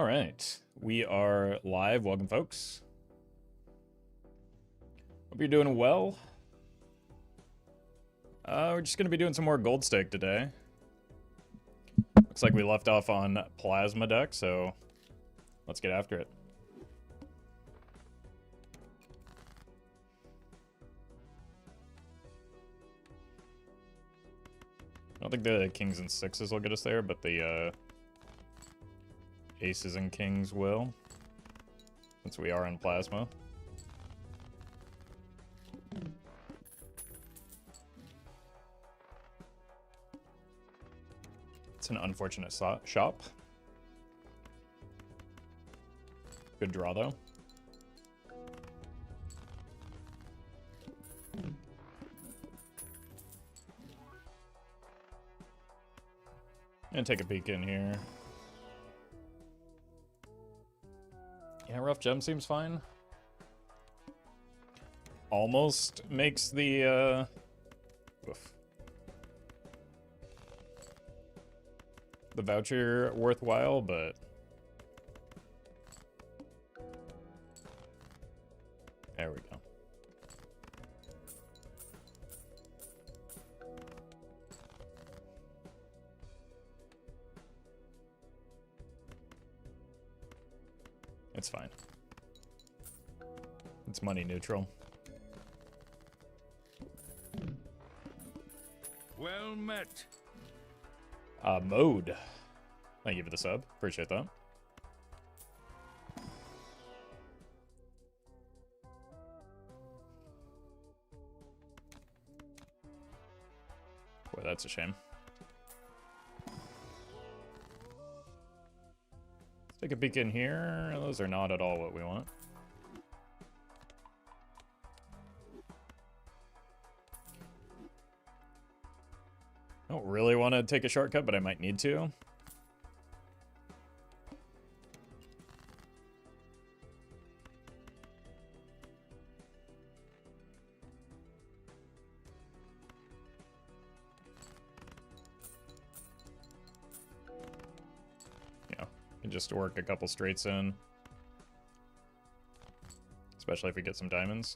All right, we are live. Welcome, folks. Hope you're doing well. We're just going to be doing some more gold stake today. Looks like we left off on plasma deck, so let's get after it. I don't think the kings and sixes will get us there, but the aces and kings will, since we are on plasma. It's an unfortunate shop. Good draw, though. And take a peek in here. Yeah, rough gem seems fine. Almost makes the the voucher worthwhile, but there we go. It's fine. It's money neutral. Well met. Mode. Thank you for the sub. Appreciate that. Boy, that's a shame. Let's take a peek in here. Those are not at all what we want. I don't really want to take a shortcut, but I might need to. Yeah, can just work a couple straights in. Especially if we get some diamonds.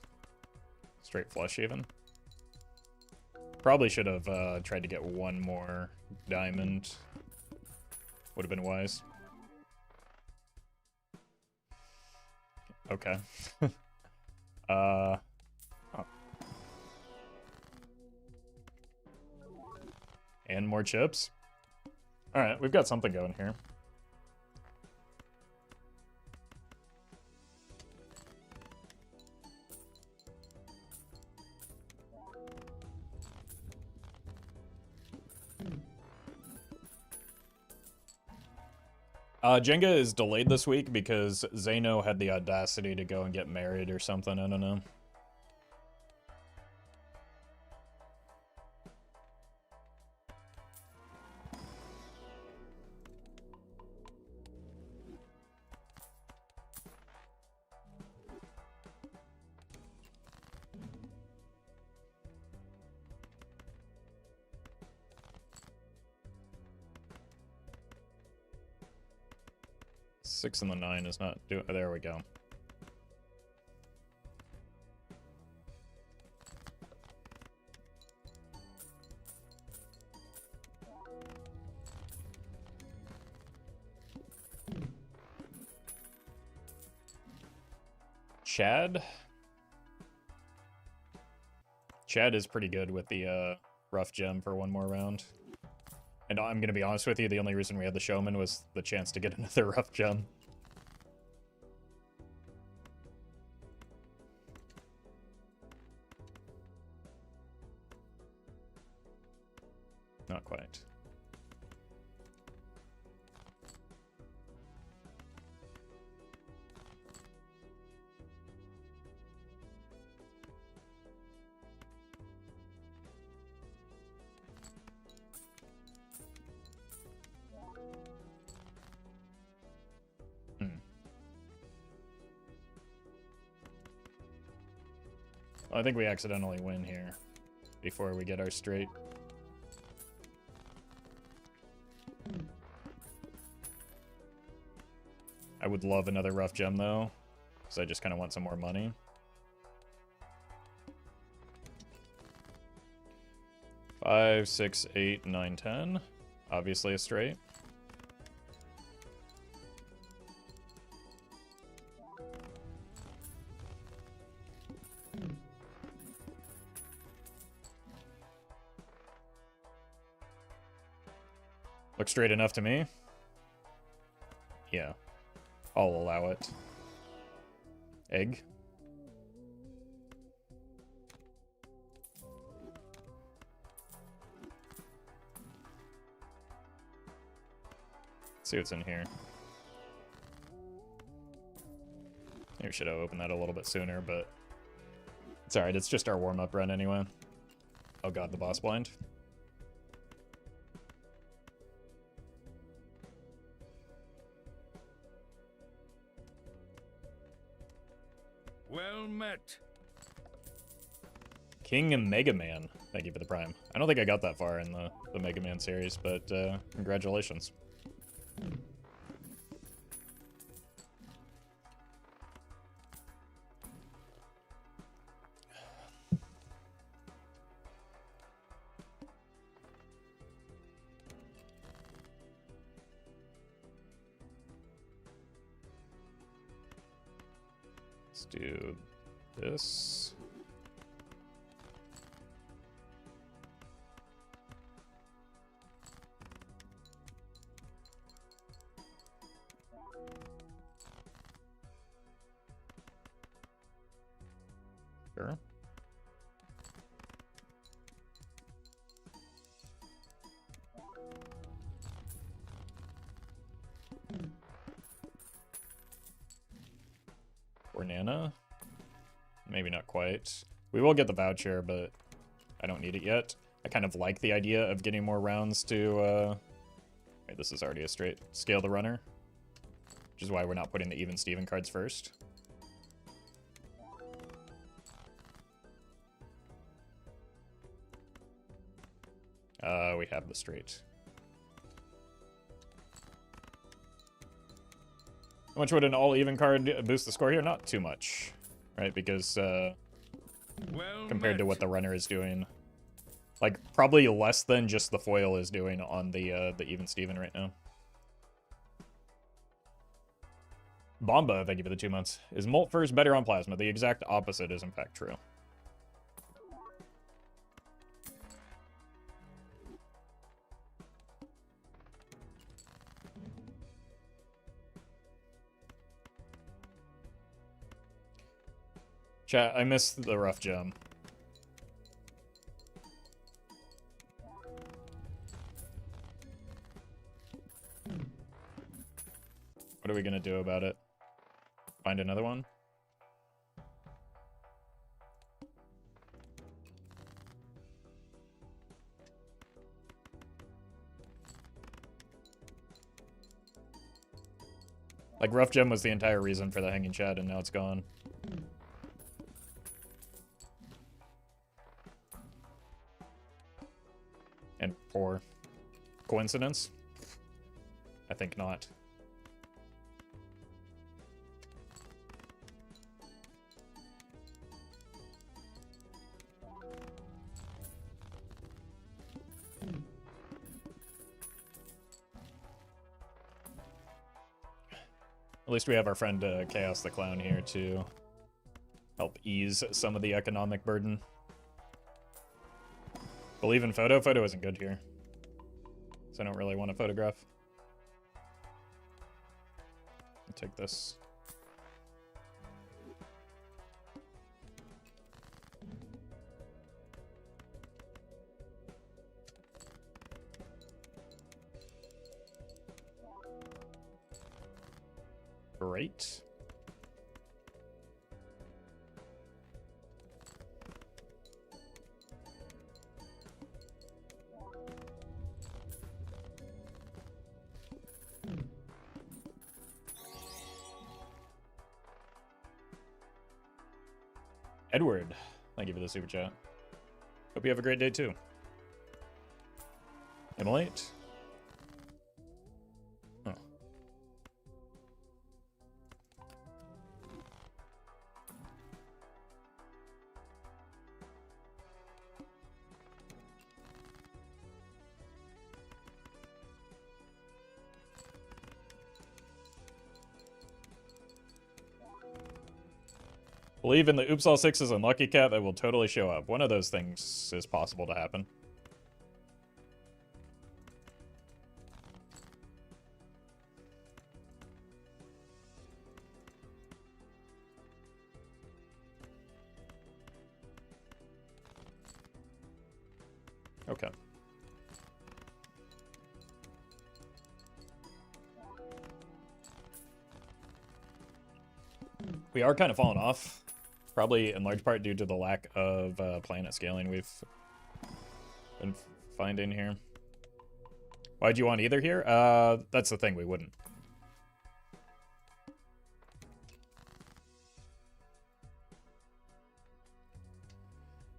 Straight flush even. Probably should have tried to get one more diamond. Would have been wise. Okay. Oh. And more chips. Alright, we've got something going here. Jenga is delayed this week because Zeno had the audacity to go and get married or something. I don't know. Six and the 9 is not doing. There we go. Chad? Chad is pretty good with the rough gem for one more round. And I'm going to be honest with you, the only reason we had the showman was the chance to get another rough gem. Not quite. I think we accidentally win here before we get our straight. I would love another rough gem, though, because I just kind of want some more money. Five, 6, 8, 9, 10. Obviously a straight. Looks straight enough to me. Yeah. I'll allow it. Egg. Let's see what's in here. Maybe should have opened that a little bit sooner, but it's alright. It's just our warm-up run anyway. Oh god, the boss blind. Well met. King and Mega Man. Thank you for the prime. I don't think I got that far in the Mega Man series, but congratulations. Let's do this. Sure. Nana? Maybe not quite. We will get the voucher, but I don't need it yet. I kind of like the idea of getting more rounds to, wait, this is already a straight. Scale the runner. Which is why we're not putting the even Steven cards first. We have the straight. How much would an all-even card boost the score here? Not too much, right? Because compared to what the runner is doing, like probably less than just the foil is doing on the even Steven right now. Bomba, thank you for the 2 months. Is Molt first better on Plasma? The exact opposite is in fact true. Chat, I missed the rough gem. What are we gonna do about it? Find another one? Like, rough gem was the entire reason for the hanging chat, and now it's gone. And poor. Coincidence? I think not. At least we have our friend Chaos the Clown here to help ease some of the economic burden. Believe in photo? Photo isn't good here. So I don't really want to photograph. I'll take this. Great. Edward, thank you for the super chat. Hope you have a great day too. Immolate. Oh. Believe in the Oops All Sixes and Lucky Cat that will totally show up. One of those things is possible to happen. Okay. We are kind of falling off, probably in large part due to the lack of planet scaling we've been finding here. Why'd you want either here? That's the thing, we wouldn't.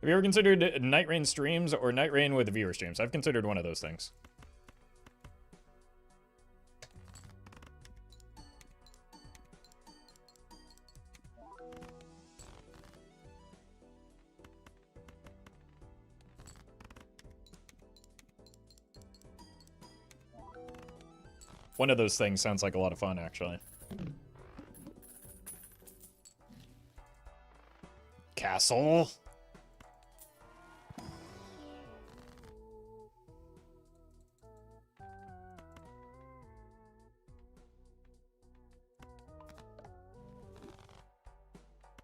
Have you ever considered Night Rain streams or Night Rain with viewer streams? I've considered one of those things. One of those things sounds like a lot of fun, actually. Castle?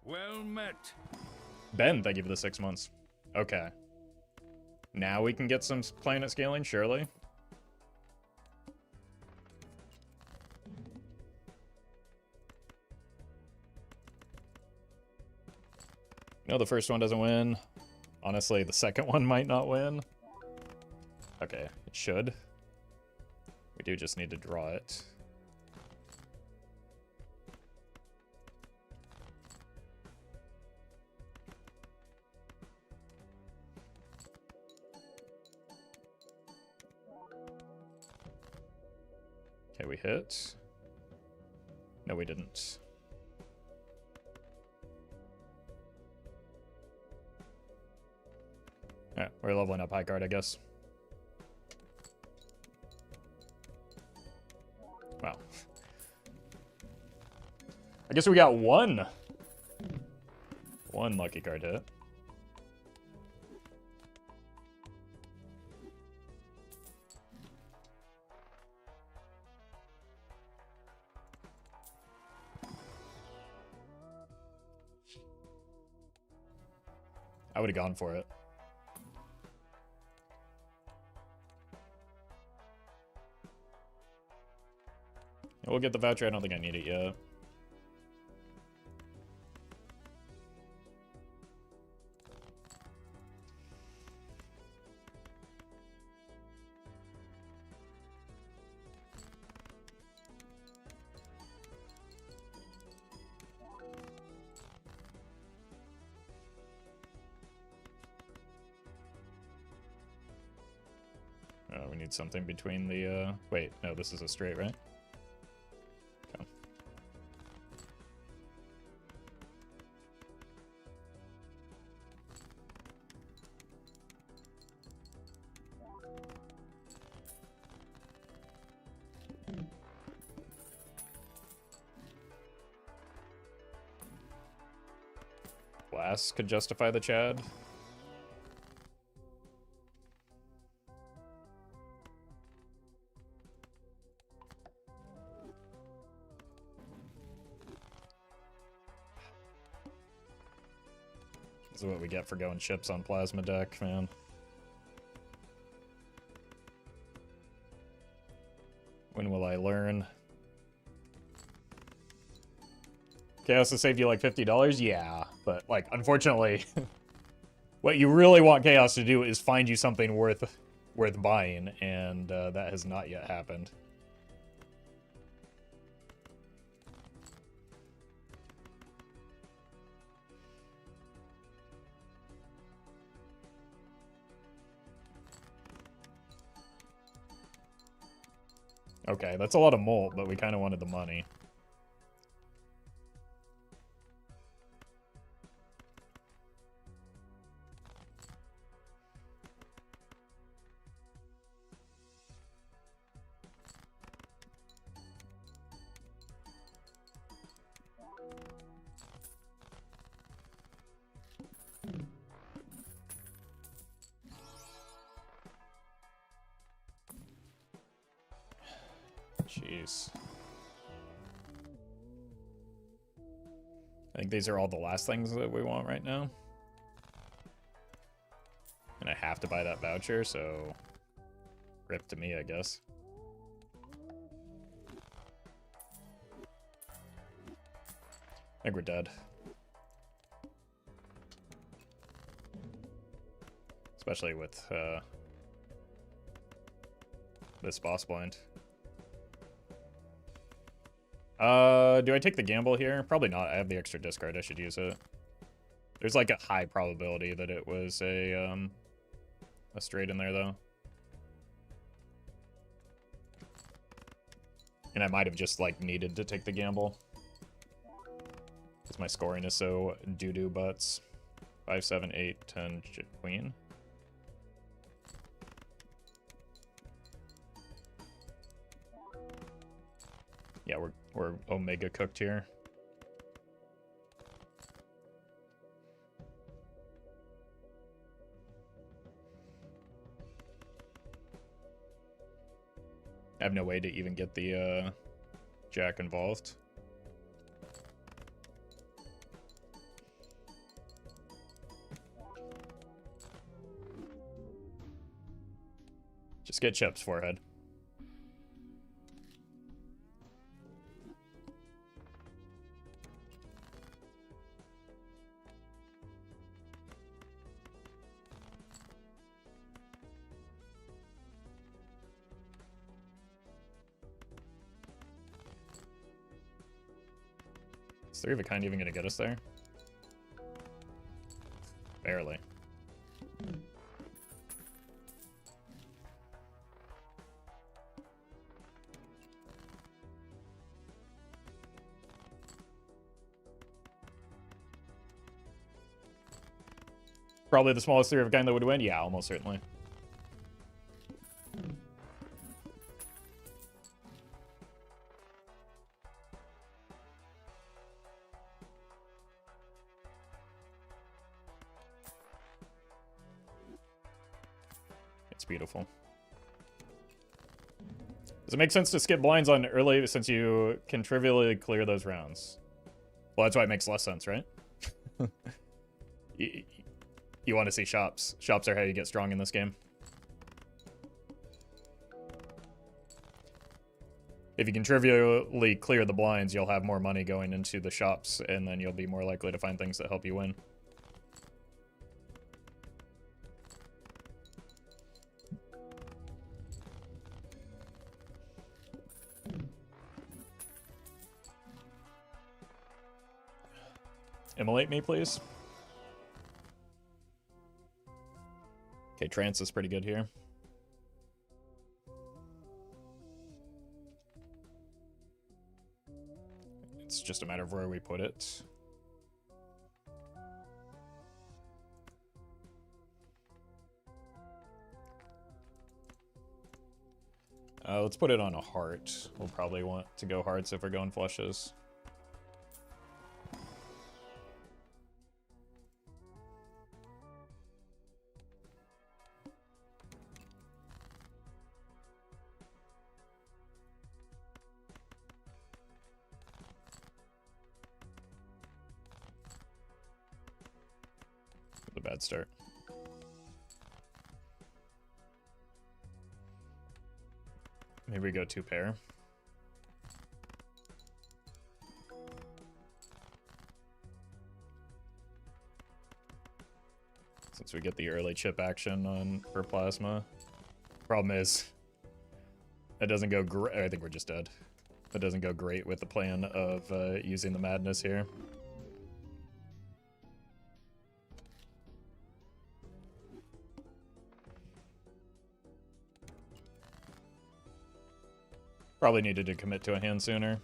Well met. Ben, thank you for the 6 months. Okay. Now we can get some planet scaling, surely. No, the first one doesn't win. Honestly, the second one might not win. Okay, it should. We do just need to draw it. Okay, we hit. No, we didn't. Yeah, we're leveling up high card, I guess. Wow. I guess we got one lucky card hit. I would have gone for it. We'll get the voucher. I don't think I need it yet. Oh, we need something between the, wait, no, this is a straight, right? Okay. Blast could justify the Chad. This is what we get for going ships on plasma deck, man. When will I learn? Chaos has saved you like $50? Yeah, but like, unfortunately, what you really want Chaos to do is find you something worth buying, and that has not yet happened. Okay, that's a lot of molt, but we kind of wanted the money. Jeez. I think these are all the last things that we want right now. And I have to buy that voucher, so rip to me, I guess. I think we're dead. Especially with this boss blind. Do I take the gamble here? Probably not. I have the extra discard. I should use it. There's like a high probability that it was a straight in there, though. And I might have just, like, needed to take the gamble. Because my scoring is so doo-doo butts. 5, 7, 8, 10, queen. Yeah, we're omega cooked here. I have no way to even get the jack involved. Just get chips, forehead. Is Three of a Kind even gonna get us there? Barely. Probably the smallest Three of a Kind that would win? Yeah, almost certainly. It's beautiful. Does it make sense to skip blinds on early since you can trivially clear those rounds? Well, that's why it makes less sense, right? You want to see shops. Shops are how you get strong in this game. If you can trivially clear the blinds, you'll have more money going into the shops, and then you'll be more likely to find things that help you win. Immolate me, please. Okay, trance is pretty good here. It's just a matter of where we put it. Let's put it on a heart. We'll probably want to go hearts if we're going flushes. The bad start. Maybe we go 2 pair. Since we get the early chip action on for plasma. Problem is, that doesn't go great. I think we're just dead. That doesn't go great with the plan of using the madness here. Probably needed to commit to a hand sooner.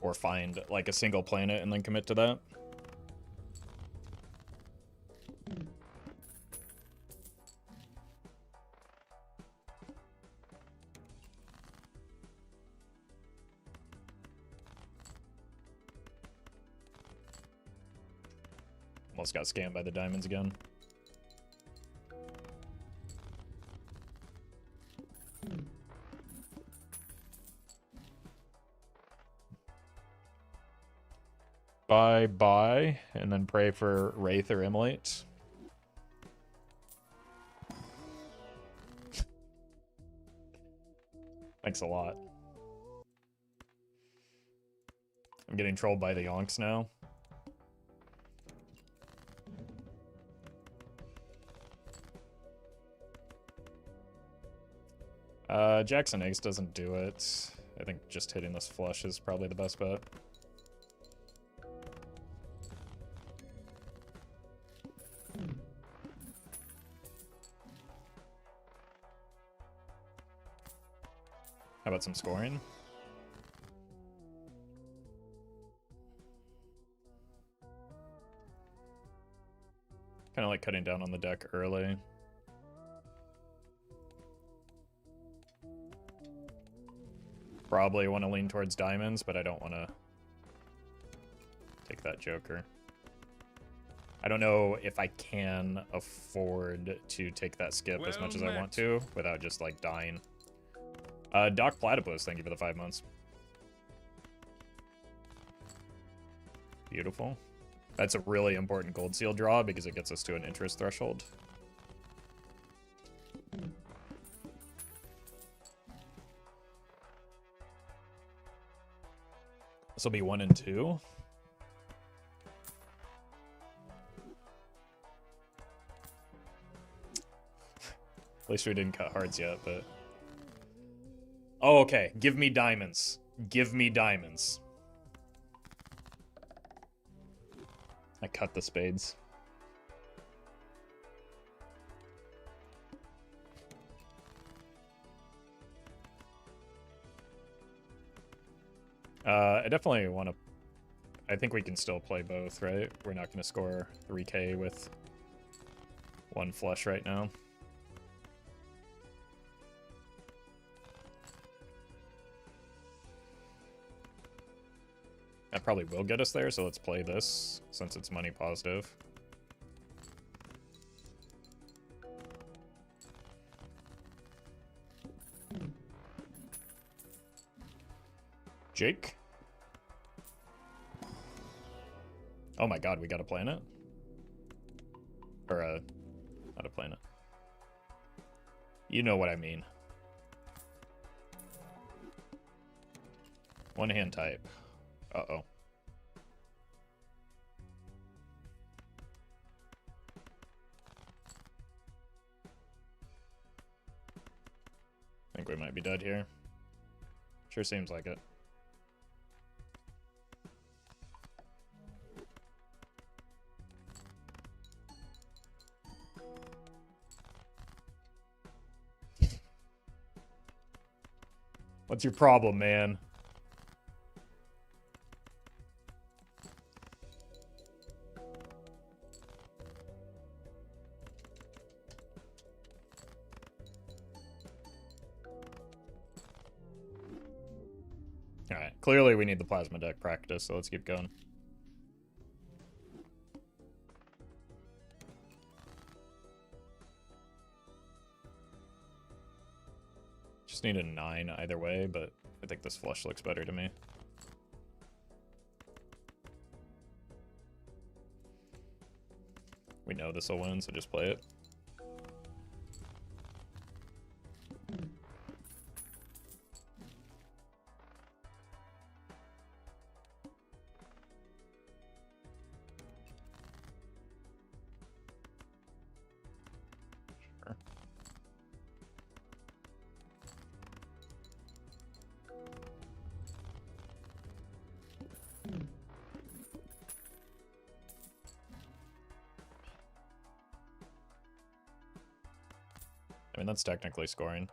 Or find like a single planet and then commit to that. Almost got scammed by the diamonds again. Bye, and then pray for Wraith or Immolate. Thanks a lot. I'm getting trolled by the Yonks now. Jackson Eggs doesn't do it. I think just hitting this flush is probably the best bet. How about some scoring? Kind of like cutting down on the deck early. Probably want to lean towards diamonds, but I don't want to take that joker. I don't know if I can afford to take that skip as much as I want to without just like dying. Doc Platypus, thank you for the 5 months. Beautiful. That's a really important gold seal draw because it gets us to an interest threshold. This will be 1 and 2. At least we didn't cut hearts yet, but... Oh, okay. Give me diamonds. Give me diamonds. I cut the spades. I definitely want to... I think we can still play both, right? We're not going to score 3k with 1 flush right now. That probably will get us there, so let's play this, since it's money positive. Jake? Oh my god, we got a planet? Or, not a planet. You know what I mean. One hand type. Uh-oh. I think we might be dead here. Sure seems like it. What's your problem, man? Alright, clearly we need the plasma deck practice, so let's keep going. Just need a 9 either way, but I think this flush looks better to me. We know this will win, so just play it. Sure. I mean, that's technically scoring.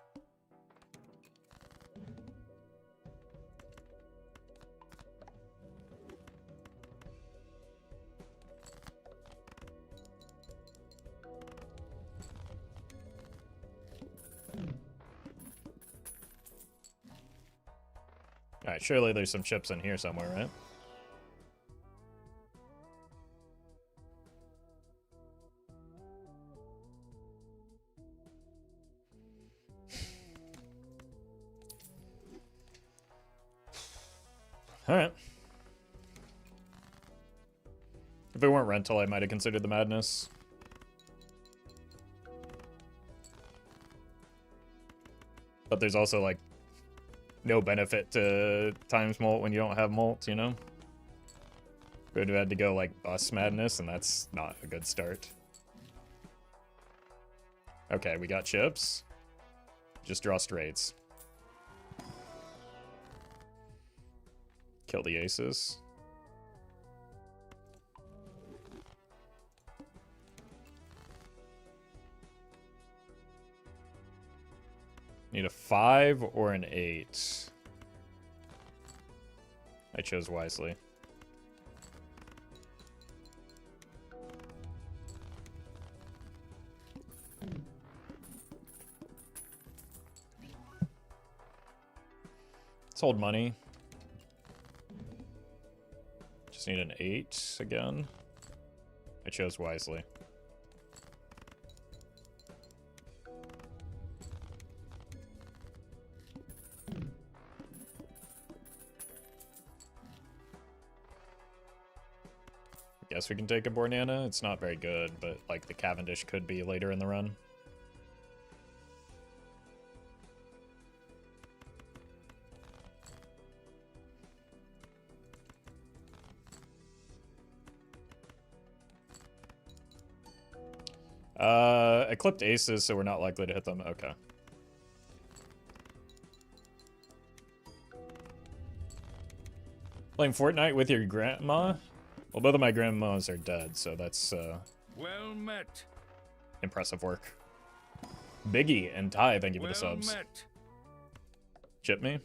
Alright, surely there's some chips in here somewhere, right? Alright. If it weren't rental, I might have considered the madness. But there's also, like, no benefit to times molt when you don't have molt, you know? We would have had to go, like, bus madness, and that's not a good start. Okay, we got chips. Just draw straights. Kill the aces. Need a 5 or an 8. I chose wisely. Let's hold money. Just need an 8 again. I chose wisely. Guess we can take a Bornana. It's not very good, but like the Cavendish could be later in the run. I clipped aces, so we're not likely to hit them. Okay. Playing Fortnite with your grandma? Well, both of my grandmas are dead, so that's Well met. impressive work. Biggie and Ty, thank you for Well the subs. met. Chip me.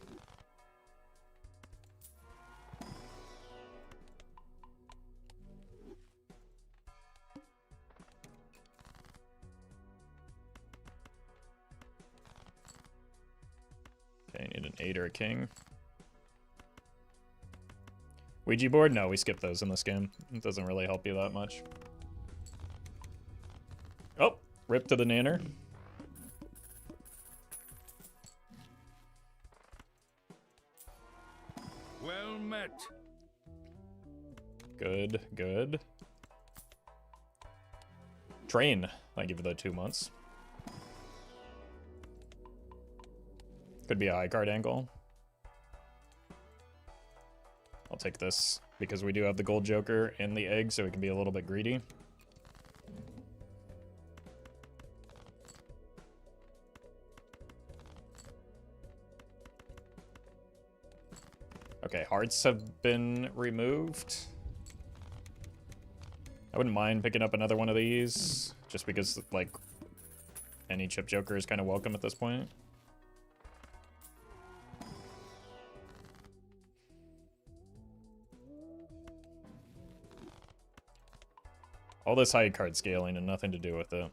Okay, need an 8 or a king. Ouija board? No, we skip those in this game. It doesn't really help you that much. Oh, rip to the nanner. Well met. Good, good. Train. Thank you for the 2 months. Could be a high card angle. I'll take this because we do have the gold joker and the egg, so we can be a little bit greedy. Okay, hearts have been removed. I wouldn't mind picking up another one of these, just because, like, any chip joker is kind of welcome at this point. All this high card scaling and nothing to do with it.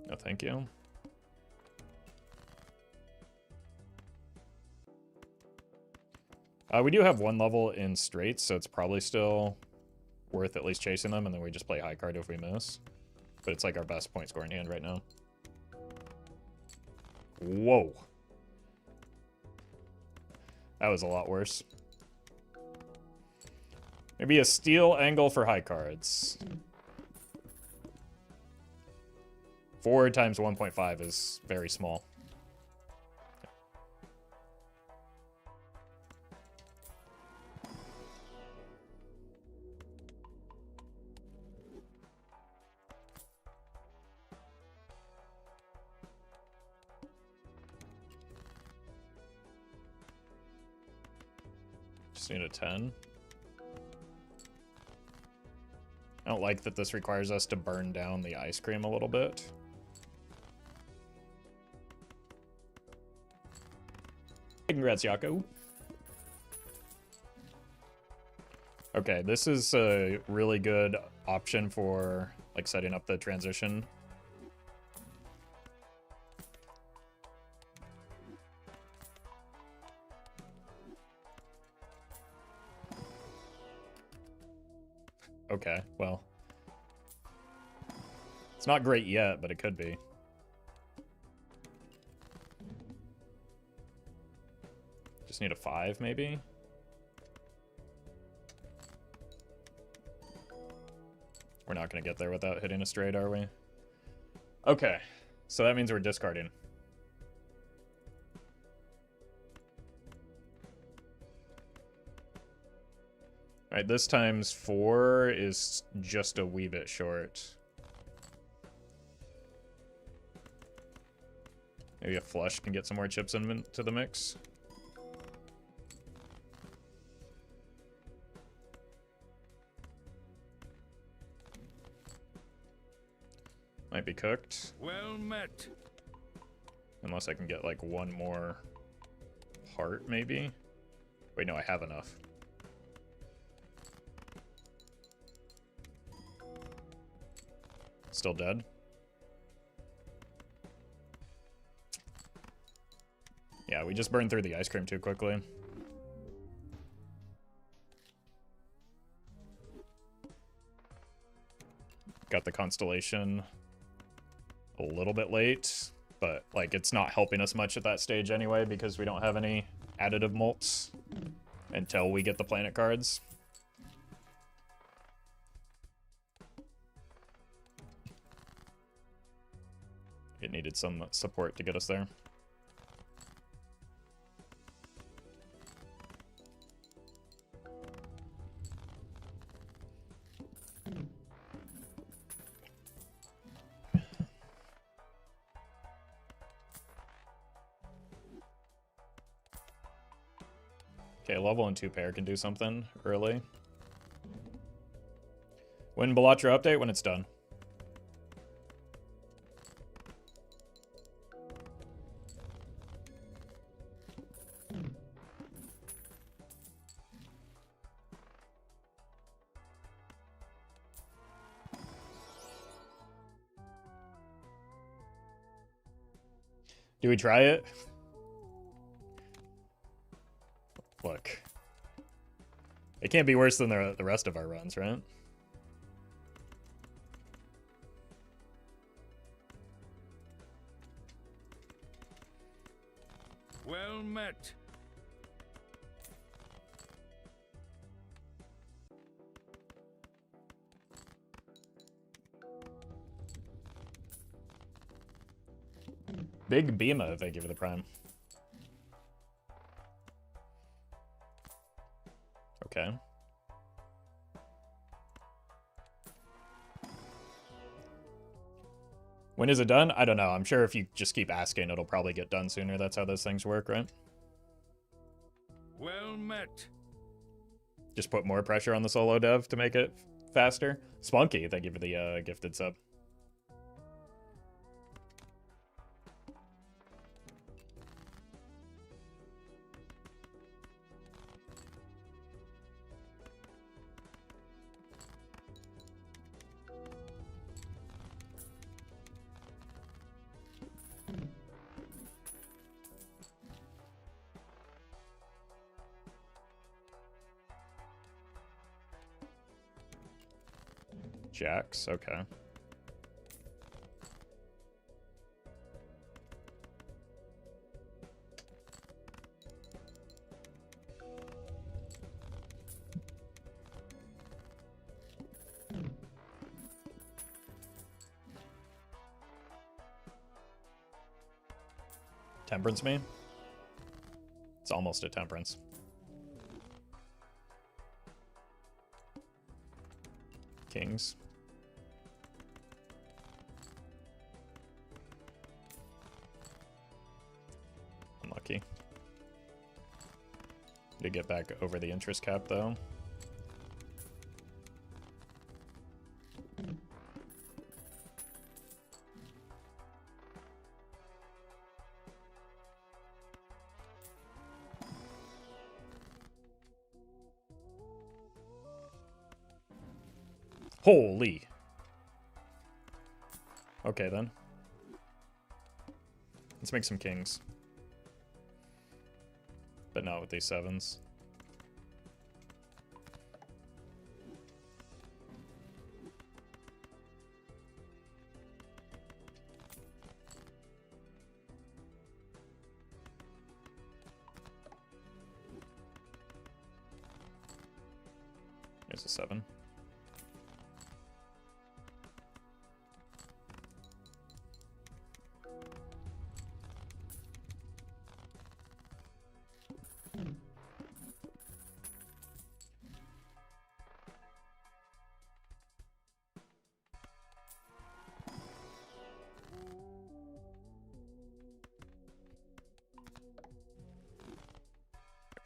No, thank you. We do have 1 level in straights, so it's probably still worth at least chasing them, and then we just play high card if we miss. But it's like our best point scoring hand right now. Whoa. That was a lot worse. Maybe a steal angle for high cards. 4 times 1.5 is very small. Just need a 10. I don't like that this requires us to burn down the ice cream a little bit. Congrats, Yako. Okay, this is a really good option for like setting up the transition. Okay, well. It's not great yet, but it could be. Just need a 5, maybe? We're not going to get there without hitting a straight, are we? Okay, so that means we're discarding. Alright, this times 4 is just a wee bit short. Maybe a flush can get some more chips into the mix. Might be cooked. Well met. Unless I can get like one more heart, maybe? Wait, no, I have enough. Still dead? Yeah, we just burned through the ice cream too quickly. Got the constellation a little bit late, but like it's not helping us much at that stage anyway because we don't have any additive mults until we get the planet cards. It needed some support to get us there. Okay, level and 2 pair can do something early. When Balatro update? When it's done. Do we try it? Look. It can't be worse than the rest of our runs, right? Well met. Big Bima, thank you for the prime. Okay. When is it done? I don't know. I'm sure if you just keep asking, it'll probably get done sooner. That's how those things work, right? Well met. Just put more pressure on the solo dev to make it faster. Spunky, thank you for the gifted sub. Jacks, okay. Temperance me? It's almost a temperance. Kings. Unlucky. To get back over the interest cap though. Holy. Okay then. Let's make some kings. But not with these sevens. There's a 7.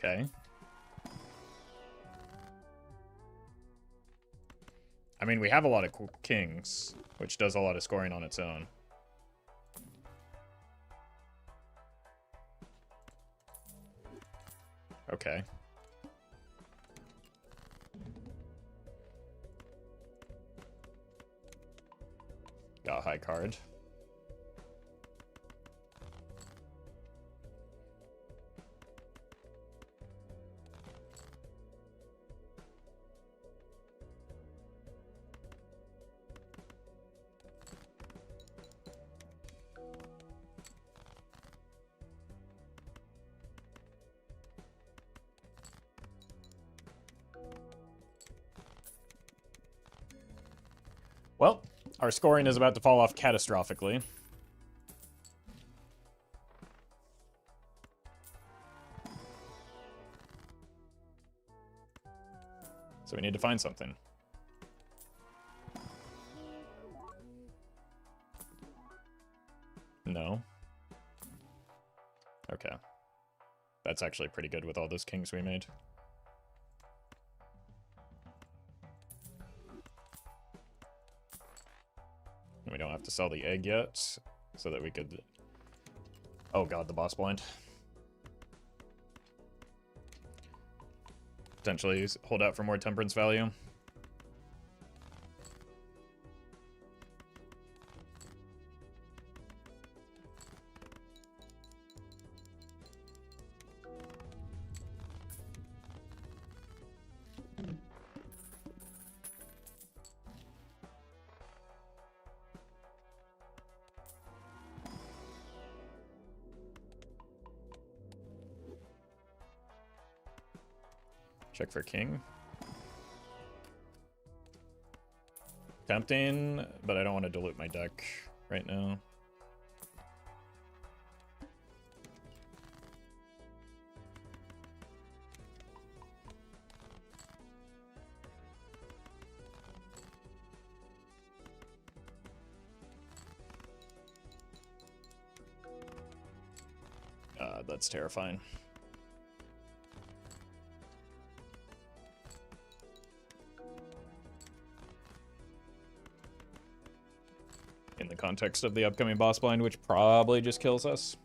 Okay. I mean, we have a lot of kings, which does a lot of scoring on its own. Okay. Got a high card. Well, our scoring is about to fall off catastrophically. So we need to find something. No. Okay. That's actually pretty good with all those kings we made. We don't have to sell the egg yet, so that we could... Oh god, the boss blind. Potentially hold out for more temperance value. Check for king. Tempting, but I don't want to dilute my deck right now. That's terrifying. In the context of the upcoming boss blind, which probably just kills us.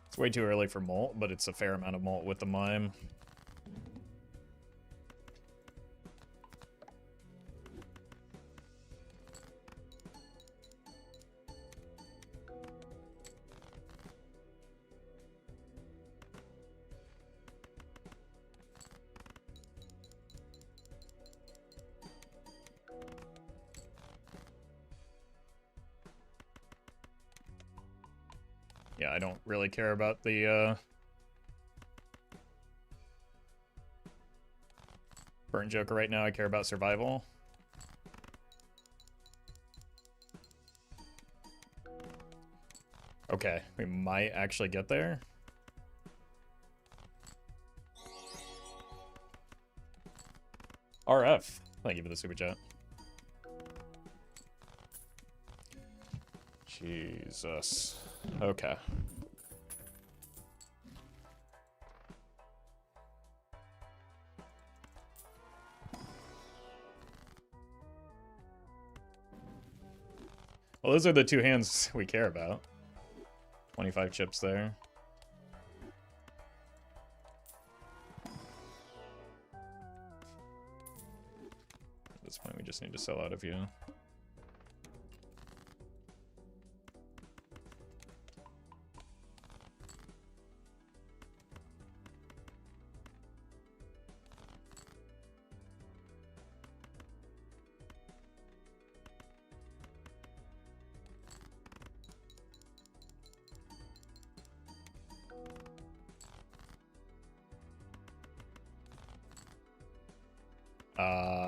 It's way too early for molt, but it's a fair amount of molt with the mime. Yeah, I don't really care about the Burn Joker right now. I care about survival. Okay, we might actually get there. RF. Thank you for the super chat. Jesus. Okay. Well, those are the two hands we care about. 25 chips there. this point, we just need to sell out of you.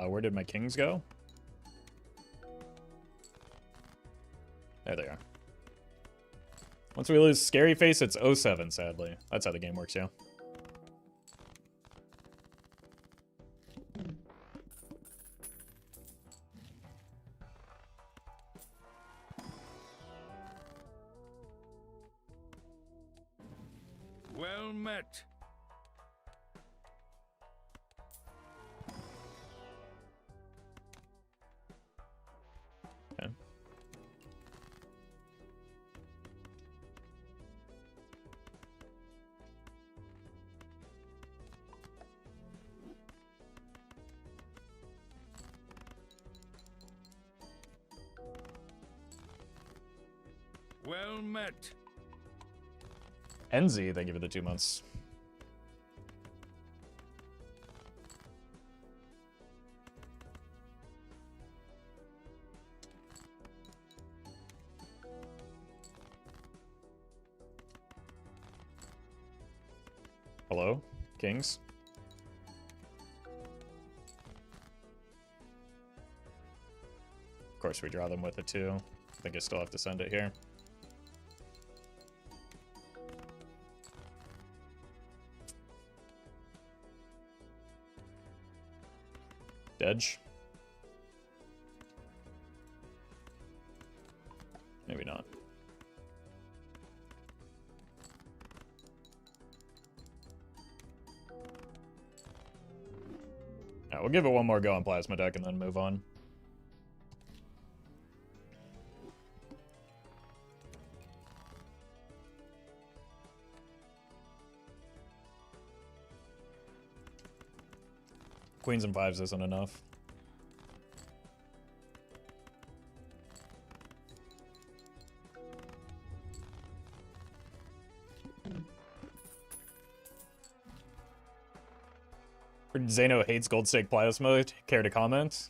Where did my kings go? There they are. Once we lose Scary Face, it's 0-7, sadly. That's how the game works, yeah. Well met. Okay. Well met. NZ, thank you for the 2 months. Hello, kings? Of course, we draw them with a 2. I think I still have to send it here. Edge. Maybe not. Yeah, we'll give it one more go on Plasma Deck and then move on. Queens and 5s isn't enough. Zeno hates Gold Stake Plasma. Care to comment?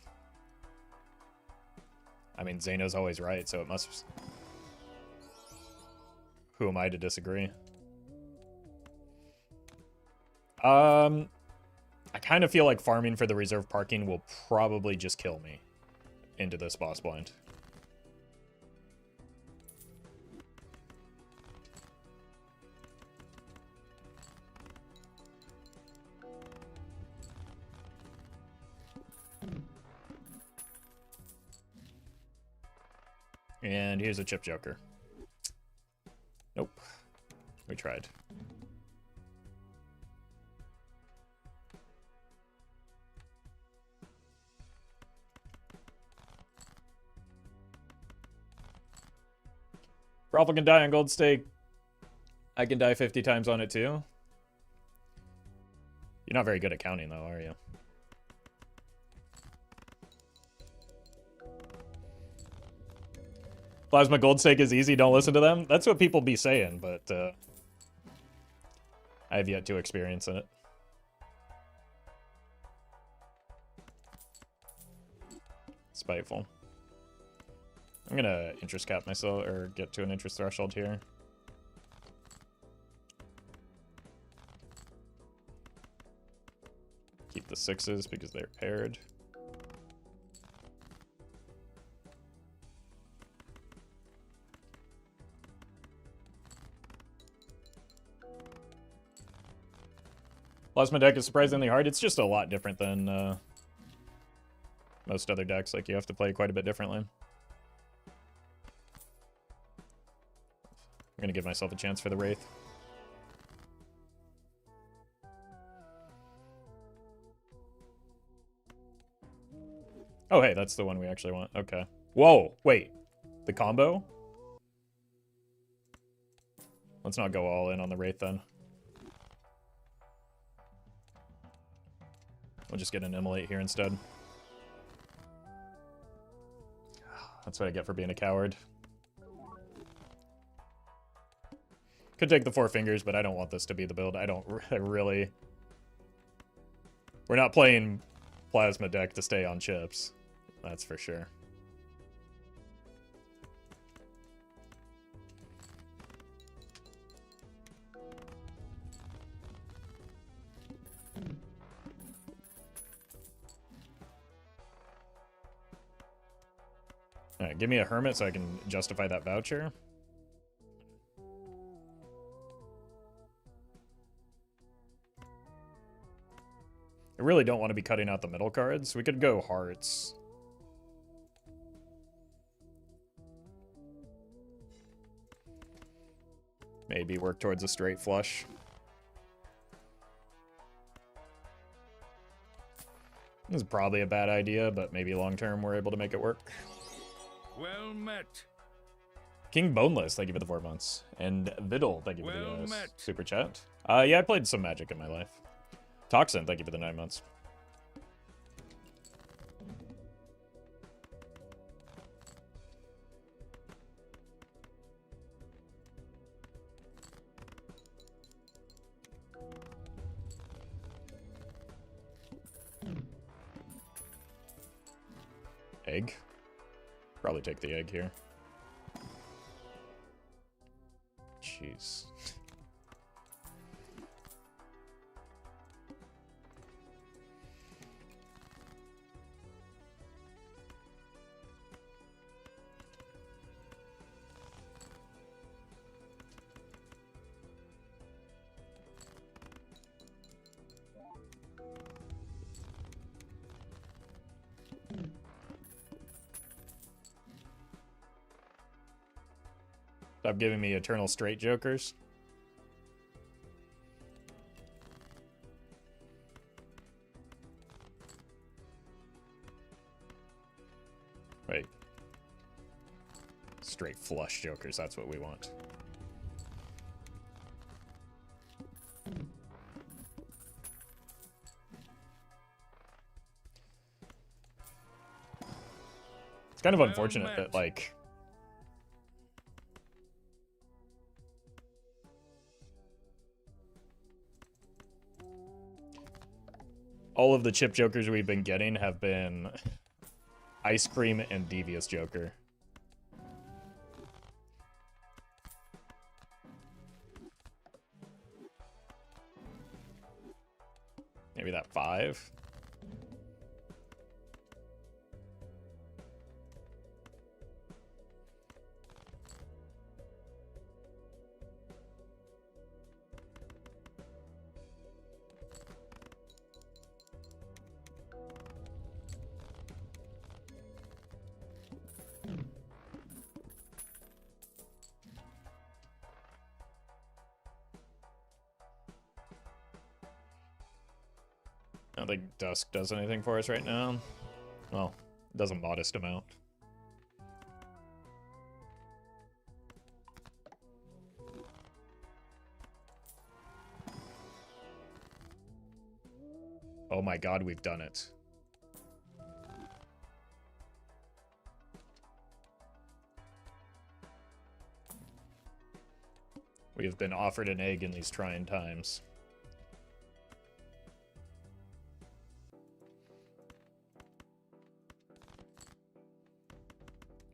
I mean, Zeno's always right, so it must... Who am I to disagree? I kind of feel like farming for the reserve parking will probably just kill me into this boss blind. And here's a chip joker. Nope. We tried. Roffle can die on Gold Stake. I can die 50 times on it too. You're not very good at counting though, are you? Plasma Gold Stake is easy, don't listen to them. That's what people be saying, but I have yet to experience it. Spiteful. I'm gonna interest cap myself, or get to an interest threshold here. Keep the 6s because they're paired. Plasma deck is surprisingly hard. It's just a lot different than most other decks. Like, you have to play quite a bit differently. I'm gonna give myself a chance for the Wraith. Oh, hey, that's the one we actually want. Okay. Whoa, wait. The combo? Let's not go all in on the Wraith then. We'll just get an Immolate here instead. That's what I get for being a coward. Could take the 4 fingers, but I don't want this to be the build. I really... We're not playing Plasma deck to stay on chips. That's for sure. Alright, give me a hermit so I can justify that voucher. I really don't want to be cutting out the middle cards. We could go hearts. Maybe work towards a straight flush. This is probably a bad idea, but maybe long term we're able to make it work. Well met. King Boneless, thank you for the 4 months. And Viddle, thank you for Well the met. super chat. Yeah, I played some Magic in my life. Toxin, thank you for the 9 months. Egg. Probably take the egg here. Jeez. Stop giving me eternal straight jokers. Wait. Straight flush jokers, that's what we want. It's kind of unfortunate that, like... all of the chip jokers we've been getting have been Ice Cream and Devious Joker. Maybe that 5? I don't think Dusk does anything for us right now. Well, it does a modest amount. Oh my god, we've done it. We have been offered an egg in these trying times.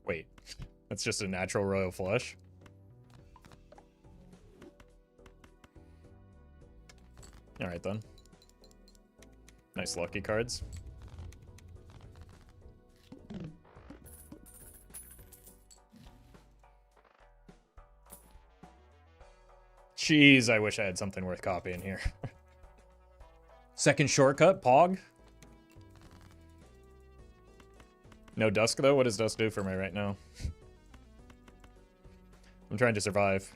Wait, that's just a natural royal flush? Alright then. Nice lucky cards. Jeez, I wish I had something worth copying here. Second shortcut, Pog? No Dusk, though? What does Dusk do for me right now? I'm trying to survive.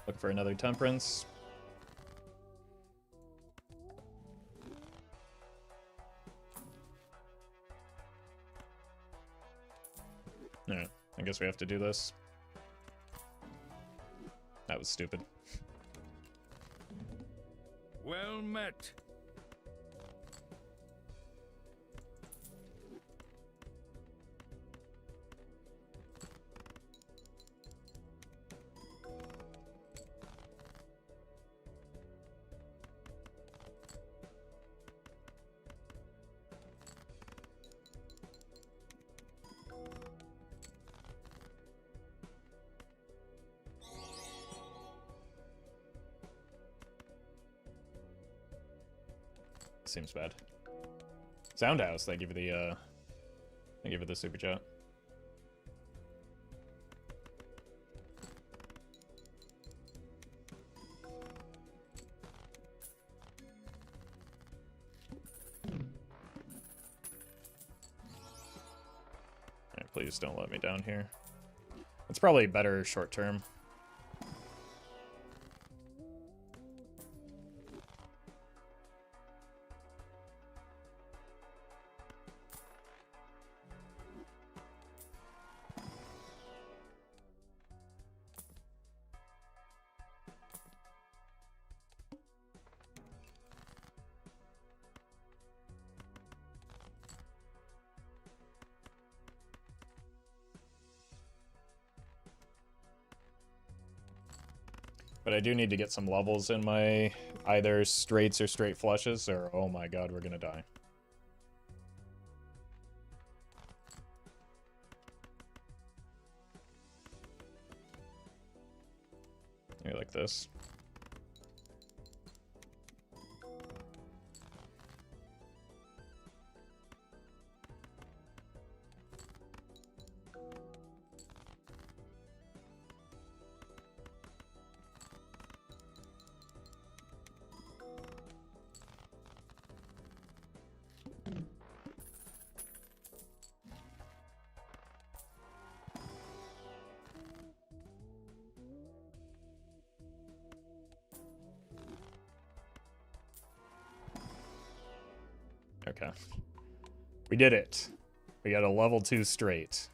Look for another temperance. Alright, I guess we have to do this. That was stupid. Well met. Seems bad. Soundhouse, thank you for the super chat. Alright, please don't let me down here. It's probably better short term. But I do need to get some levels in my either straights or straight flushes, or oh my god, we're gonna die. Maybe like this. Okay. We did it. We got a level 2 straight.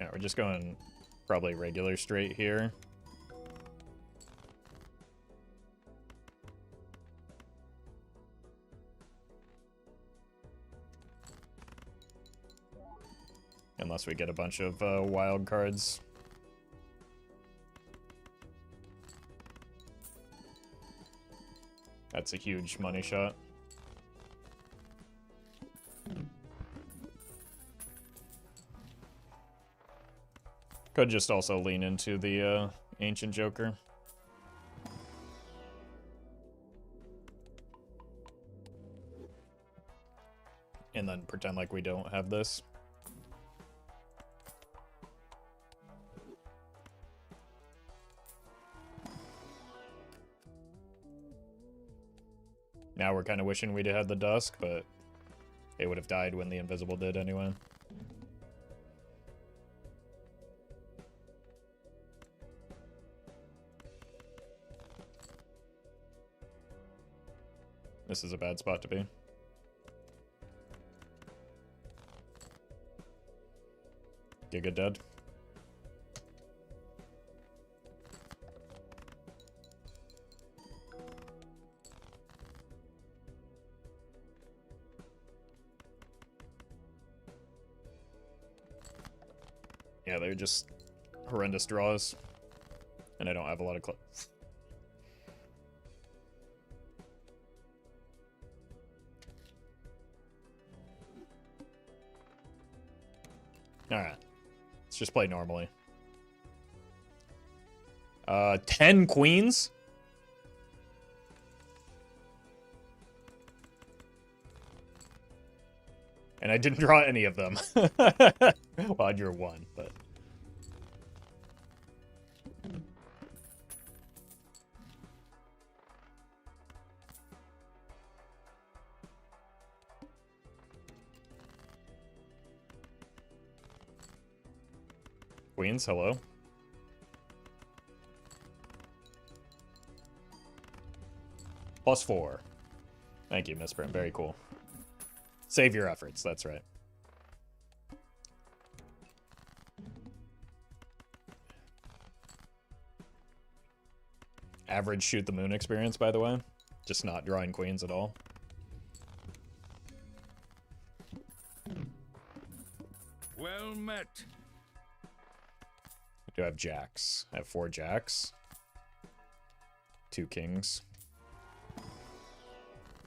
Yeah, we're just going probably regular straight here. Unless we get a bunch of wild cards. That's a huge money shot. Could just also lean into the Ancient Joker. And then pretend like we don't have this. Now we're kind of wishing we'd had the Dusk, but they would have died when the Invisible did anyway. This is a bad spot to be. Giga dead. Yeah, they're just horrendous draws. And I don't have a lot of clips. Alright. Let's just play normally. 10 queens? And I didn't draw any of them. Well, I drew one, but... Queens, hello. +4. Thank you, Misprint. Very cool. Save your efforts, that's right. Average shoot the moon experience, by the way. Just not drawing queens at all. Well met. I do have jacks. I have 4 jacks. 2 kings.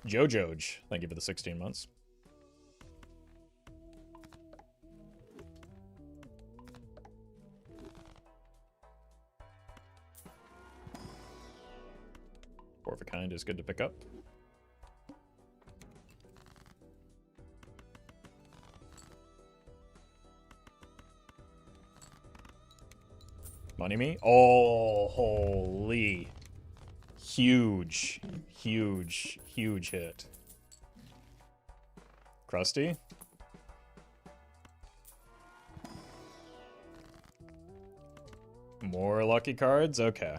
Jojoj, thank you for the 16 months. Four of a kind is good to pick up. Money me? Oh, holy. Huge, huge, huge hit. Krusty? More lucky cards? Okay.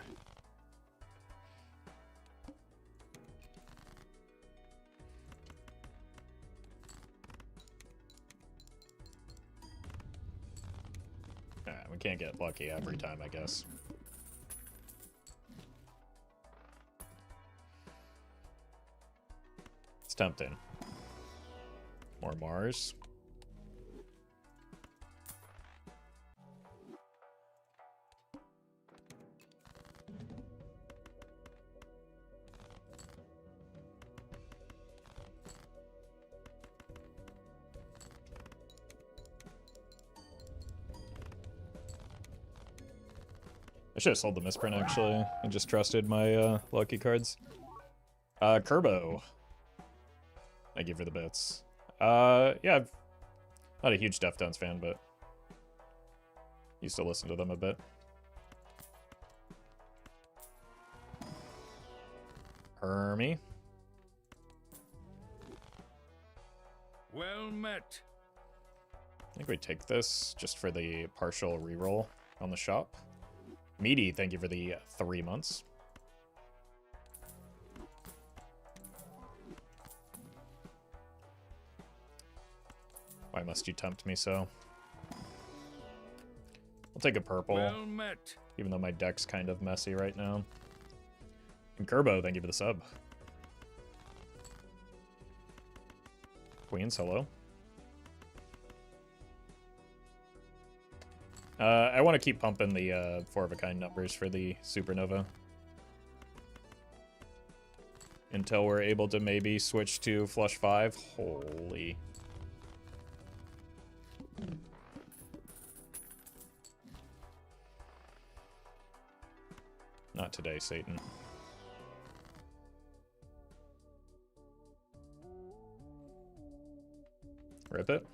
Alright, we can't get lucky every time, I guess. It's tempting. More Mars. I should have sold the misprint, actually. I just trusted my lucky cards. Kerbo. Thank you for the bits. Yeah, I'm not a huge Deftones fan, but used to listen to them a bit. Hermie. Well met. I think we take this just for the partial reroll on the shop. Meaty, thank you for the 3 months. Why must you tempt me so? I'll take a purple, Well met. even though my deck's kind of messy right now. And Kerbo, thank you for the sub. Queens, hello. I want to keep pumping the 4 of a kind numbers for the Supernova. Until we're able to maybe switch to flush 5. Holy. Not today, Satan. Rip it.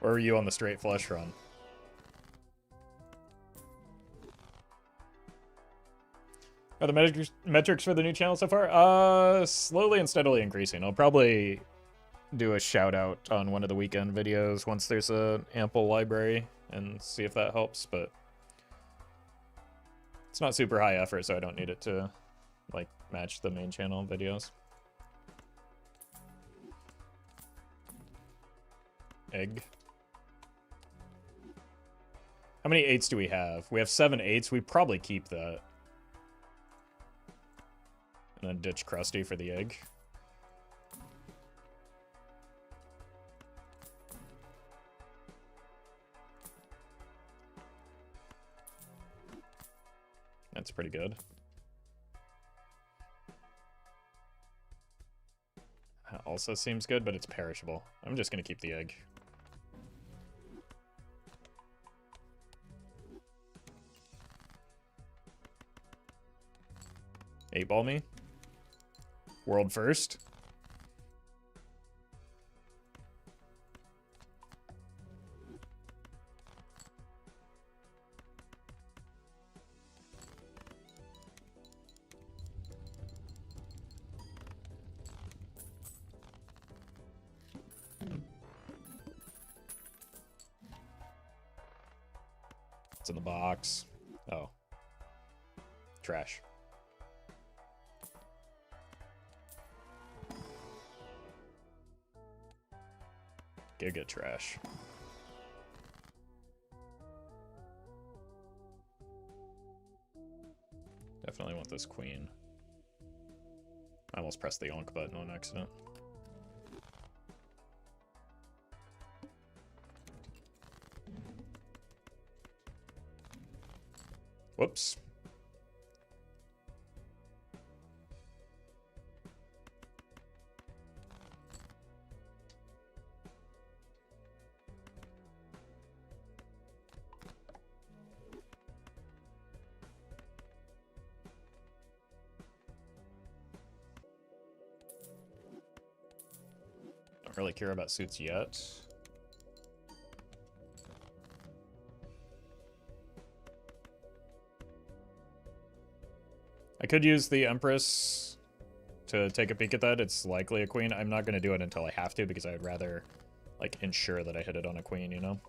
Or were you on the straight flush run? Are the metrics for the new channel so far? Slowly and steadily increasing. I'll probably do a shout out on one of the weekend videos once there's an ample library and see if that helps, but it's not super high effort, so I don't need it to like match the main channel videos. Egg. How many 8s do we have? We have 7 8s. We probably keep that. And then ditch Krusty for the egg. That's pretty good. That also seems good, but it's perishable. I'm just going to keep the egg. Eight ball me. World first. What's in the box? Oh. Trash. Giga trash. Definitely want this queen. I almost pressed the yonk button on accident. Whoops. Don't really care about suits yet. I could use the Empress to take a peek at that. It's likely a queen. I'm not going to do it until I have to because I'd rather, like, ensure that I hit it on a queen, you know?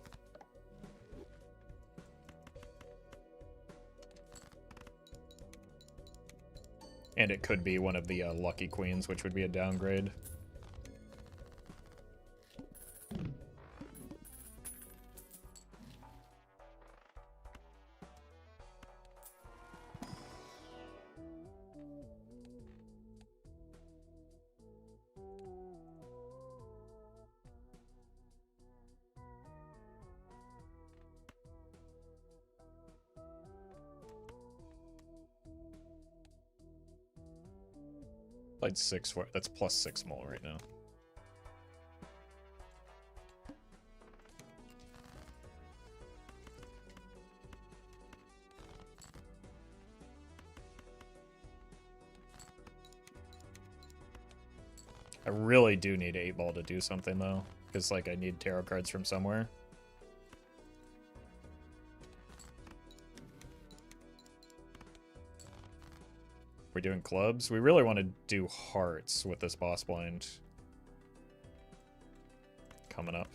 And it could be one of the lucky queens, which would be a downgrade. Played 6 for that's plus 6 mole right now. I really do need 8-ball to do something though, because like I need tarot cards from somewhere. We're doing clubs. We really want to do hearts with this boss blind coming up.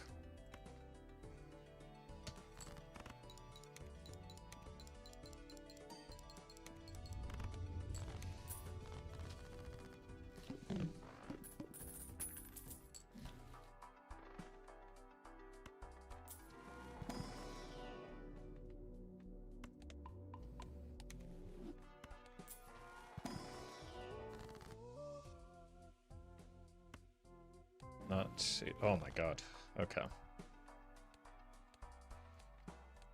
Oh my god. Okay.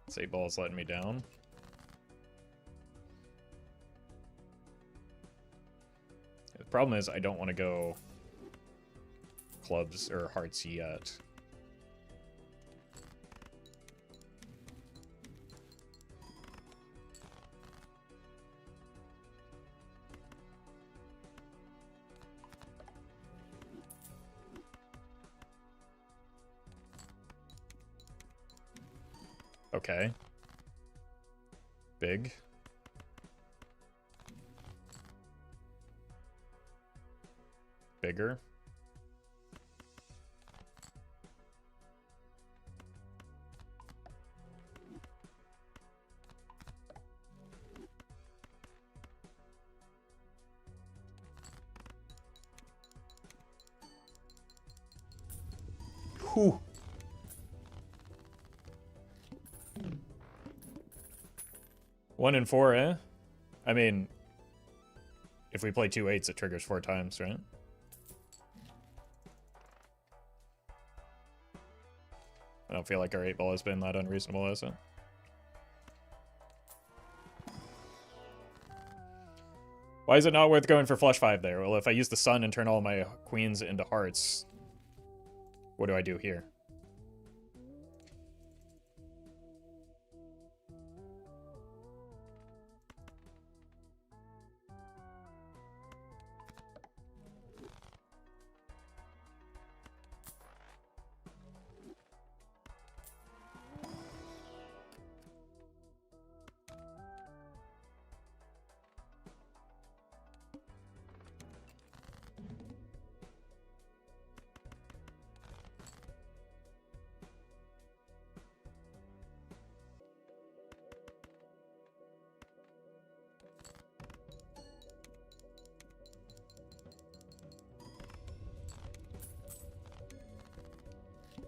This 8-ball is letting me down. The problem is I don't want to go clubs or hearts yet. Okay. Big. Bigger. Whew. One and 4, eh? I mean, if we play 2 8s, it triggers 4 times, right? I don't feel like our 8-ball has been that unreasonable, has it? Why is it not worth going for flush 5 there? Well, if I use the sun and turn all my queens into hearts, what do I do here?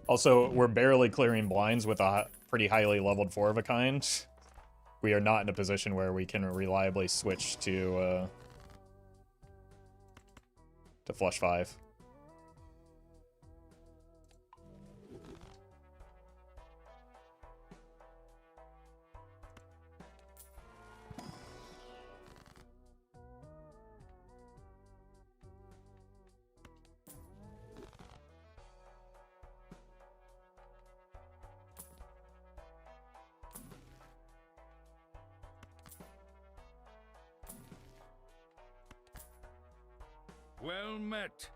Also, we're barely clearing blinds with a pretty highly leveled 4 of a kind. We are not in a position where we can reliably switch to flush 5. Well met.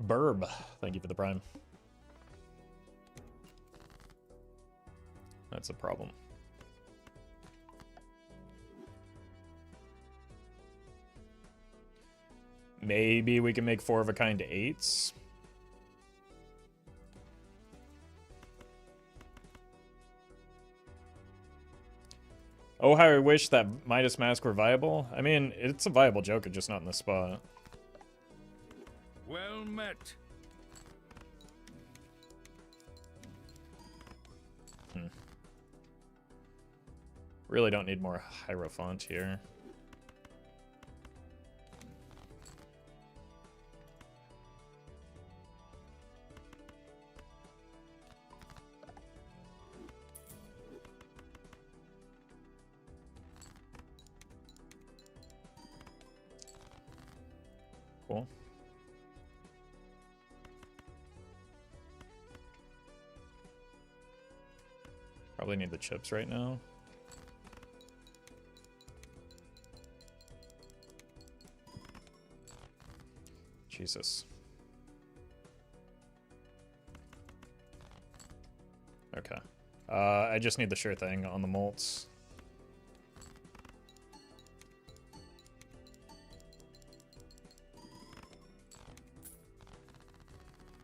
Burb, thank you for the prime. That's a problem. Maybe we can make 4 of a kind to 8s. Oh, how I wish that Midas Mask were viable. I mean, it's a viable Joker, just not in this spot. Well met. Really don't need more Hierophant here. Cool. Probably need the chips right now. Jesus. Okay. I just need the sure thing on the molts.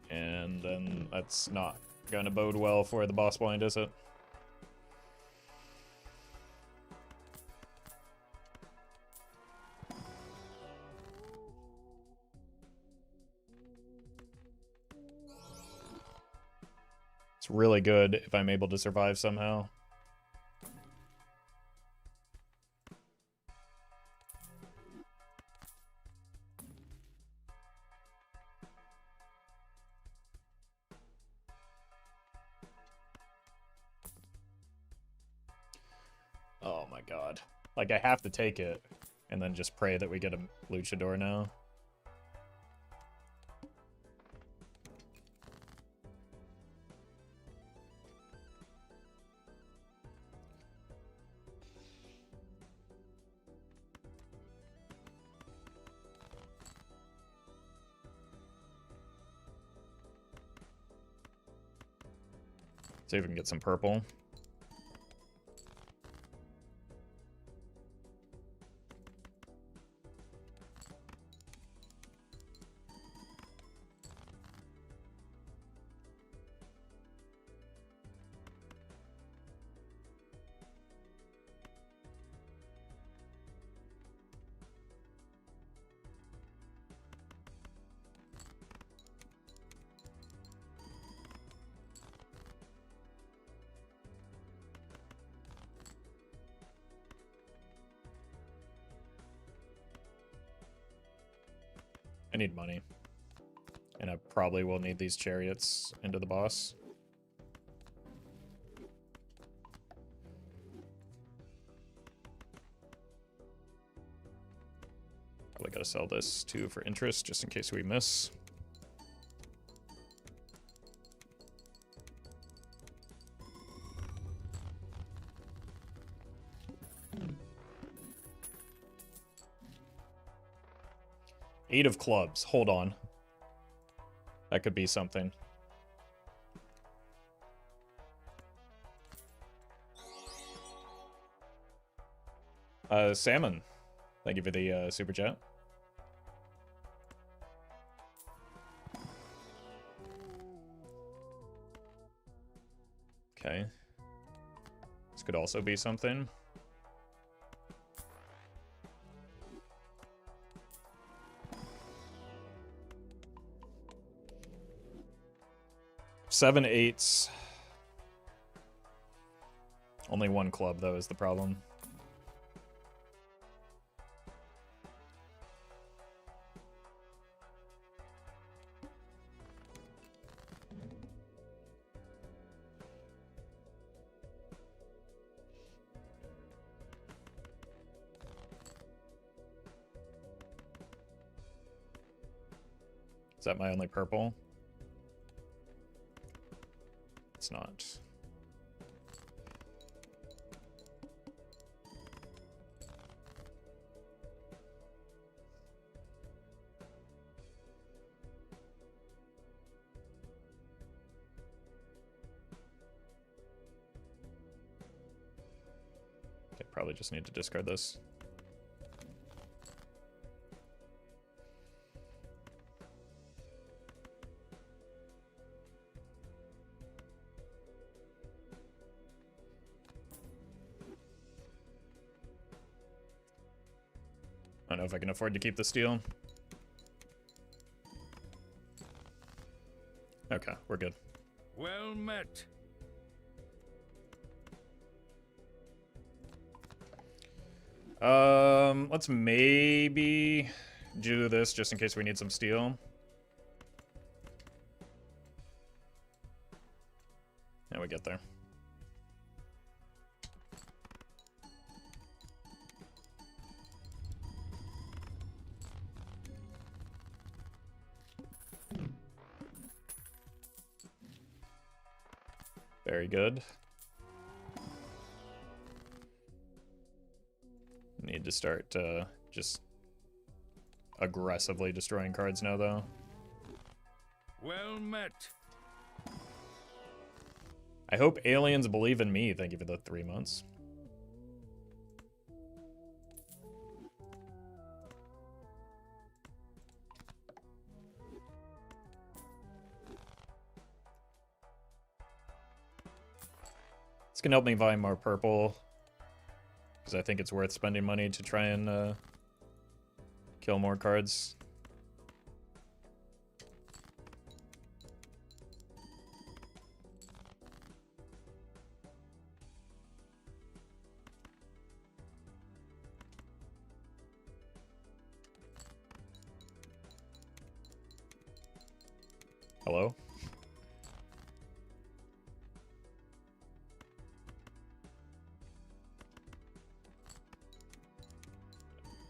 And then that's not gonna bode well for the boss blind, is it? It's really good if I'm able to survive somehow. Oh my god. Like, I have to take it, and then just pray that we get a luchador now. See if we can get some purple. I need money. And I probably will need these chariots into the boss. Probably gotta sell this too for interest, just in case we miss. Eight of clubs. Hold on. That could be something. Salmon. Thank you for the super chat. Okay. This could also be something. 7 eights. Only one club, though, is the problem. Is that my only purple? It's not. Okay, probably just need to discard this. I don't know if I can afford to keep the steal. Okay, we're good. Well met. Let's maybe do this just in case we need some steel. And we get there. Very good. Need to start just aggressively destroying cards now, though. Well met. I hope aliens believe in me. Thank you for the 3 months. It's gonna help me buy more purple, because I think it's worth spending money to try and kill more cards. Hello?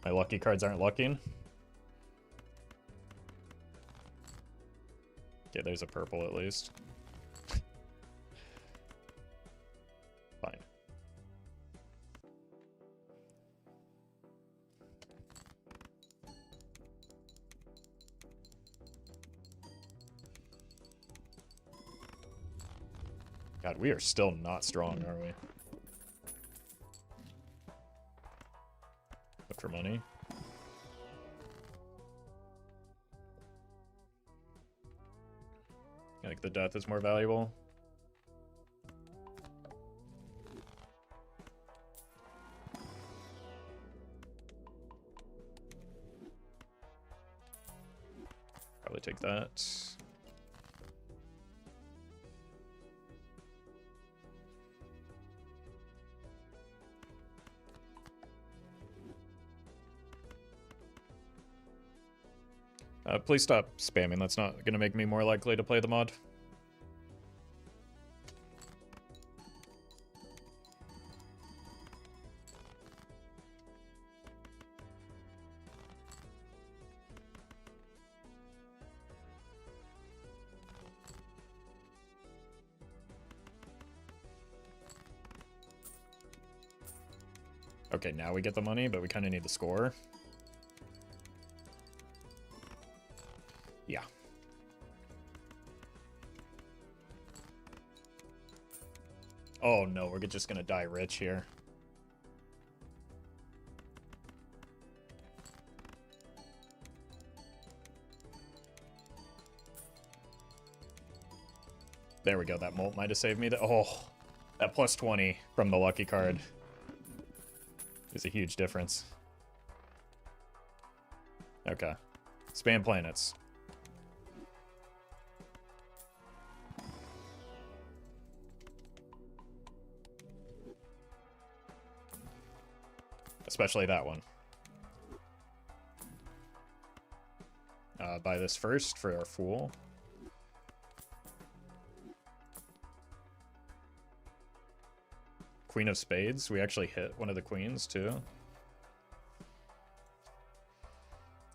My lucky cards aren't lucking. Okay, there's a purple at least. Fine. God, we are still not strong, are we? Look for money. I think the death is more valuable. Probably take that. Please stop spamming. That's not going to make me more likely to play the mod. Okay, now we get the money, but we kind of need the score. Yeah. Oh no, we're just gonna die rich here. There we go, that molt might have saved me. Oh, that plus 20 from the lucky card is a huge difference. Okay. Spam planets. Especially that one. Buy this first for our fool. Queen of Spades. We actually hit one of the queens, too.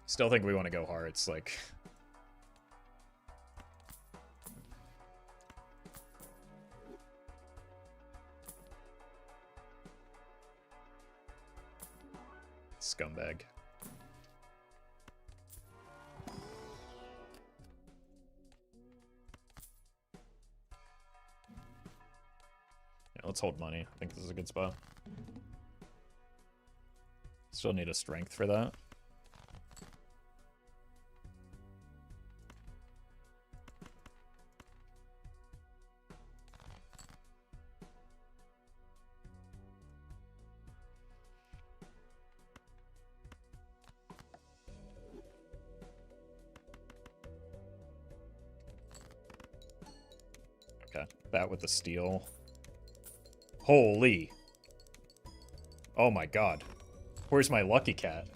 Still think we want to go hearts, like... Scumbag. Yeah, let's hold money. I think this is a good spot. Still need a strength for that. Okay, that with the steel. Holy. Oh my god. Where's my lucky cat?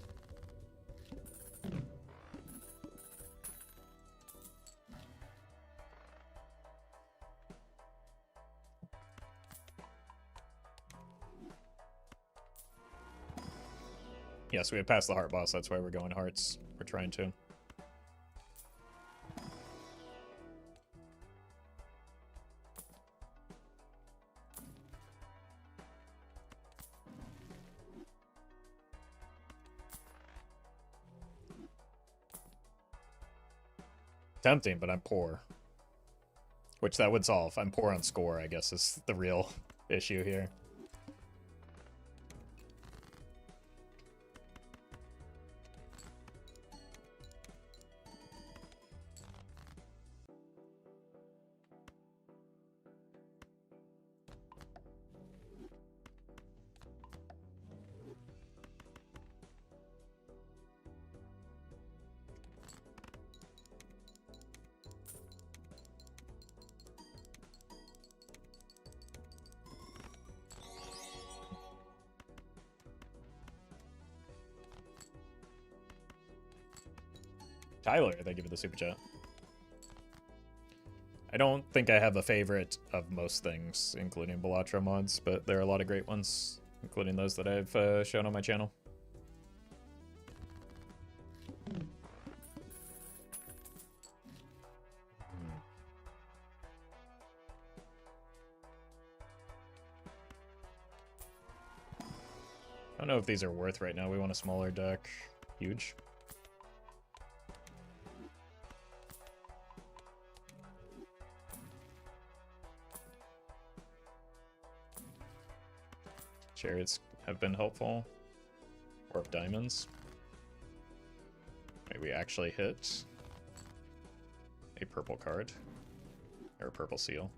Yes, we have passed the heart boss, that's why we're going hearts. We're trying to. Tempting, but I'm poor. Which that would solve. I'm poor on score, I guess, is the real issue here. Tyler, thank you for the super chat. I don't think I have a favorite of most things, including Balatro mods, but there are a lot of great ones, including those that I've shown on my channel. I don't know if these are worth right now. We want a smaller deck. Huge. Chariots have been helpful. Or of diamonds. Maybe we actually hit a purple card. Or a purple seal.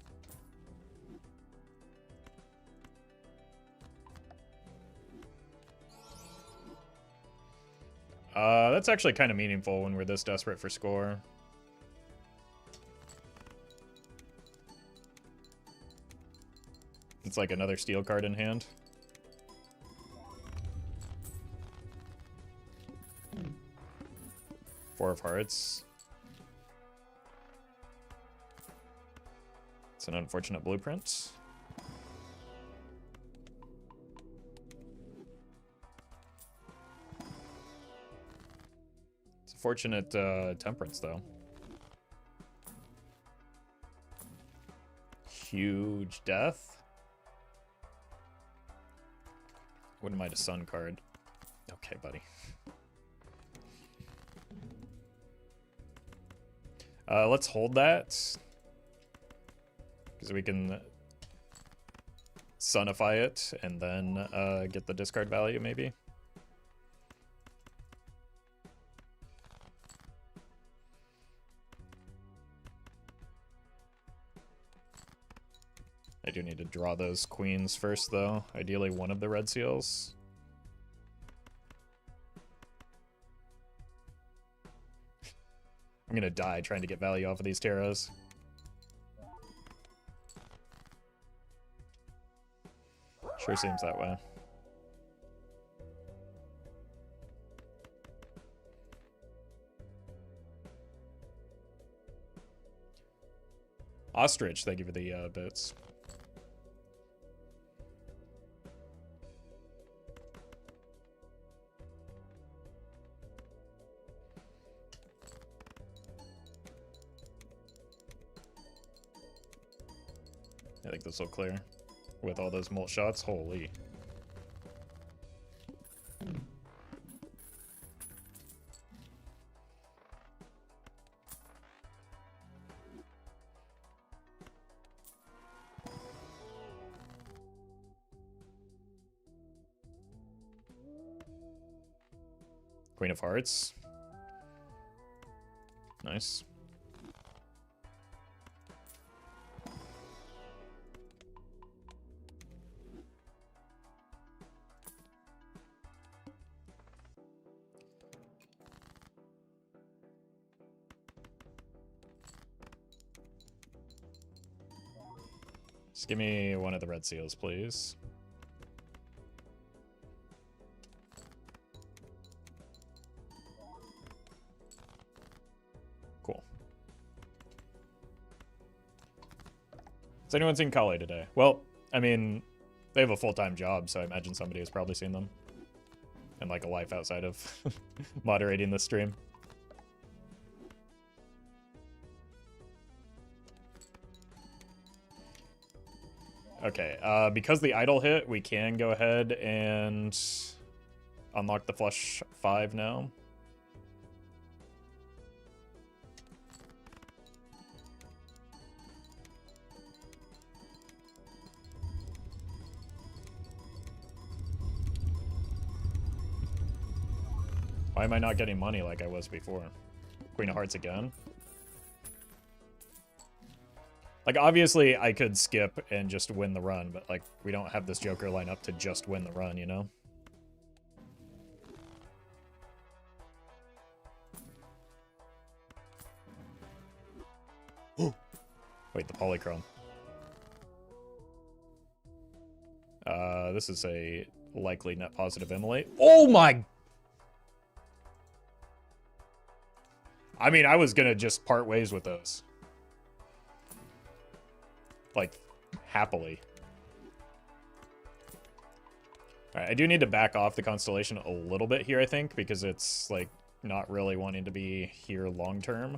That's actually kind of meaningful when we're this desperate for score. It's like another steel card in hand. Four of hearts. It's an unfortunate blueprint. It's a fortunate temperance, though. Huge death. Wouldn't mind a sun card. Okay, buddy. Let's hold that. Because we can sunify it and then get the discard value, maybe. I do need to draw those queens first, though. Ideally, one of the red seals. I'm gonna die trying to get value off of these taros. Sure seems that way. Ostrich, thank you for the bits. I think this will clear with all those molt shots. Holy. Queen of Hearts. Nice. Just give me one of the red seals, please. Cool. Has anyone seen Kali today? Well, I mean, they have a full-time job, so I imagine somebody has probably seen them. And like a life outside of moderating the stream. Okay, because the idol hit, we can go ahead and unlock the flush 5 now. Why am I not getting money like I was before? Queen of Hearts again? Like, obviously, I could skip and just win the run, but, like, we don't have this Joker line up to just win the run, you know? Wait, the polychrome. This is a likely net positive immolate. Oh my! I mean, I was gonna just part ways with those. Like, happily. Alright, I do need to back off the Constellation a little bit here, I think, because it's, like, not really wanting to be here long-term.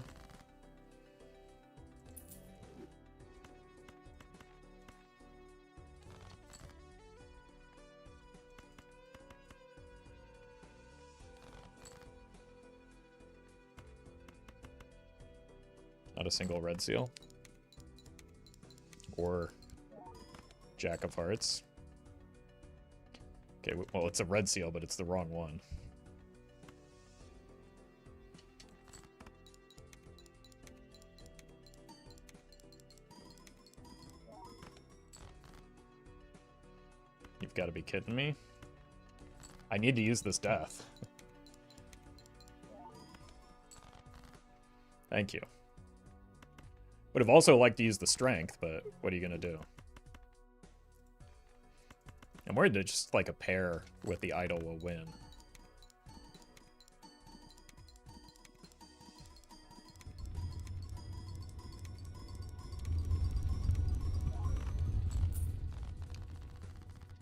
Not a single red seal. Or Jack of Hearts. Okay, well, it's a red seal, but it's the wrong one. You've got to be kidding me. I need to use this death. Thank you. Would have also liked to use the strength, but what are you going to do? I'm worried that just like a pair with the idol will win.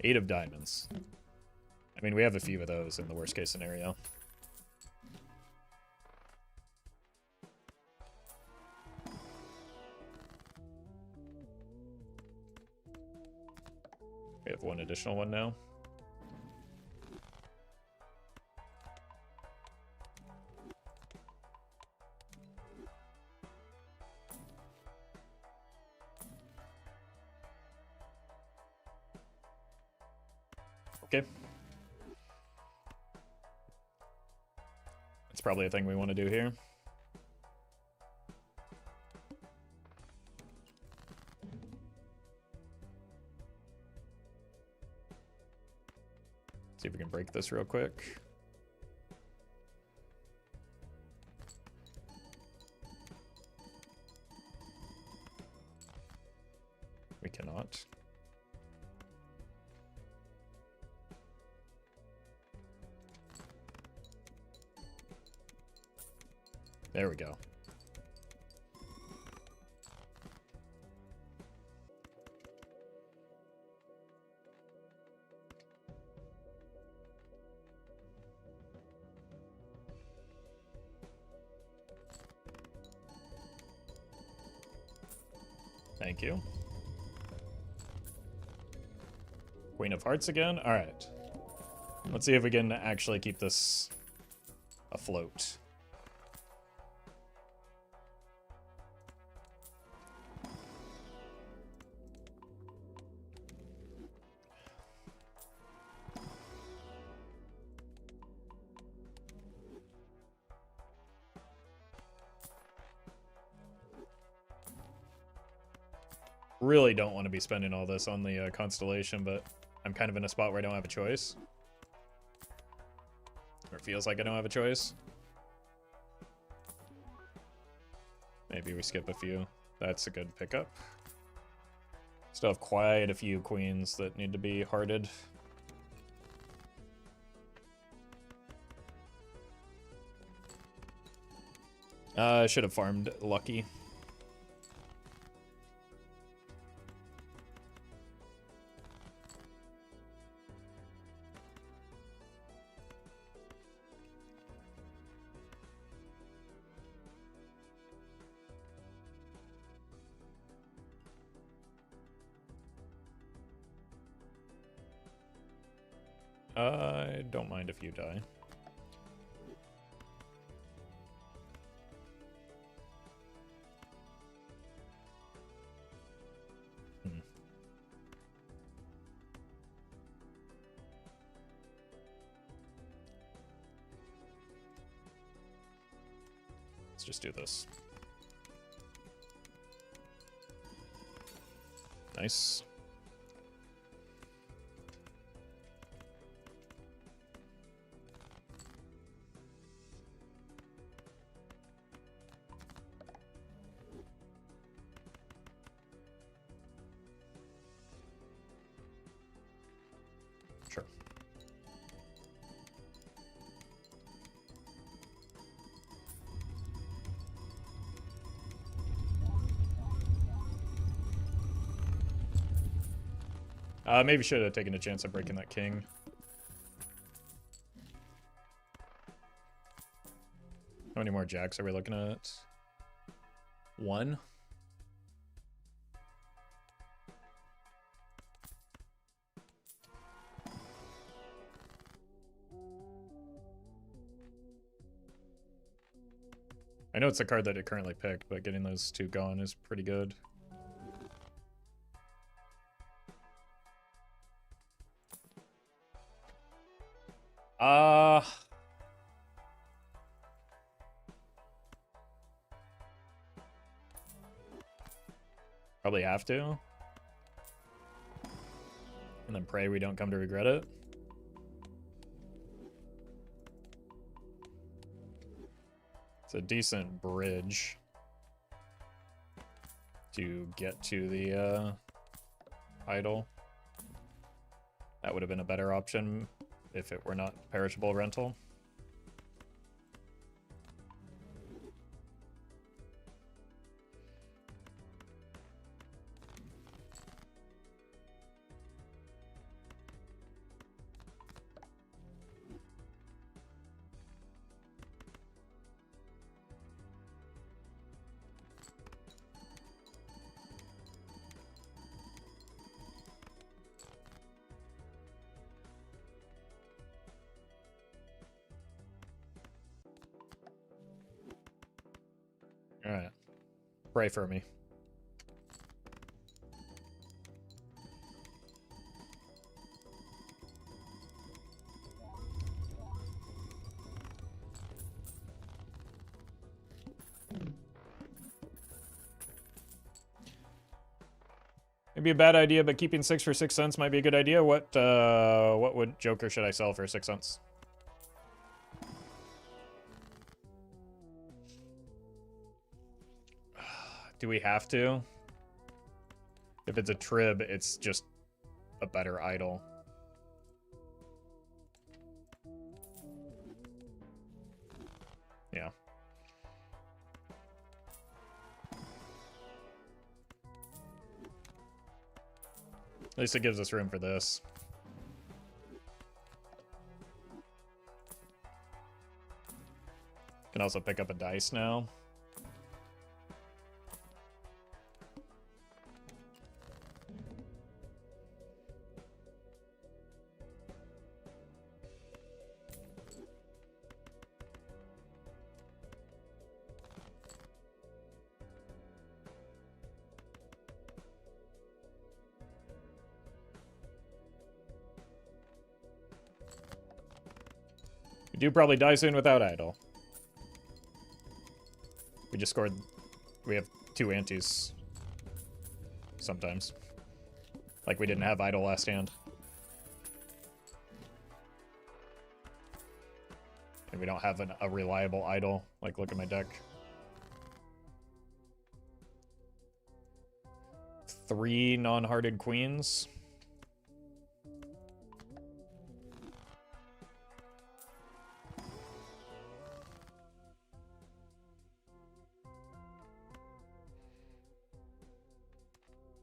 Eight of diamonds. I mean, we have a few of those in the worst case scenario. We have one additional one now. Okay. That's probably a thing we want to do here. See if we can break this real quick. We cannot. There we go. Thank you. Queen of Hearts again? Alright. Let's see if we can actually keep this afloat. Really don't want to be spending all this on the Constellation, but I'm kind of in a spot where I don't have a choice. Or it feels like I don't have a choice. Maybe we skip a few. That's a good pickup. Still have quite a few queens that need to be hearted. I should have farmed Lucky. I don't mind if you die. Let's just do this. Nice. Sure. Maybe should have taken a chance at breaking that king. How many more jacks are we looking at? One? I know it's the card that it currently picked, but getting those two gone is pretty good. Probably have to. And then pray we don't come to regret it. It's a decent bridge to get to the idol. That would have been a better option if it were not perishable rental. Alright. Pray for me. Maybe a bad idea, but keeping 6 for 6 cents might be a good idea. What would Joker should I sell for 6 cents? Do we have to? If it's a trib, it's just a better idol. Yeah. At least it gives us room for this. Can also pick up a dice now. We do probably die soon without idol. We just scored... We have 2 antis. Sometimes. Like we didn't have idol last hand. And we don't have a reliable idol. Like, look at my deck. 3 non-hearted queens.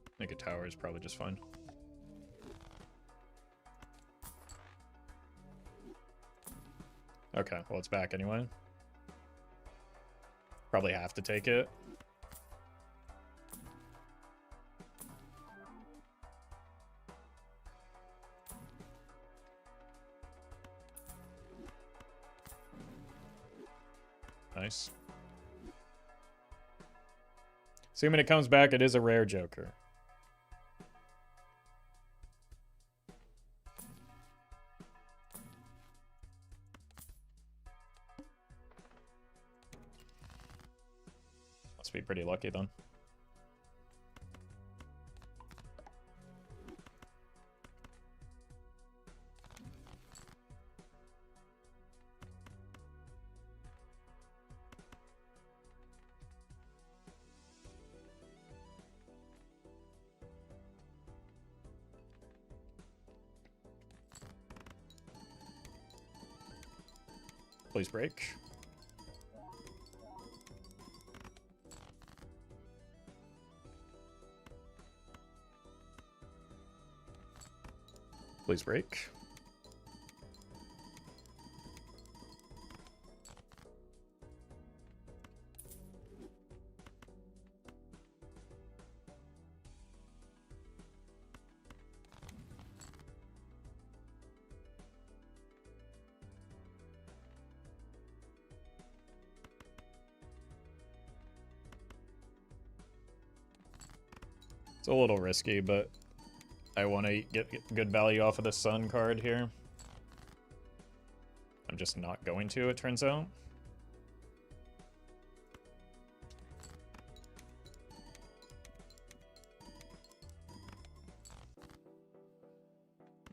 I think a tower is probably just fine. Okay, well, it's back anyway. Probably have to take it. Nice. Assuming it comes back, it is a rare Joker. Must be pretty lucky then. Please break. Please break. It's a little risky, but I want to get good value off of the Sun card here. I'm just not going to, it turns out.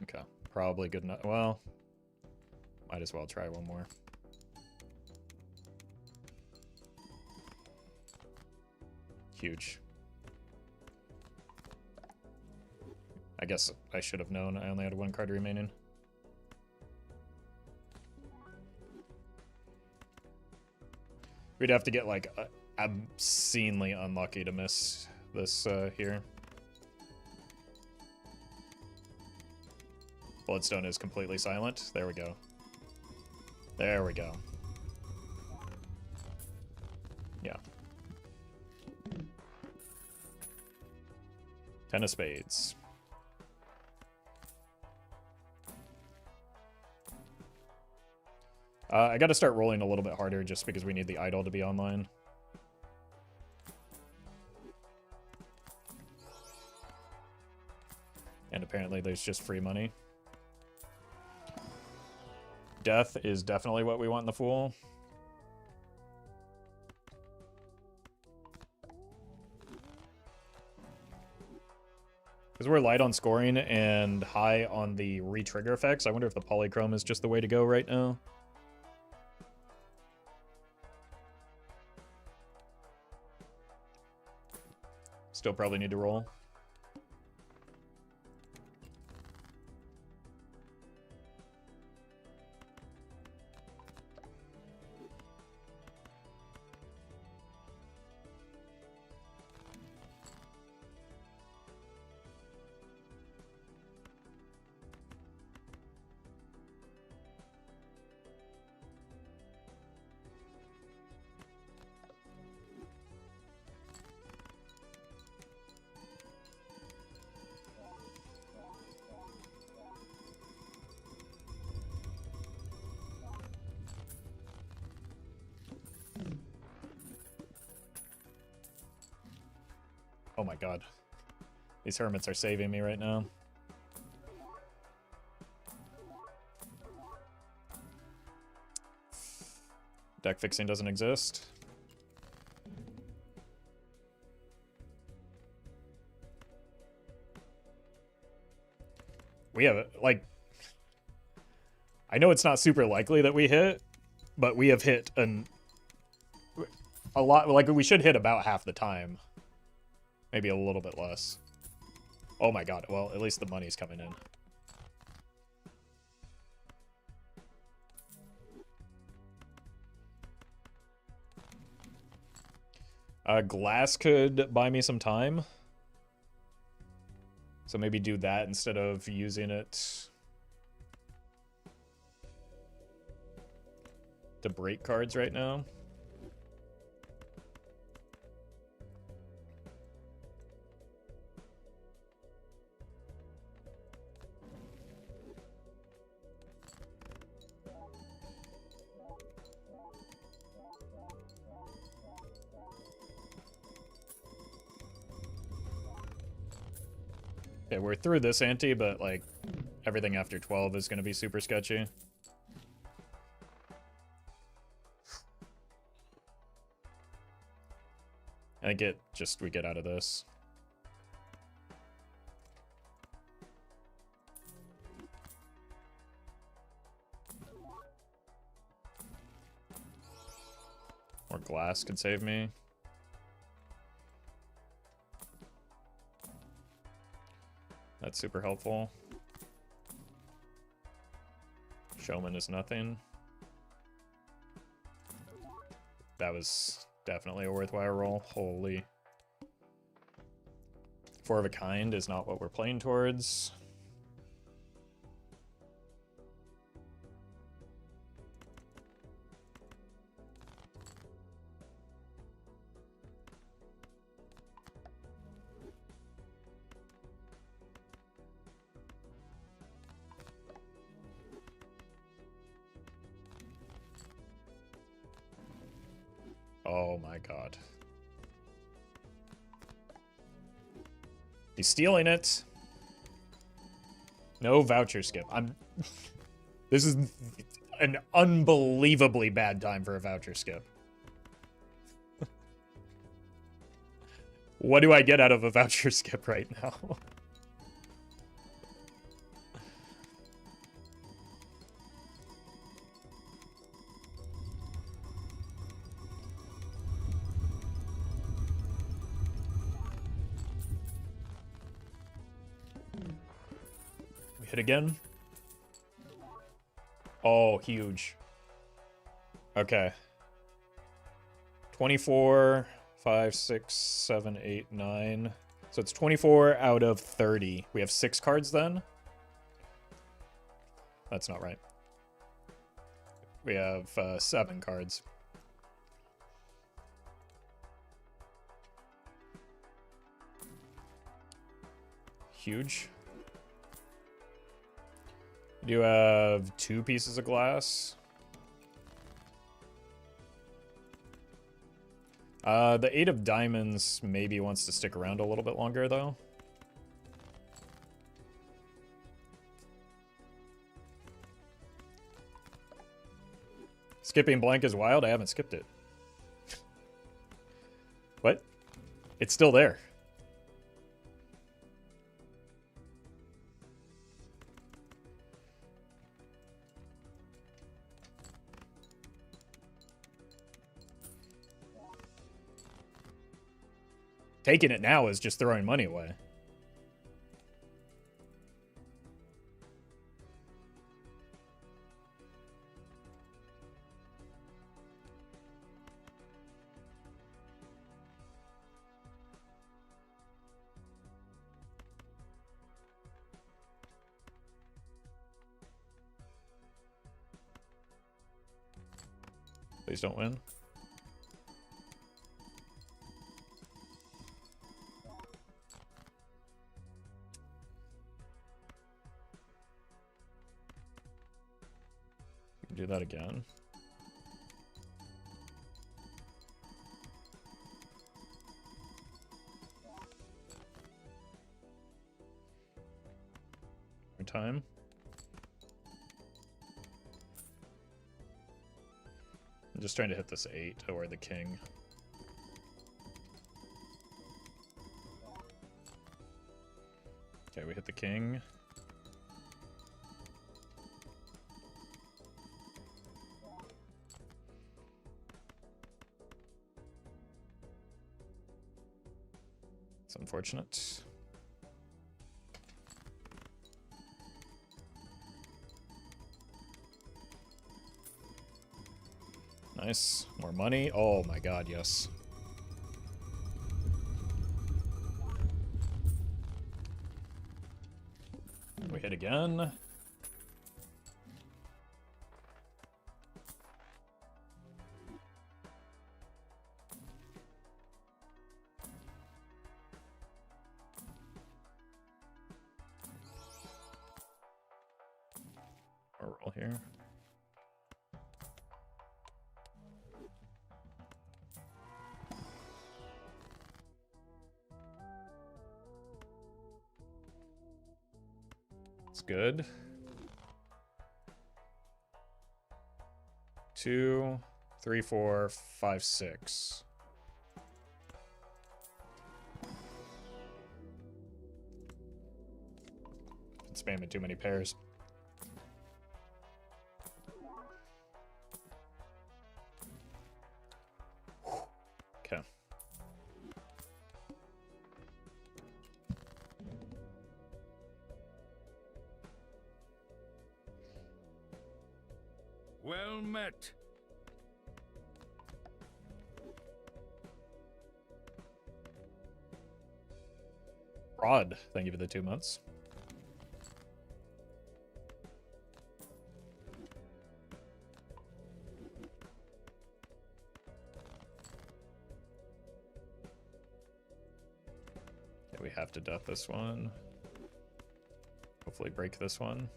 Okay, probably good enough. Well, might as well try one more. Huge. I guess I should have known. I only had 1 card remaining. We'd have to get, like, obscenely unlucky to miss this here. Bloodstone is completely silent. There we go. There we go. Yeah. 10 of spades. I gotta start rolling a little bit harder just because we need the idol to be online. And apparently there's just free money. Death is definitely what we want in the Fool. Because we're light on scoring and high on the re-trigger effects, I wonder if the polychrome is just the way to go right now. Still probably need to roll. Oh my god. These hermits are saving me right now. Deck fixing doesn't exist. We have, like... I know it's not super likely that we hit, but we have hit a lot. Like, we should hit about half the time. Maybe a little bit less. Oh my god. Well, at least the money's coming in. Glass could buy me some time. So maybe do that instead of using it to break cards right now. Okay, we're through this ante, but like everything after 12 is going to be super sketchy. I think we get out of this. Or glass could save me. That's super helpful. Showman is nothing. That was definitely a worthwhile roll. Holy. Four of a kind is not what we're playing towards. Oh my god. He's stealing it. No voucher skip. This is an unbelievably bad time for a voucher skip. What do I get out of a voucher skip right now? Hit again. Oh, huge. Okay. 24, 5, 6, 7, 8, 9. So it's 24 out of 30. We have 6 cards then? That's not right. We have 7 cards. Huge. You have 2 pieces of glass. The 8 of diamonds maybe wants to stick around a little bit longer, though. Skipping blank is wild. I haven't skipped it. What? It's still there. Taking it now is just throwing money away. Please don't win. Do that again. More time. I'm just trying to hit this 8 or the king. Okay, we hit the king. It's unfortunate. Nice. More money. Oh my god, yes. We hit again. More roll here. It's good. 2, 3, 4, 5, 6. Been spamming too many pairs. Okay. Well met. Rod, thank you for the 2 months. Okay, we have to duff this one. Hopefully break this one.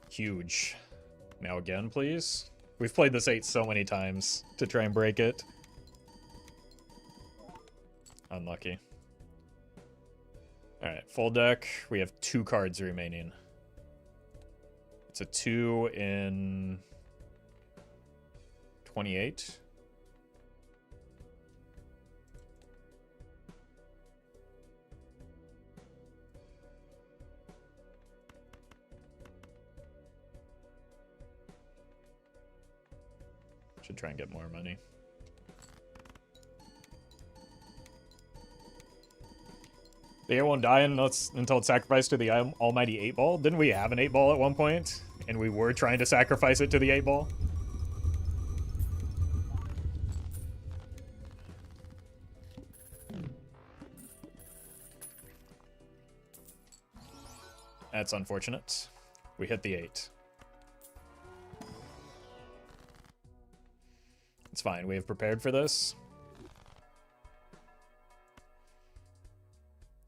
Huge. Now again, please. We've played this 8 so many times to try and break it. Unlucky. Alright, full deck. We have 2 cards remaining. It's a 2 in 28. Should try and get more money. The 8 won't die until it's sacrificed to the almighty 8-ball. Didn't we have an 8-ball at one point? And we were trying to sacrifice it to the 8-ball? That's unfortunate. We hit the 8. It's fine. We have prepared for this.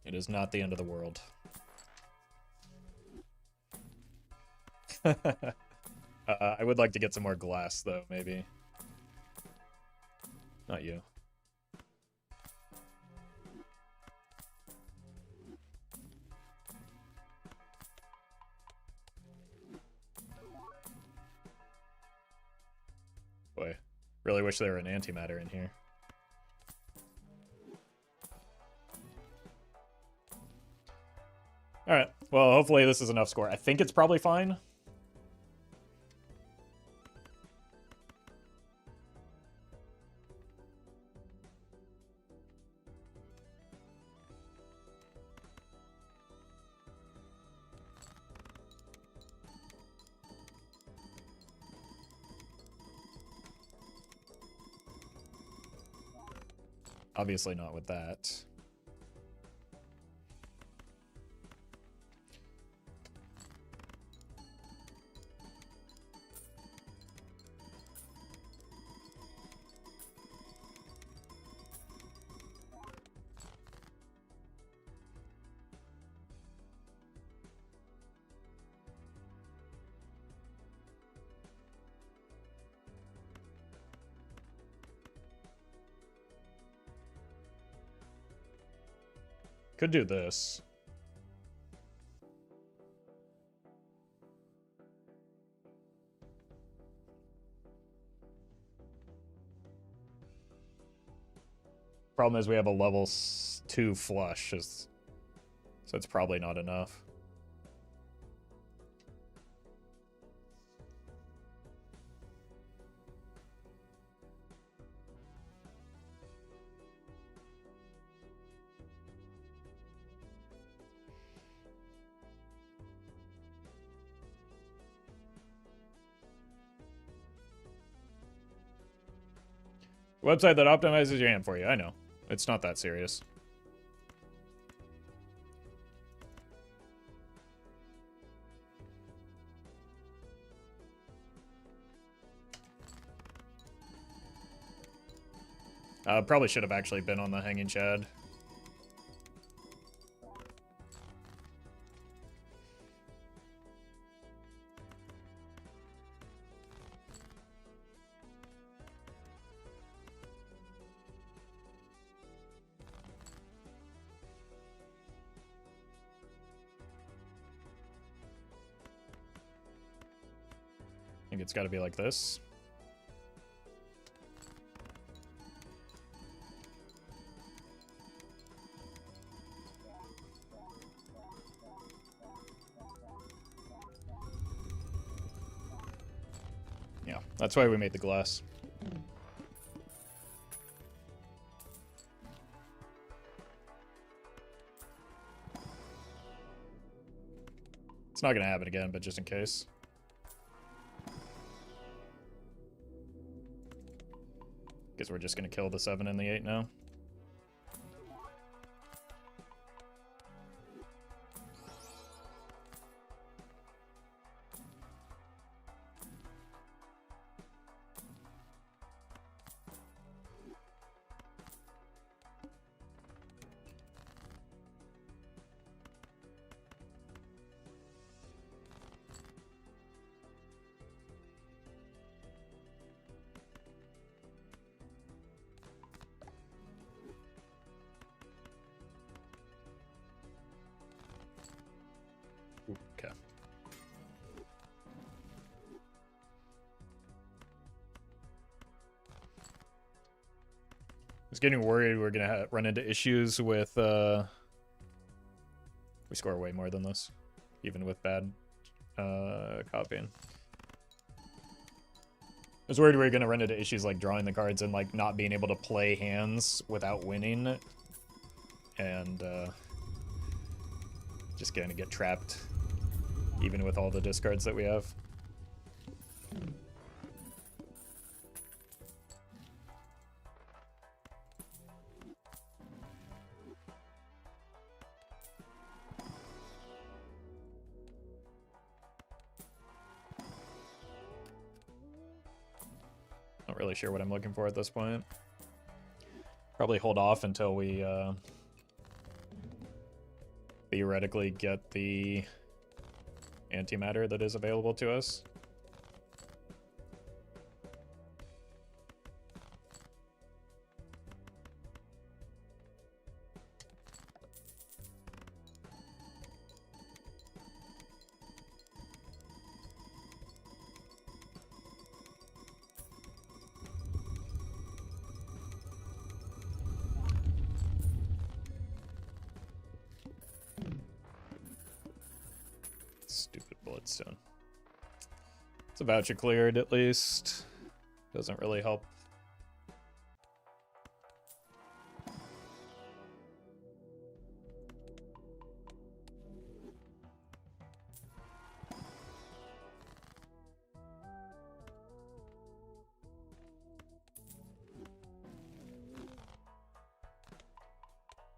It is not the end of the world. I would like to get some more glass, though, maybe. Not you. Boy, really wish there were an antimatter in here. Alright, well, hopefully this is enough score. I think it's probably fine. Obviously not with that. Could do this. Problem is we have a level 2 flush, so it's probably not enough. Website that optimizes your hand for you. I know. It's not that serious. Probably should have actually been on the Hanging Chad. I think it's got to be like this. Yeah, that's why we made the glass. It's not going to happen again, but just in case. Guess we're just going to kill the 7 and the 8 now. Okay. I was getting worried we're going to run into issues with... We score way more than this, even with bad copying. I was worried we were going to run into issues like drawing the cards and like not being able to play hands without winning. And just going to get trapped, even with all the discards that we have. Not really sure what I'm looking for at this point. Probably hold off until we theoretically get the antimatter that is available to us. Stupid bloodstone. It's a voucher cleared at least. Doesn't really help.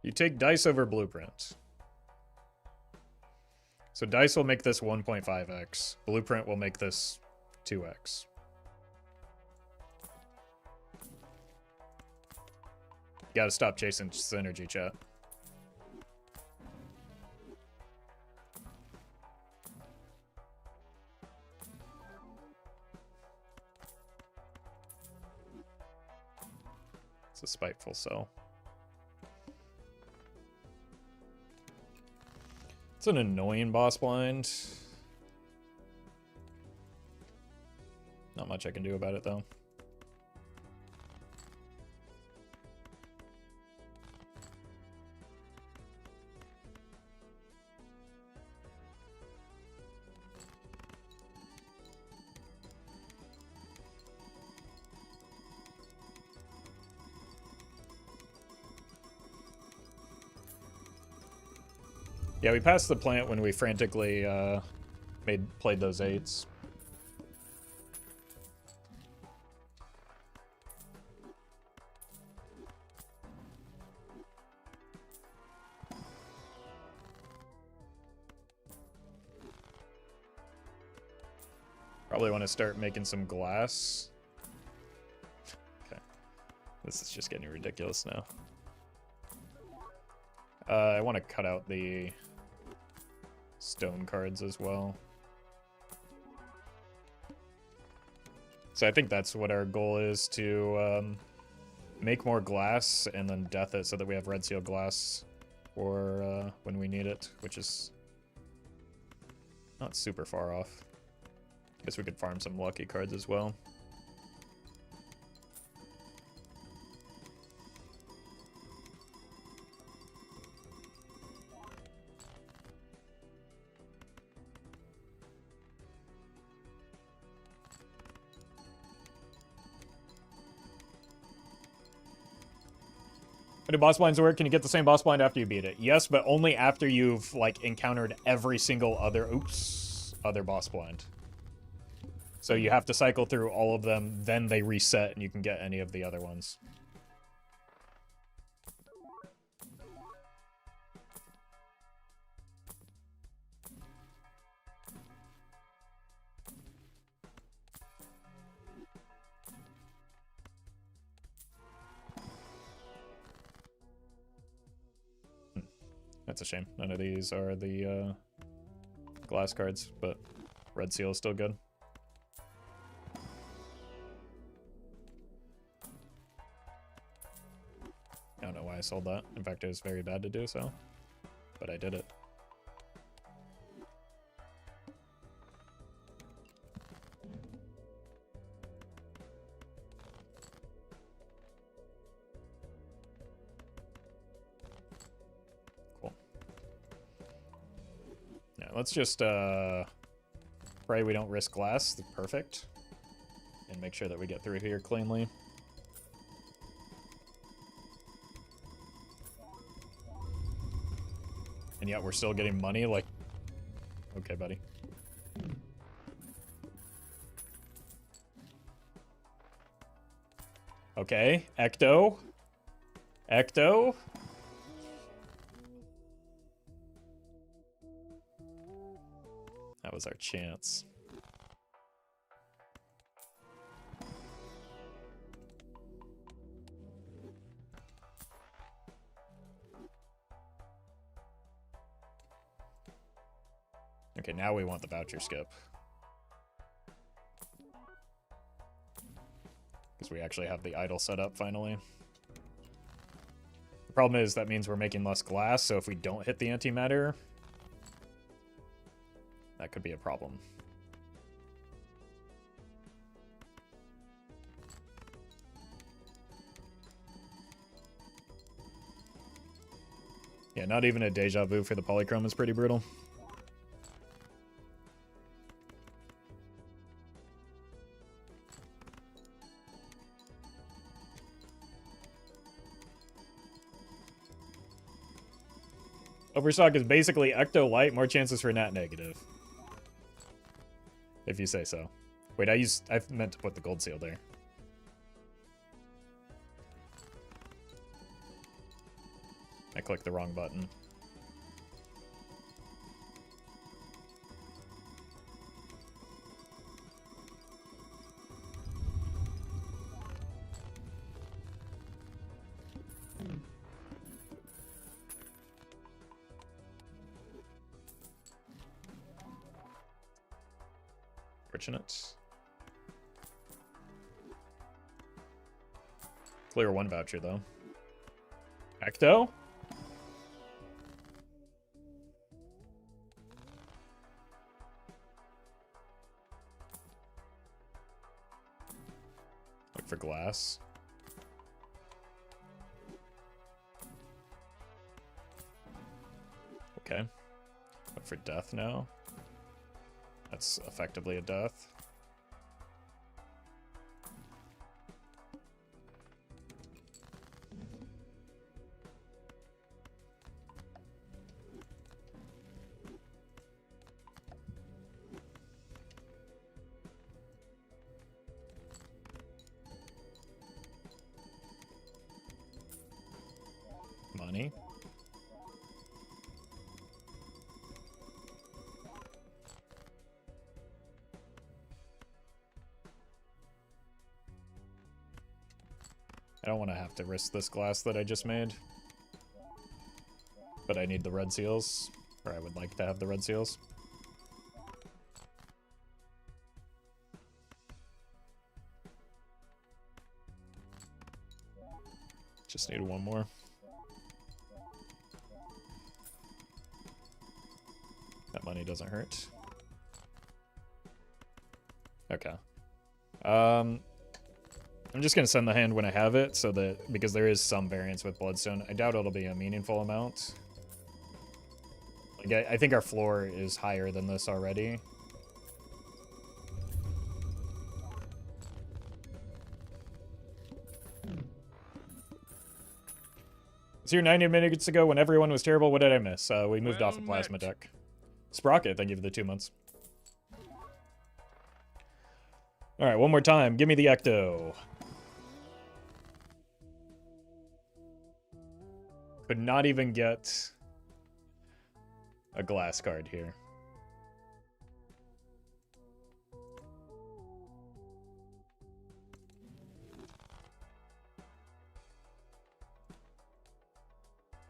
You take dice over blueprint. So dice will make this 1.5x. Blueprint will make this 2x. You gotta stop chasing synergy, chat. It's a spiteful cell. It's an annoying boss blind. Not much I can do about it, though. Yeah, we passed the plant when we frantically played those 8s. Probably want to start making some glass. Okay. This is just getting ridiculous now. I want to cut out the stone cards as well. So I think that's what our goal is, to make more glass and then death it so that we have red seal glass for when we need it, which is not super far off. Guess we could farm some lucky cards as well. How do boss blinds work? Can you get the same boss blind after you beat it? Yes, but only after you've, like, encountered every single other boss blind. So you have to cycle through all of them, then they reset and you can get any of the other ones. That's a shame. None of these are the glass cards, but red seal is still good. I don't know why I sold that. In fact, it was very bad to do so, but I did it. Cool. Now let's just pray we don't risk glass. Perfect. And make sure that we get through here cleanly. And yet we're still getting money, like... Okay, buddy. Okay, Ecto. Ecto. That was our chance. Okay, now we want the voucher skip. Because we actually have the idol set up finally. The problem is that means we're making less glass, so if we don't hit the antimatter, that could be a problem. Yeah, not even a deja vu for the polychrome is pretty brutal. Overstock is basically Ecto Light, more chances for nat negative. If you say so. Wait, I meant to put the gold seal there. I clicked the wrong button. Fortunate. Clear one voucher, though. Ecto? for glass. Okay. But for death now. That's effectively a death. Money. I don't want to have to risk this glass that I just made. But I need the red seals. Or I would like to have the red seals. Just need one more. That money doesn't hurt. Okay. I'm just gonna send the hand when I have it, so that because there is some variance with Bloodstone. I doubt it'll be a meaningful amount. Like I think our floor is higher than this already. It's here 90 minutes ago when everyone was terrible. What did I miss? We moved off the plasma deck. Sprocket, thank you for the 2 months. Alright, one more time. Give me the Ecto. Could not even get a glass card here.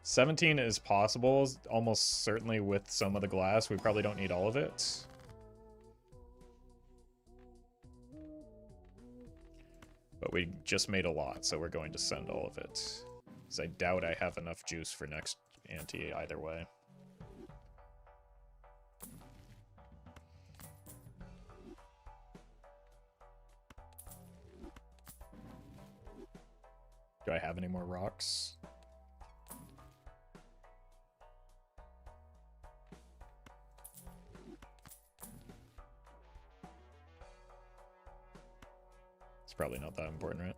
$17 is possible, almost certainly with some of the glass. We probably don't need all of it. But we just made a lot, so we're going to send all of it. Because I doubt I have enough juice for next ante either way. Do I have any more rocks? It's probably not that important, right?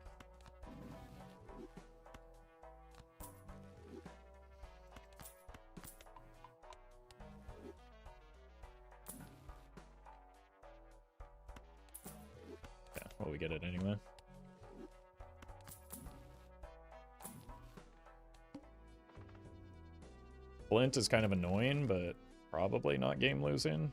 Yeah, well, we get it anyway. Flint is kind of annoying, but probably not game losing.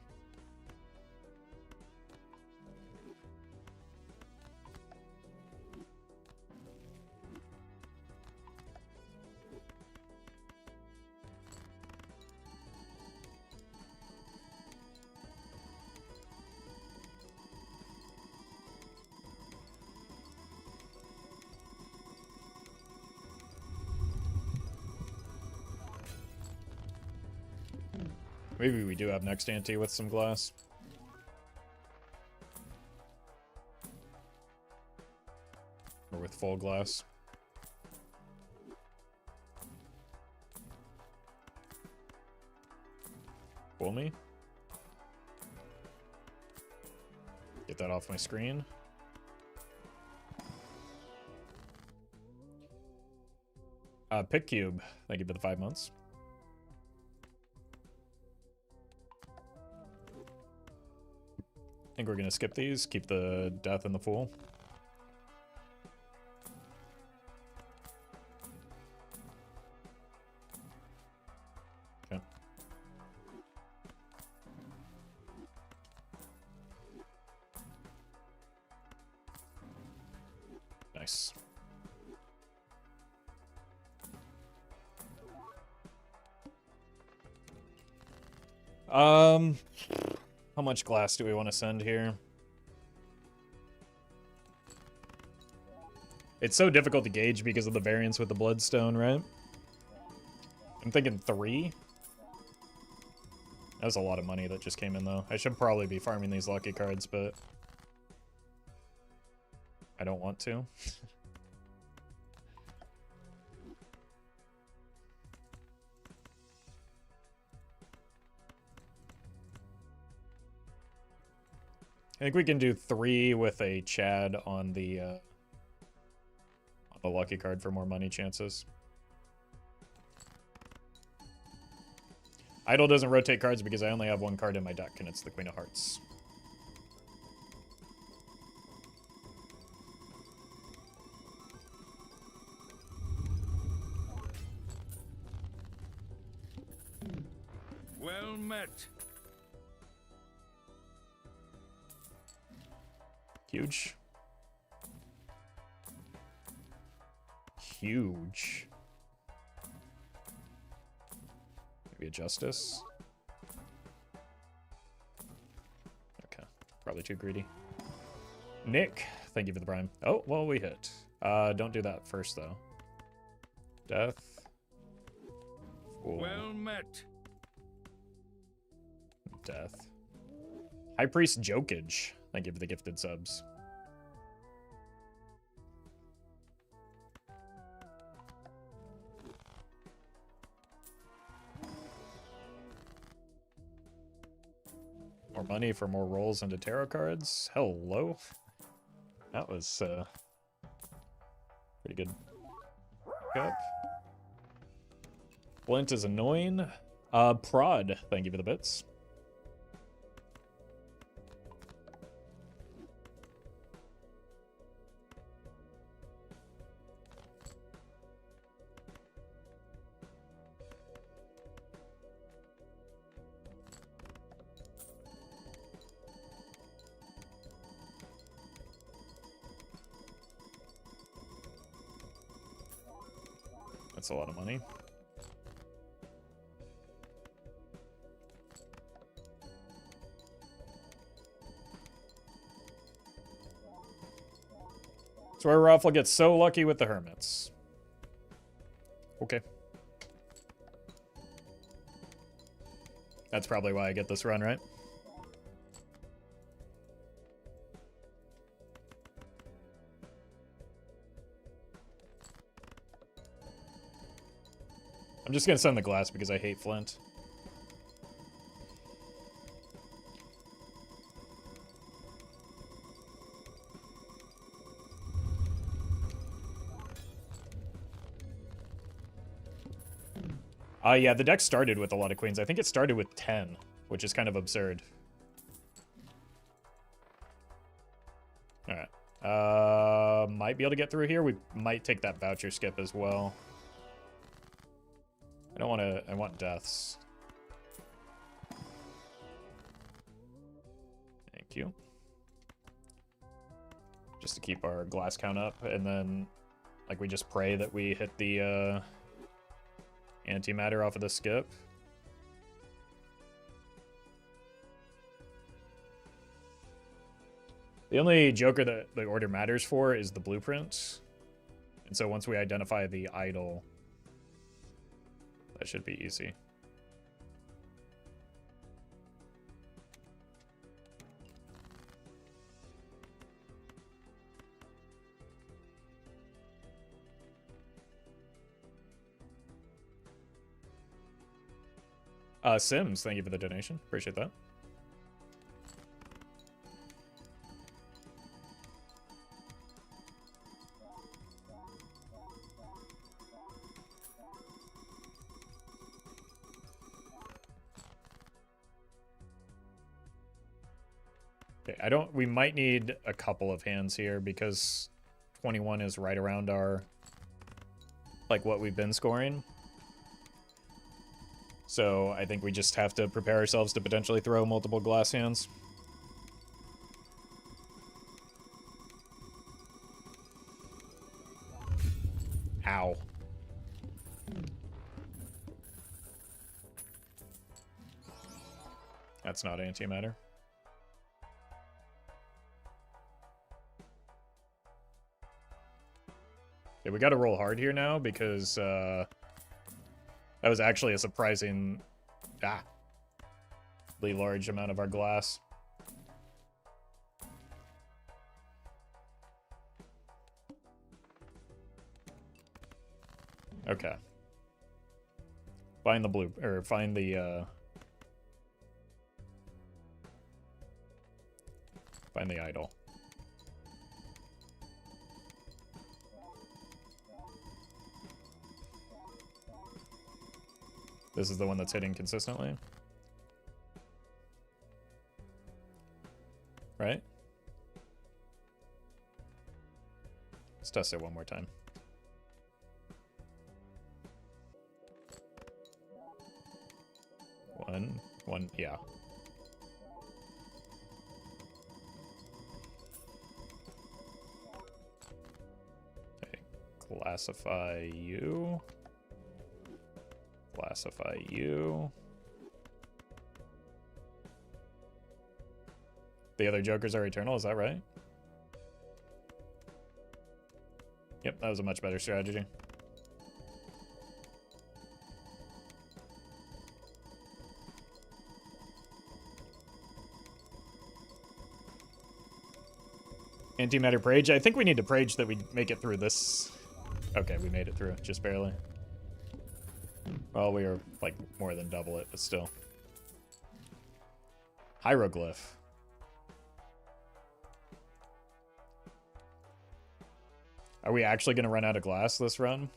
Maybe we do have next ante with some glass. Or with full glass. Fool me. Get that off my screen. Pick Cube. Thank you for the 5 months. I think we're gonna skip these, keep the death and the fool. Okay. Nice. How much glass do we want to send here? It's so difficult to gauge because of the variance with the Bloodstone, right? I'm thinking 3. That was a lot of money that just came in, though. I should probably be farming these lucky cards, but I don't want to. I think we can do 3 with a Chad on the lucky card for more money chances. Idol doesn't rotate cards because I only have 1 card in my deck, and it's the Queen of Hearts. Well met. Huge. Huge. Maybe a Justice. Okay. Probably too greedy. Nick, thank you for the prime. Oh, well, we hit. Don't do that first, though. Death. Fool. Well met. Death. High Priest Jokage. Thank you for the gifted subs. More money for more rolls into tarot cards. Hello. That was pretty good. Up. Flint is annoying. Prod, thank you for the bits. That's a lot of money. That's where Roffle gets so lucky with the hermits. Okay. That's probably why I get this run, right? I'm just gonna send the glass because I hate Flint. Yeah, the deck started with a lot of queens. I think it started with 10, which is kind of absurd. Alright. Might be able to get through here. We might take that voucher skip as well. I don't want to... I want deaths. Thank you. Just to keep our glass count up, and then, like, we just pray that we hit the, antimatter off of the skip. The only joker that the order matters for is the blueprint. And so once we identify the idol, that should be easy. Sims, thank you for the donation. Appreciate that. Okay, we might need a couple of hands here because 21 is right around our, like, what we've been scoring. So I think we just have to prepare ourselves to potentially throw multiple glass hands. Ow. That's not antimatter. Okay, we gotta roll hard here now because, that was actually a surprisingly large amount of our glass. Okay. Find the blue, or find the idol. This is the one that's hitting consistently. Right? Let's test it one more time. One, yeah. Okay, classify you. Classify you. The other jokers are eternal, is that right? Yep, that was a much better strategy. Antimatter Prage. I think we need to Prage that we make it through this. Okay, we made it through, just barely. Well, we are like more than double it, but still. Hieroglyph. Are we actually going to run out of glass this run?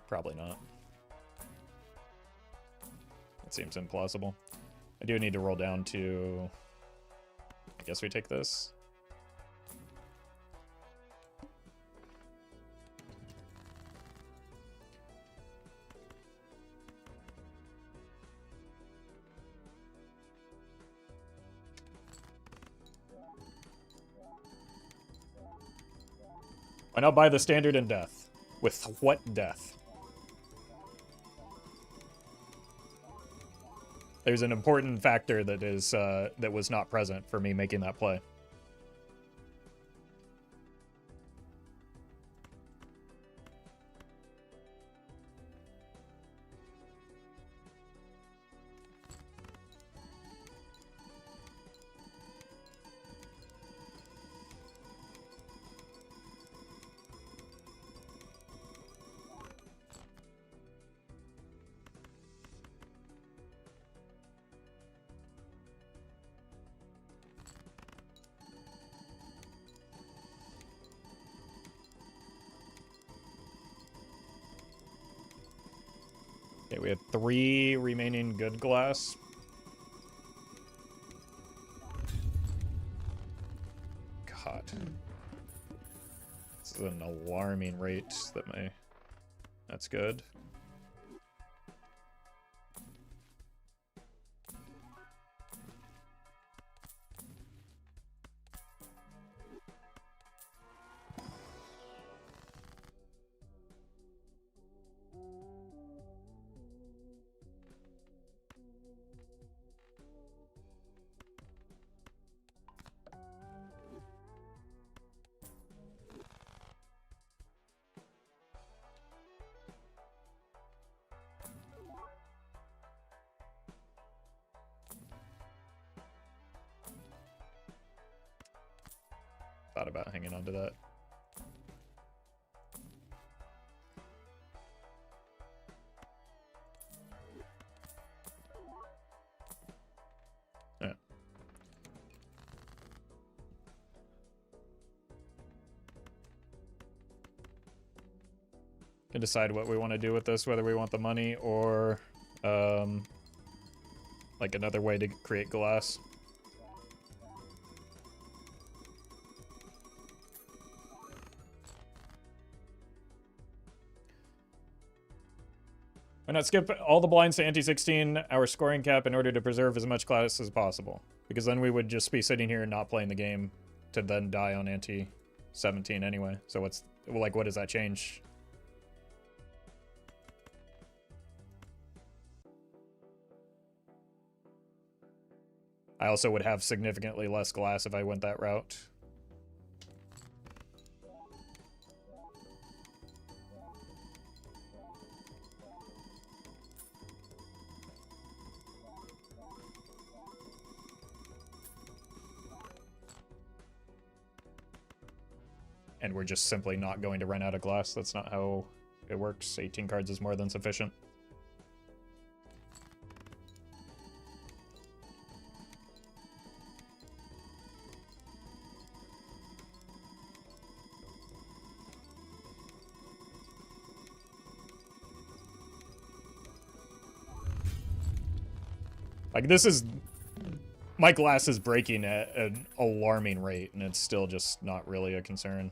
Probably not. That seems implausible. I do need to roll down to... I guess we take this. Why not buy the standard in death? With what death? There's an important factor that is that was not present for me making that play. Okay, we have 3 remaining good glass. God. This is an alarming rate that my... That's good. Thought about hanging on to that. Yeah. Can decide what we want to do with this, whether we want the money or like another way to create glass. Why not skip all the blinds to ante-16, our scoring cap, in order to preserve as much glass as possible? Because then we would just be sitting here and not playing the game to then die on ante-17 anyway. So what's, like, what does that change? I also would have significantly less glass if I went that route. and we're just simply not going to run out of glass. That's not how it works. 18 cards is more than sufficient. Like, this is... My glass is breaking at an alarming rate, and it's still just not really a concern.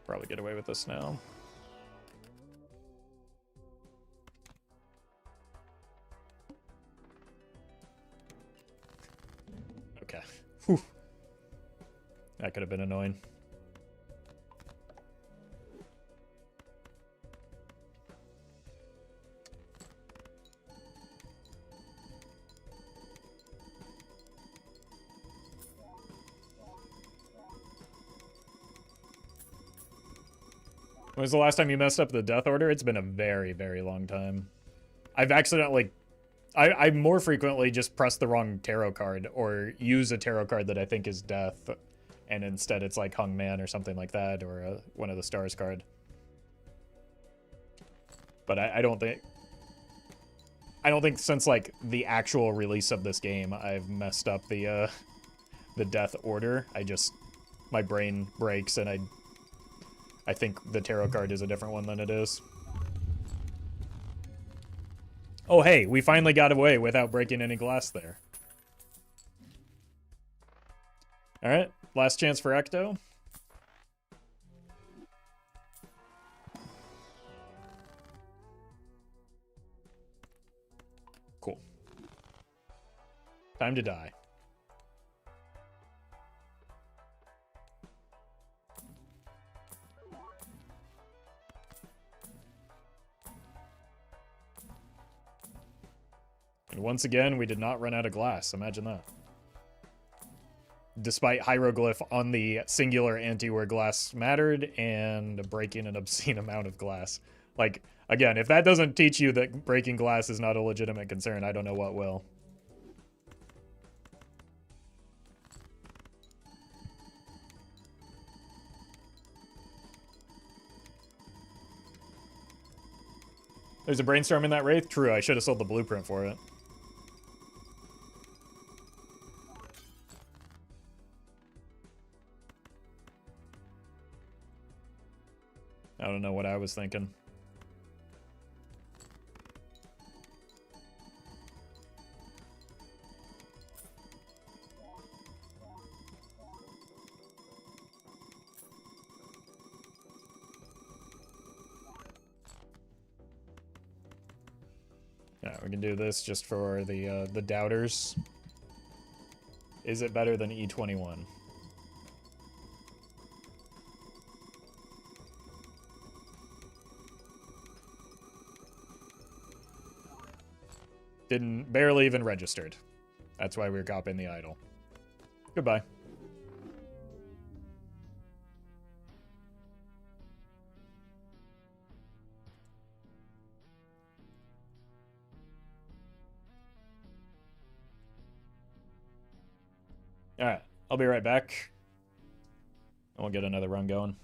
Probably get away with this now. Okay. Whew. That could have been annoying. When was the last time you messed up the death order? It's been a very, very long time. I've accidentally... I more frequently just press the wrong tarot card or use a tarot card that I think is death, and instead it's like Hung Man or something like that, or one of the stars card. But I don't think... I don't think since, like, the actual release of this game, I've messed up the death order. My brain breaks, and I think the tarot card is a different one than it is. Oh, hey, we finally got away without breaking any glass there. Alright, last chance for Ecto. Cool. Time to die. And once again, we did not run out of glass. Imagine that. Despite hieroglyph on the singular ante where glass mattered and breaking an obscene amount of glass. Like, again, if that doesn't teach you that breaking glass is not a legitimate concern, I don't know what will. There's a brainstorm in that Wraith? True, I should have sold the blueprint for it. I don't know what I was thinking. Yeah, we can do this just for the doubters. Is it better than E21? Barely even registered. That's why we were copying the idol. Goodbye. Alright, I'll be right back. And we'll get another run going.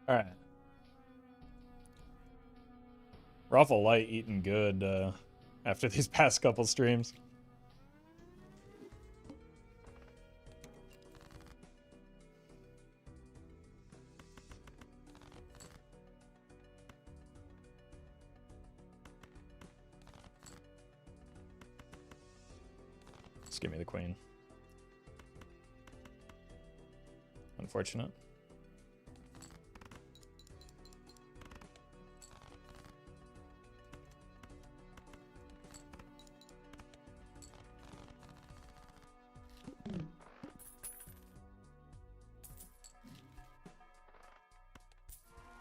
Alright. Roffle Light eating good after these past couple streams. Just give me the queen. Unfortunate.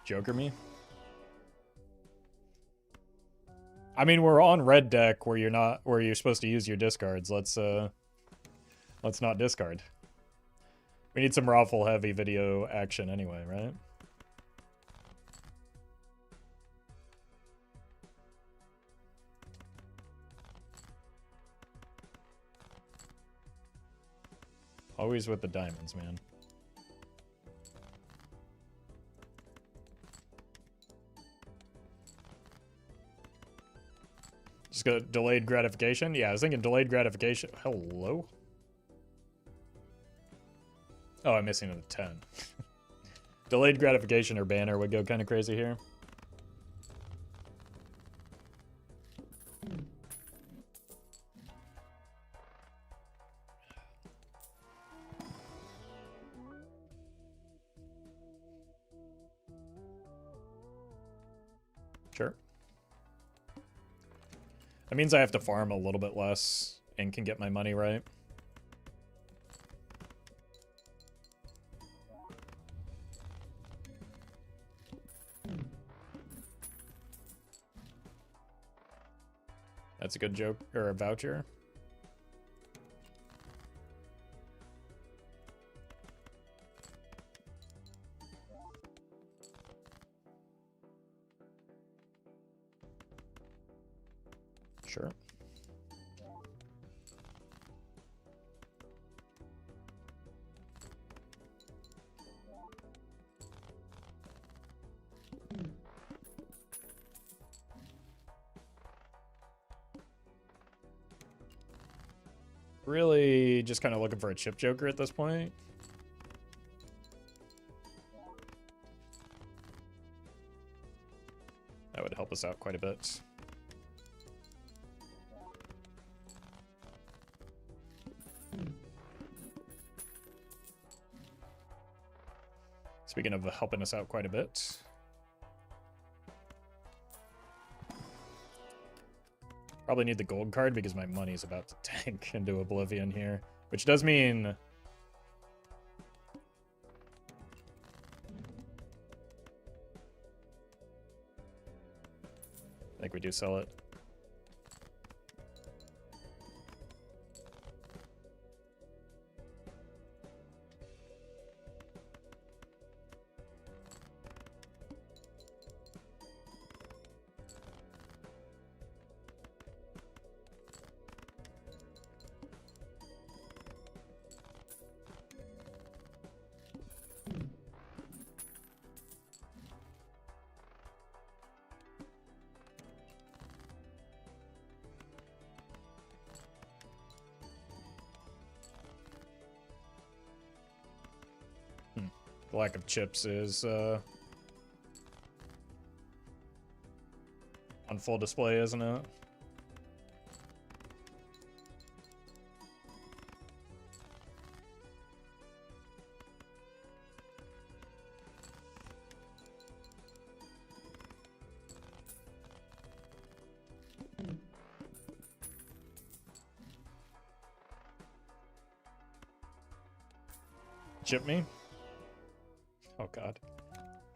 Joker me? I mean, we're on red deck where you're supposed to use your discards. Let's not discard. We need some Roffle heavy video action anyway, right? Always with the diamonds, man. Just got delayed gratification? Yeah, I was thinking delayed gratification. Hello? Oh, I'm missing a 10. Delayed gratification or banner would go kind of crazy here. Sure. That means I have to farm a little bit less and can get my money right. That's a good joke, or a voucher. Sure. Really just kind of looking for a chip joker at this point. That would help us out quite a bit. Speaking of helping us out quite a bit. Probably need the gold card because my money's about to tank into oblivion here. Which does mean... I think we do sell it. The lack of chips is on full display, isn't it? Chip me? Oh god.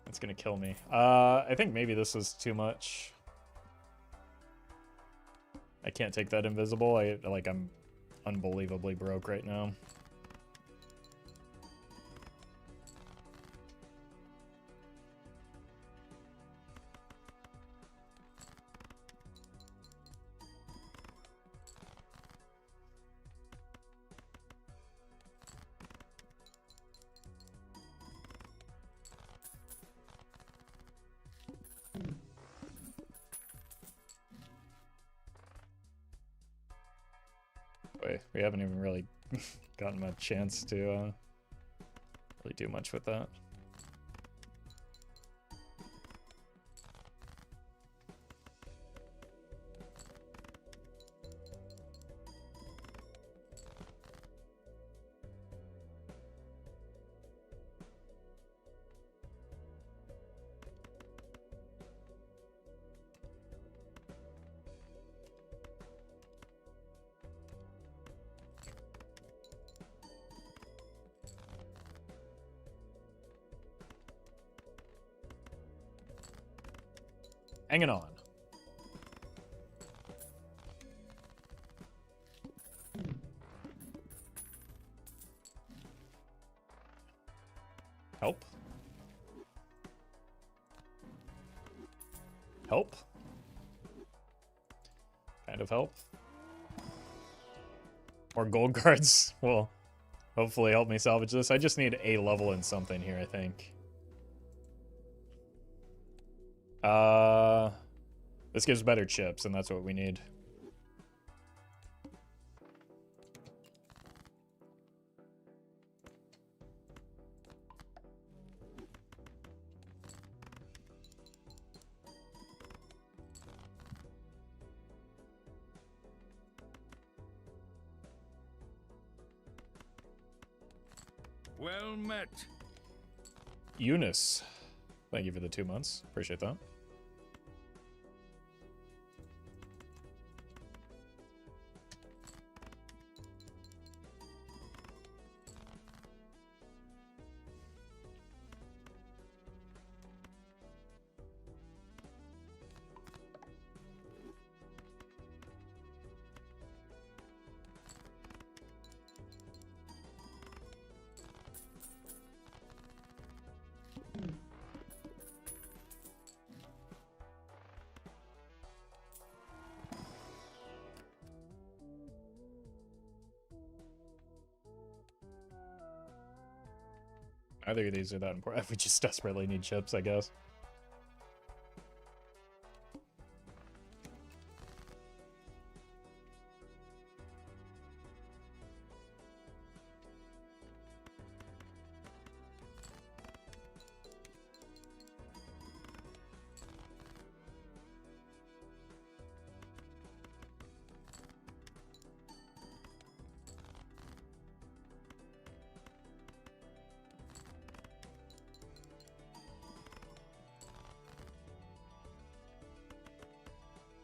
That's gonna kill me. I think maybe this is too much. I can't take that invisible. I'm unbelievably broke right now. Boy, we haven't even really gotten a chance to really do much with that. Hanging on. Help. Help. Kind of help. More gold cards will hopefully help me salvage this. I just need a level in something here, I think. This gives better chips, and that's what we need. Well met. Eunice. Thank you for the 2 months. Appreciate that. Neither of these are that important. We just desperately need chips, I guess.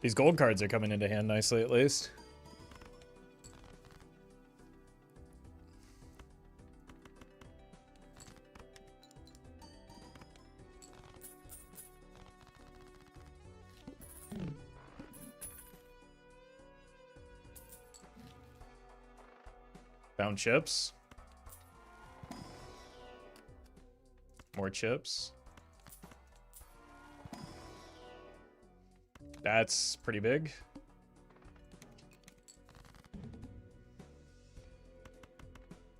These gold cards are coming into hand nicely, at least. Found chips. More chips. That's pretty big.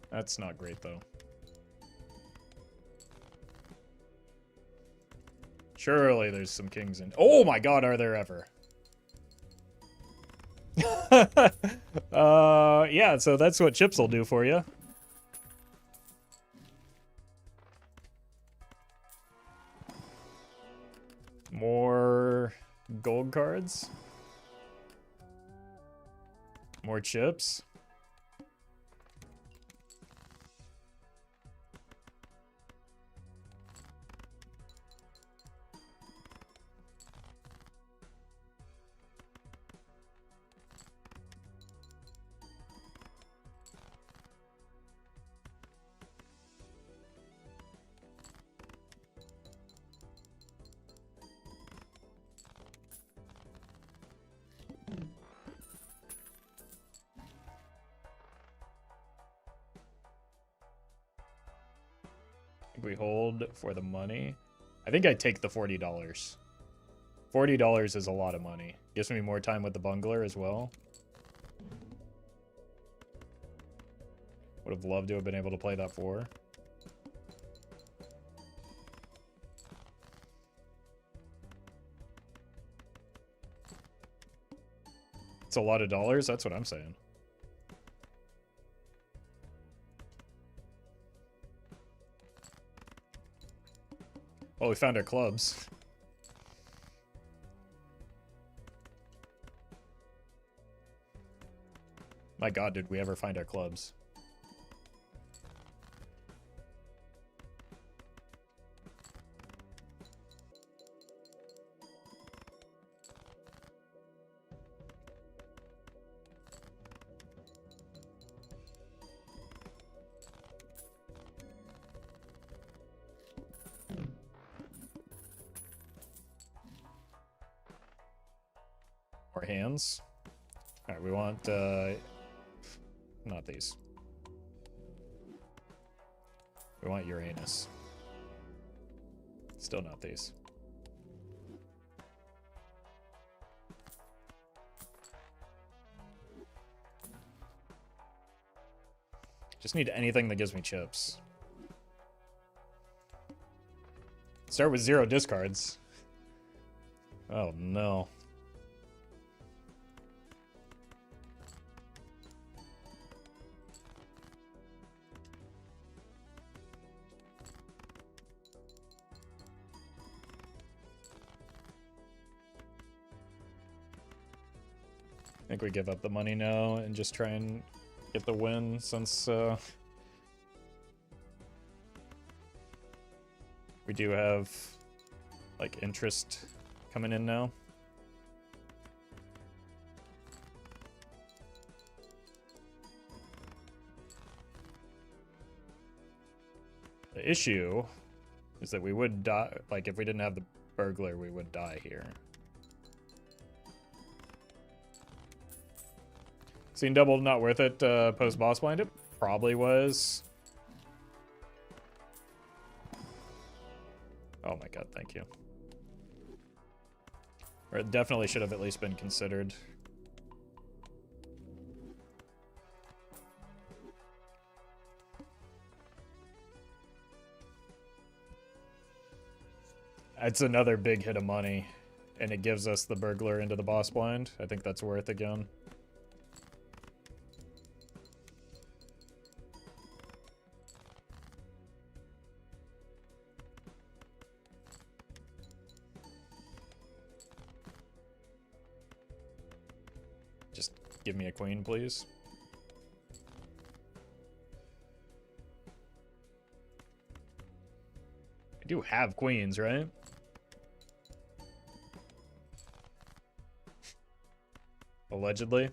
That's not great, though. Surely there's some kings in... Oh my god, are there ever? Yeah, so that's what chips will do for you. More gold cards. More chips. We hold for the money. I think I take the $40. $40 is a lot of money. Gives me more time with the bungler as well. Would have loved to have been able to play that 4. It's a lot of dollars, that's what I'm saying. Oh, we found our clubs. My god, did we ever find our clubs? More hands. Alright, we want, not these. We want Uranus. Still not these. Just need anything that gives me chips. Start with 0 discards. Oh no. I think we give up the money now and just try and get the win since we do have like interest coming in now. The issue is that we would die, like if we didn't have the burglar, we would die here. Seen double not worth it post boss blind? It probably was. Oh my god, thank you. Or it definitely should have at least been considered. It's another big hit of money, and it gives us the burglar into the boss blind. I think that's worth again. Just give me a queen, please. I do have queens, right? Allegedly.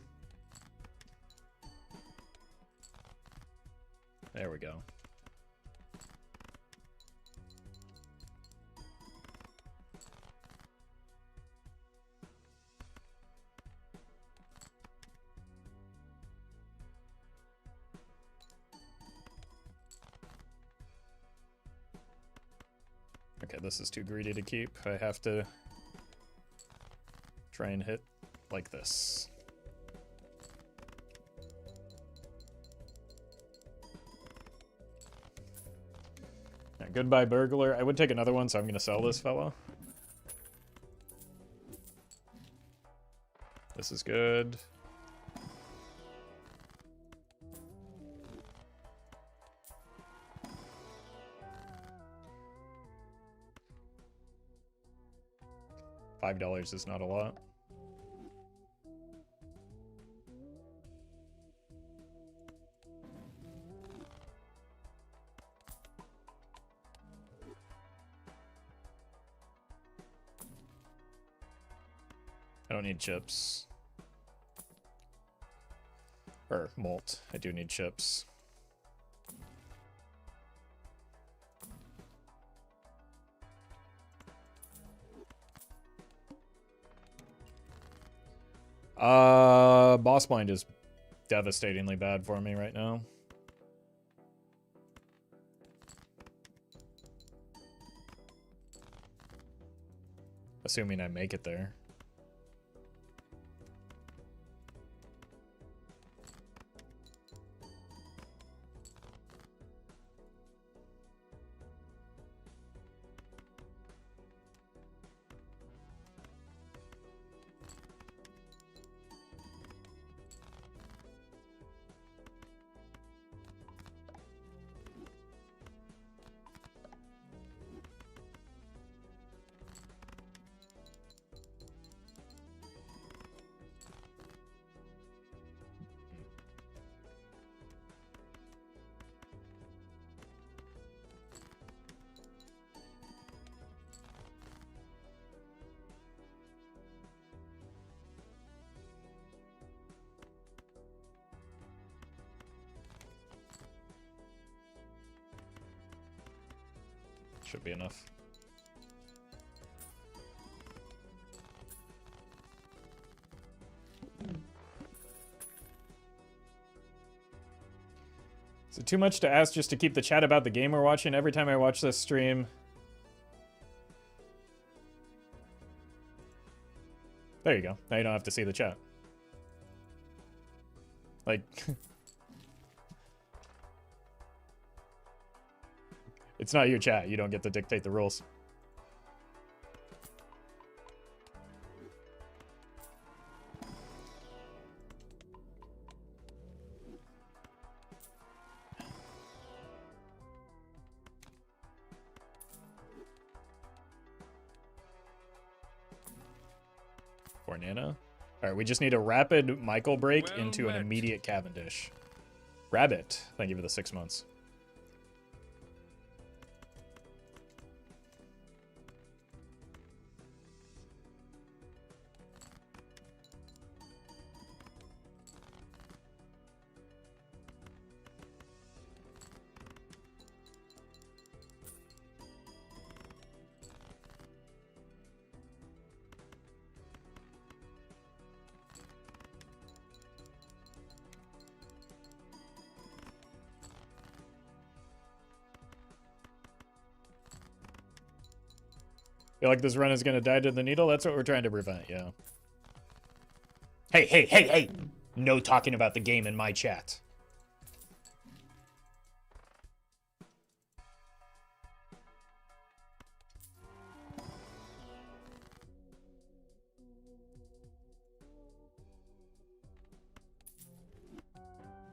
There we go. Okay, this is too greedy to keep. I have to try and hit like this. Right, goodbye, burglar. I would take another one, so I'm going to sell this fella. This is good. $5 is not a lot. I don't need chips. Or malt. I do need chips. Boss blind is devastatingly bad for me right now. Assuming I make it there. Should be enough. Is it too much to ask just to keep the chat about the game we're watching every time I watch this stream? There you go. Now you don't have to see the chat. Like... It's not your chat. You don't get to dictate the rules. For Nana. Alright, we just need a rapid Michael break Well into an met. immediate Cavendish. Rabbit. Thank you for the 6 months. Feel like this run is going to die to the needle? That's what we're trying to prevent, yeah. Hey, hey, hey, hey! No talking about the game in my chat.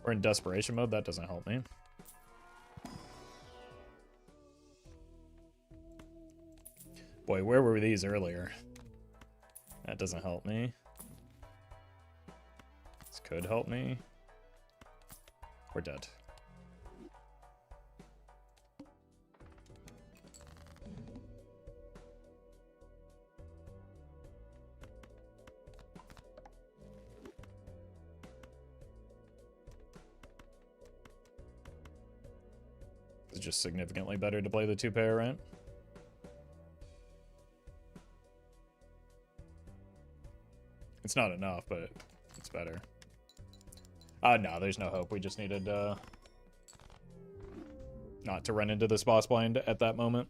We're in desperation mode? That doesn't help me. Boy, where were these earlier? That doesn't help me. This could help me. We're dead. It's just significantly better to play the two-pair, right? It's not enough, but it's better. No, there's no hope. We just needed, not to run into this boss blind at that moment.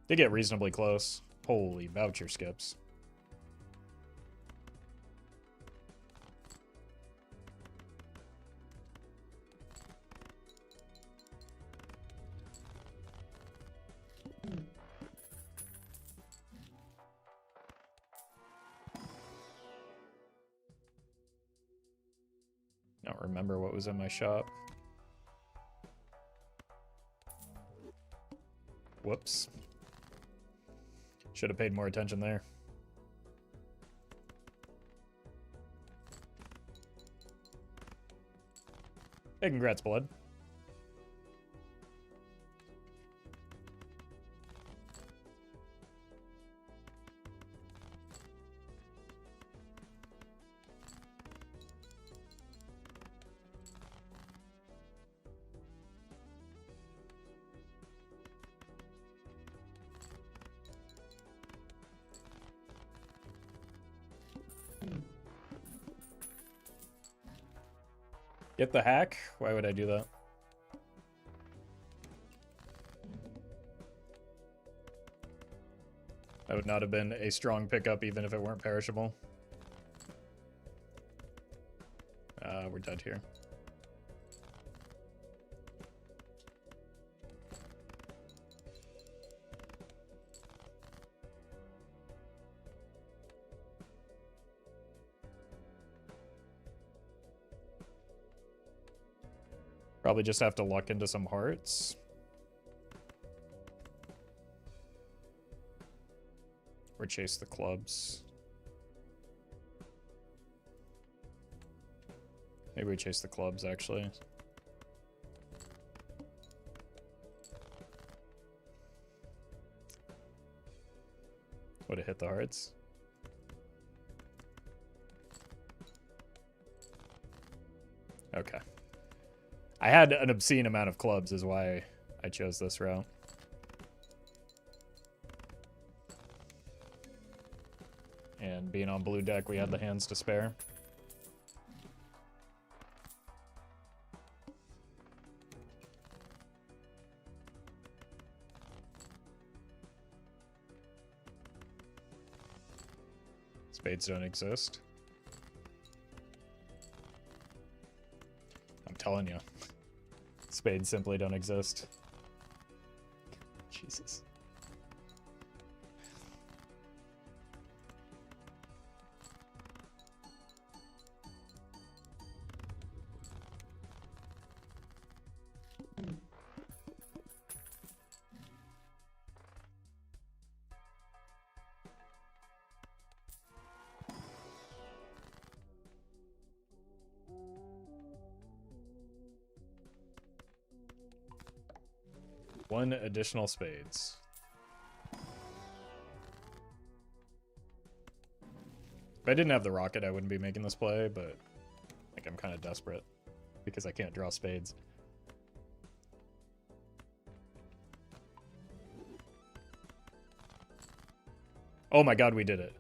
They get reasonably close. Holy voucher skips. Don't remember what was in my shop. Whoops. Should have paid more attention there. Hey, congrats, Blood. Get the hack? Why would I do that? That would not have been a strong pickup even if it weren't perishable. We're dead here. Probably just have to luck into some hearts. Or chase the clubs. Maybe we chase the clubs, actually. Would it hit the hearts? Okay. I had an obscene amount of clubs is why I chose this route. And being on blue deck, we had the hands to spare. Spades don't exist. I'm telling you. Spades simply don't exist. Jesus. One additional spades. If I didn't have the rocket, I wouldn't be making this play, but like I'm kind of desperate because I can't draw spades. Oh my god, we did it.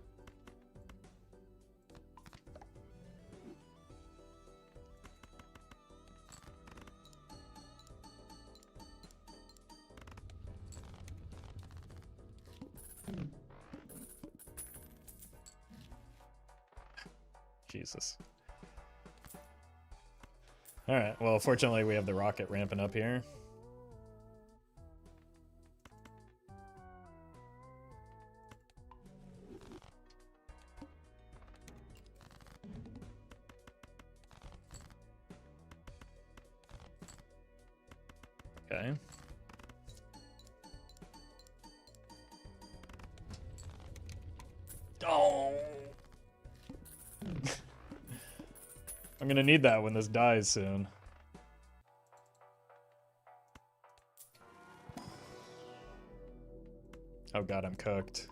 Jesus. Alright, well, fortunately we have the rocket ramping up here. Okay. Oh! I'm gonna need that when this dies soon. Oh god, I'm cooked.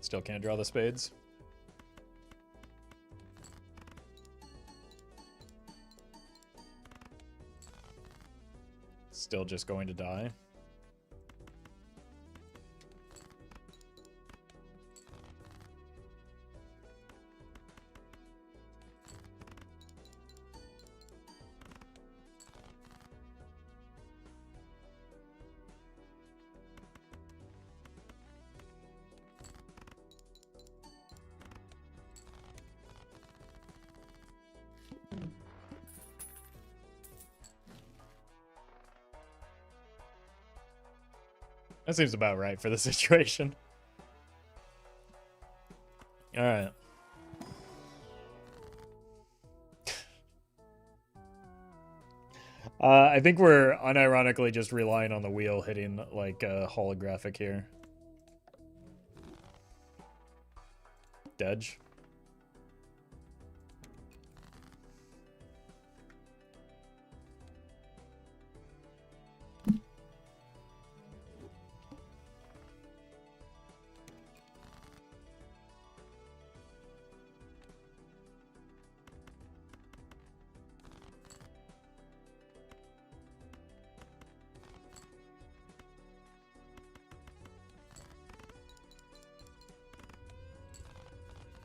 Still can't draw the spades. Still just going to die. That seems about right for the situation. All right. I think we're unironically just relying on the wheel hitting like a holographic here. Dedge.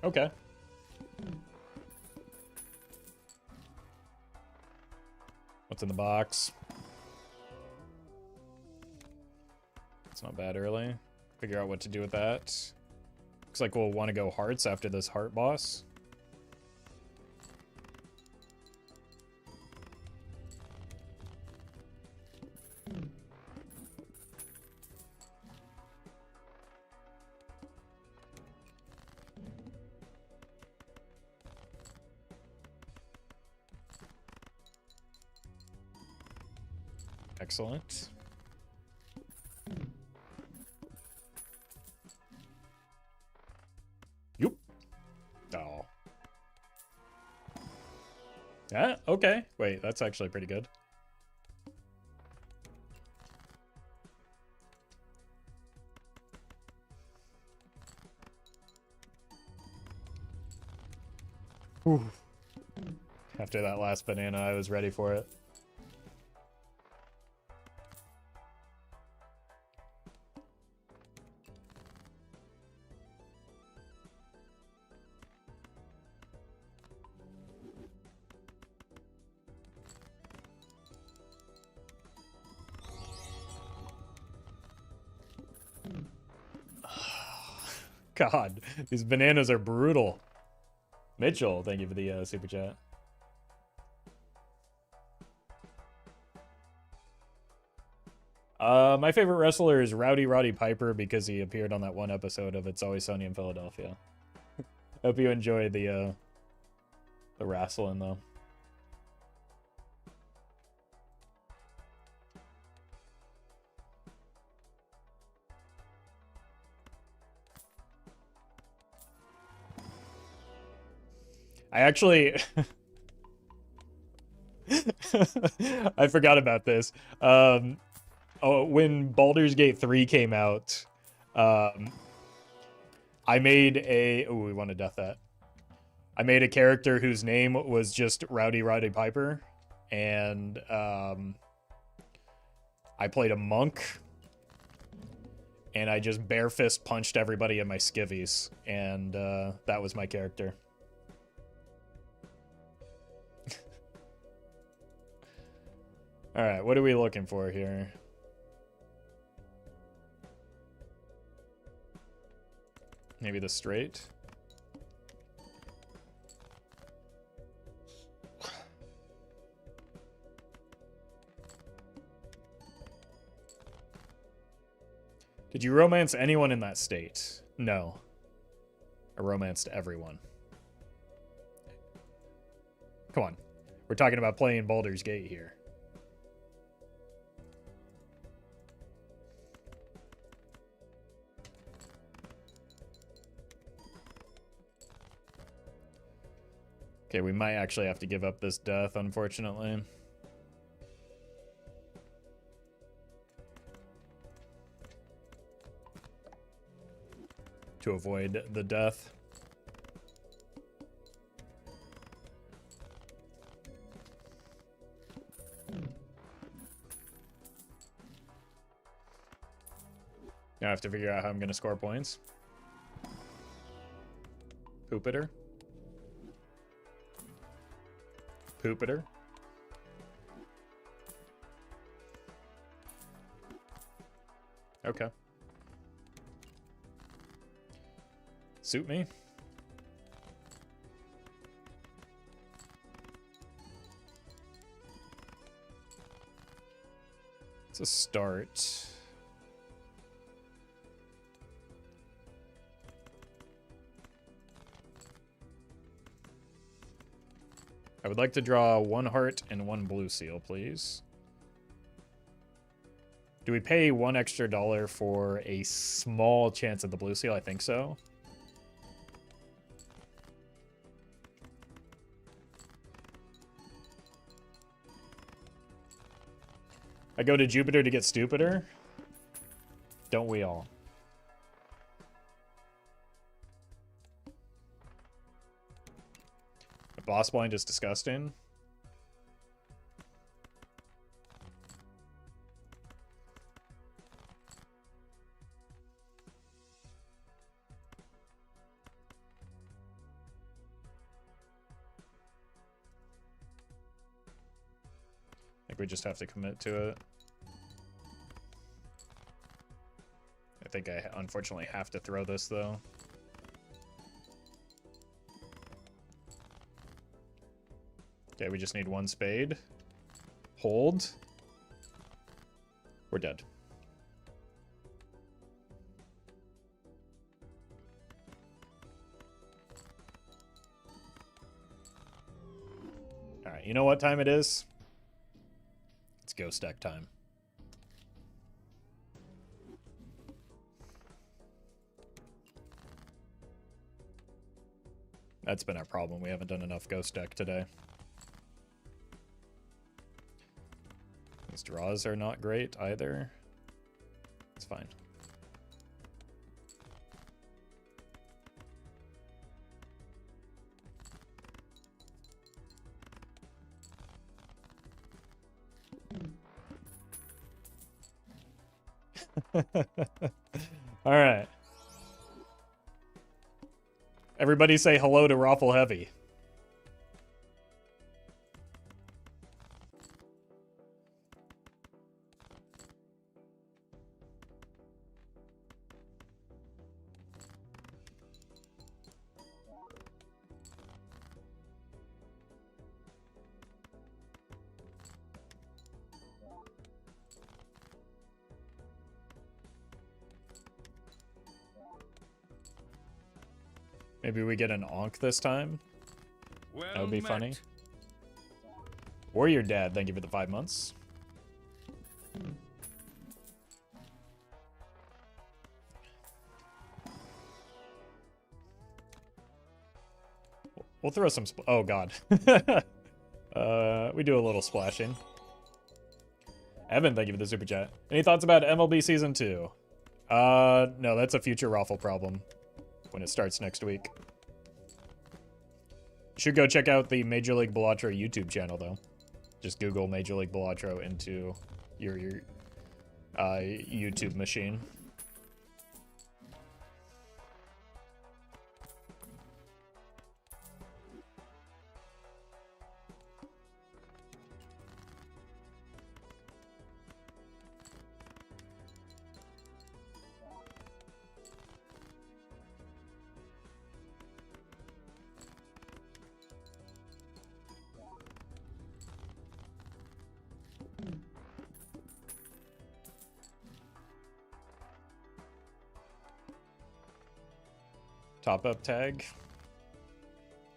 Okay. What's in the box? It's not bad early. Figure out what to do with that. Looks like we'll want to go hearts after this heart boss. Excellent. Yup. Oh, okay. Wait, that's actually pretty good. Whew. After that last banana, I was ready for it. God, these bananas are brutal. Mitchell, thank you for the super chat. My favorite wrestler is Roddy Piper because he appeared on that one episode of It's Always Sunny in Philadelphia. Hope you enjoy the wrestling though. I actually I forgot about this. When Baldur's Gate 3 came out, I made a we want to death that. I made a character whose name was just Roddy Piper, and I played a monk, and I just bare fist punched everybody in my skivvies, and that was my character. All right, what are we looking for here? Maybe the straight. Did you romance anyone in that state? No. I romanced everyone. Come on. We're talking about playing Baldur's Gate here. Okay, we might actually have to give up this death, unfortunately. To avoid the death. Now I have to figure out how I'm going to score points. Poopiter. Poopiter. Okay. Suit me. It's a start. I would like to draw one heart and one blue seal, please. Do we pay $1 extra for a small chance at the blue seal? I think so. I go to Jupiter to get stupider. Don't we all? The boss blind is disgusting. I think we just have to commit to it. I think I unfortunately have to throw this though. Okay, we just need one spade. Hold. We're dead. Alright, you know what time it is? It's ghost deck time. That's been our problem. We haven't done enough ghost deck today. These draws are not great either. It's fine. All right. Everybody say hello to Roffle Heavy. Maybe we get an onk this time. Well That would be met. funny. Warrior Dad, thank you for the 5 months. We'll throw some. Oh God. We do a little splashing. Evan, thank you for the super chat. Any thoughts about MLB Season 2? No, that's a future Roffle problem when it starts next week. You should go check out the Major League Balatro YouTube channel, though. Just Google Major League Balatro into your YouTube machine. Top up tag.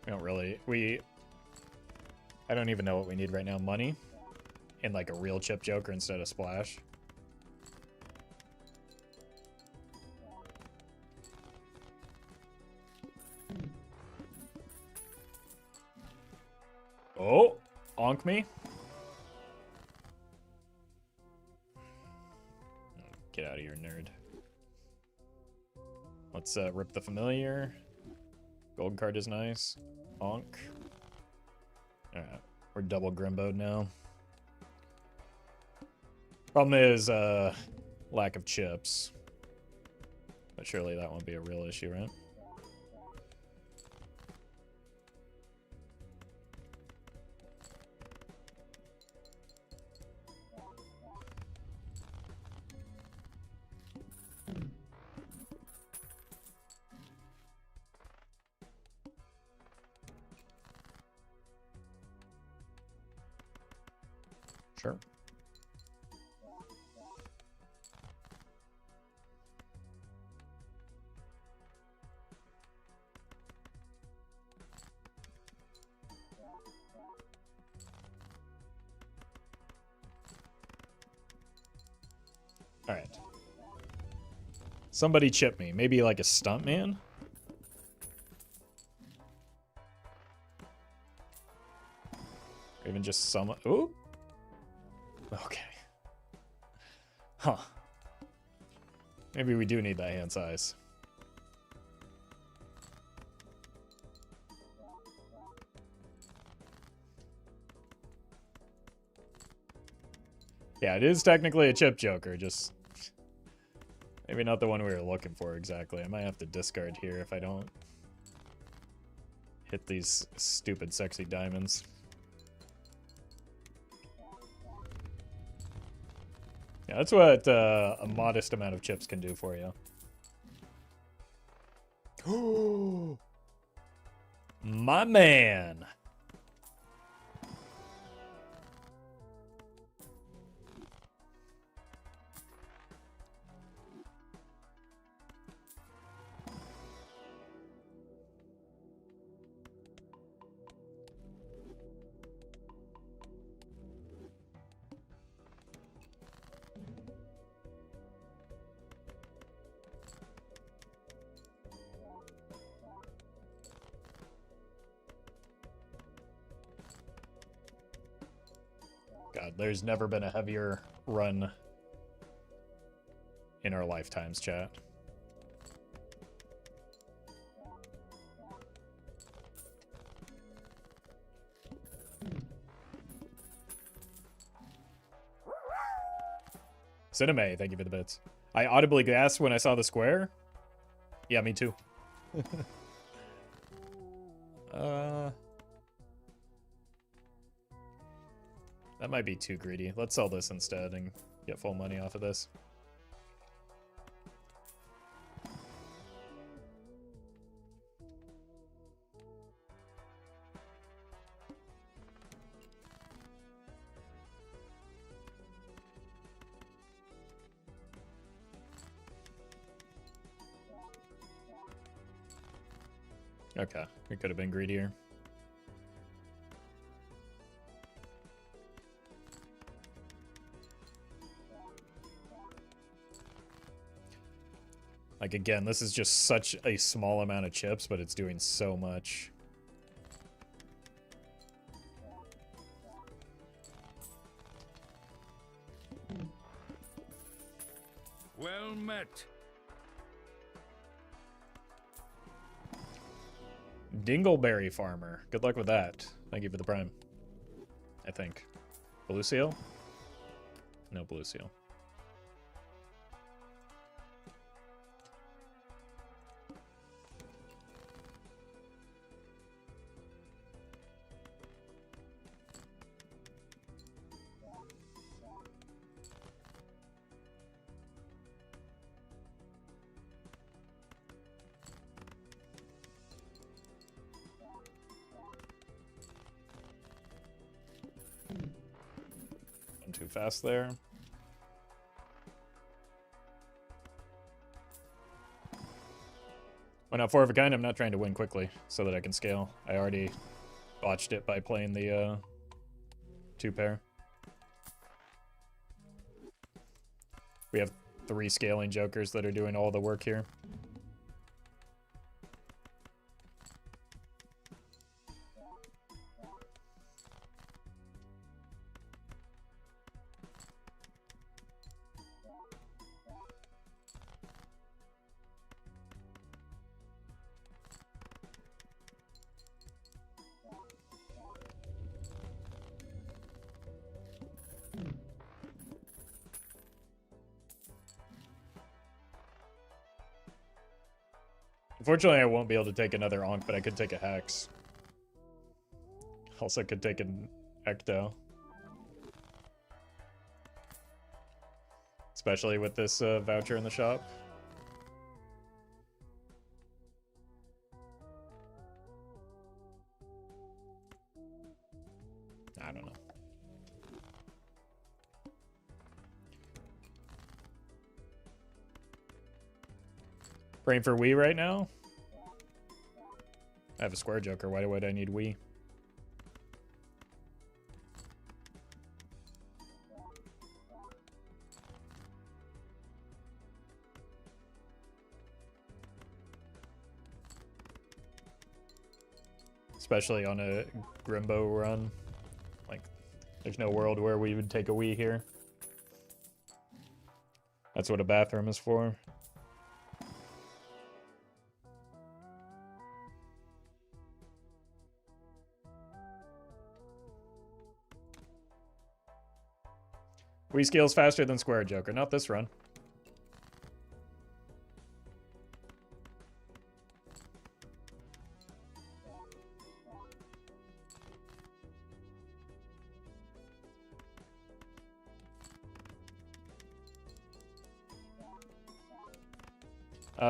We don't really. I don't even know what we need right now. Money. And like a real chip joker instead of splash. Oh, onk me. Get out of here, nerd. Let's rip the familiar. Gold card is nice. Onk. Alright, we're double Grimboed now. Problem is lack of chips. But surely that won't be a real issue, right? Sure. All right. Somebody chip me. Maybe like a stunt man? Or even just some... Ooh. Okay. Huh. Maybe we do need that hand size. Yeah, it is technically a chip joker, just maybe not the one we were looking for exactly. I might have to discard here if I don't hit these stupid sexy diamonds. Yeah, that's what a modest amount of chips can do for you. Oh, my man. God, there's never been a heavier run in our lifetimes, chat. Cinema, thank you for the bits. I audibly gasped when I saw the square. Yeah, me too. That might be too greedy. Let's sell this instead and get full money off of this. Okay, we could have been greedier. Like, again, this is just such a small amount of chips, but it's doing so much. Well met. Dingleberry Farmer. Good luck with that. Thank you for the prime. I think. Blue seal? No blue seal. Too fast there. Went out 4 of a kind. I'm not trying to win quickly so that I can scale. I already botched it by playing the 2 pair. We have 3 scaling jokers that are doing all the work here. Unfortunately, I won't be able to take another Onk, but I could take a Hex. Also could take an Ecto. Especially with this voucher in the shop. I don't know. Praying for Wii right now? I have a square joker. Why would I need Wii? Especially on a Grimbo run. Like, there's no world where we would take a Wii here. That's what a bathroom is for. Wii scales faster than Square Joker. Not this run.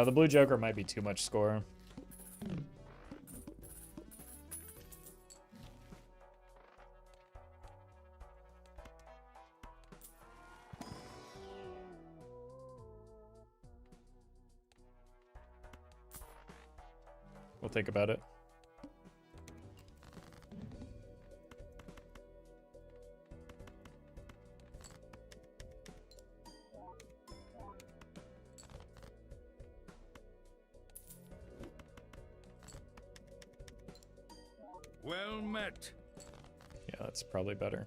The blue Joker might be too much score. We'll think about it. Well met. Yeah, that's probably better.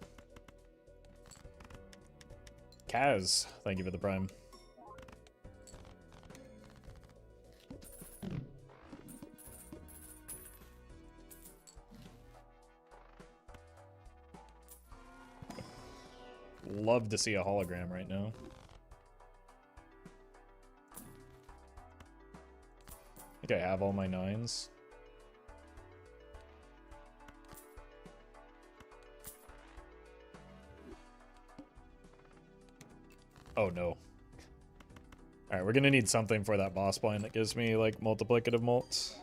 Kaz, thank you for the prime. Love to see a hologram right now. I think I have all my 9s. Oh no. Alright, we're gonna need something for that boss blind that gives me, like, multiplicative mults.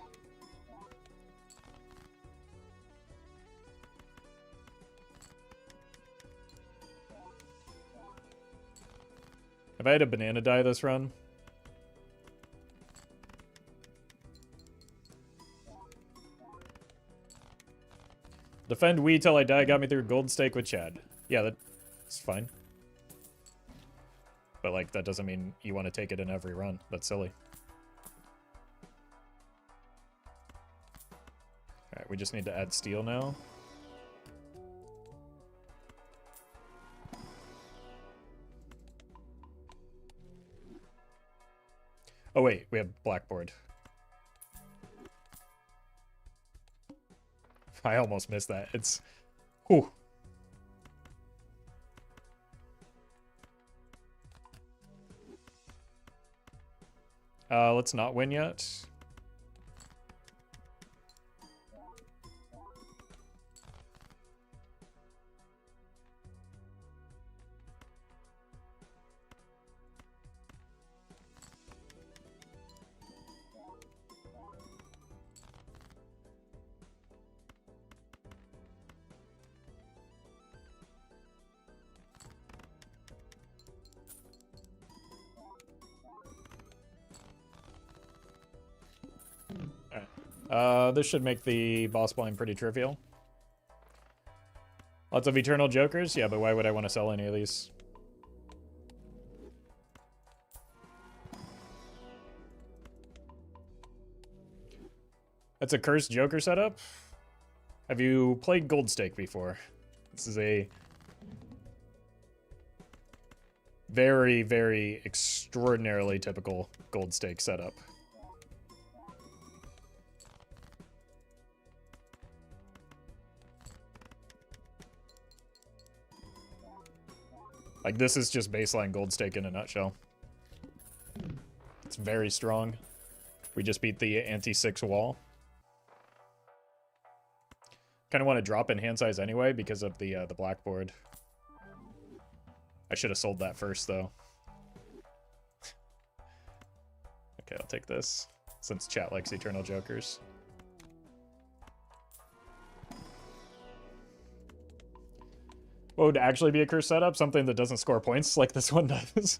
Have I had a banana die this run? Defend we till I die got me through gold stake with Chad. Yeah, that's fine. But, like, that doesn't mean you want to take it in every run. That's silly. Alright, we just need to add steel now. Oh wait, we have blackboard. I almost missed that. It's... Whew. Let's not win yet. This should make the boss blind pretty trivial. Lots of eternal jokers? Yeah, but why would I want to sell any of these? That's a cursed joker setup? Have you played Gold Stake before? This is a very, very extraordinarily typical Gold Stake setup. Like, this is just baseline Gold Stake in a nutshell. It's very strong. We just beat the anti-6 wall. Kind of want to drop in hand size anyway because of the blackboard. I should have sold that first, though. Okay, I'll take this, since chat likes Eternal Jokers. What would actually be a curse setup? Something that doesn't score points like this one does.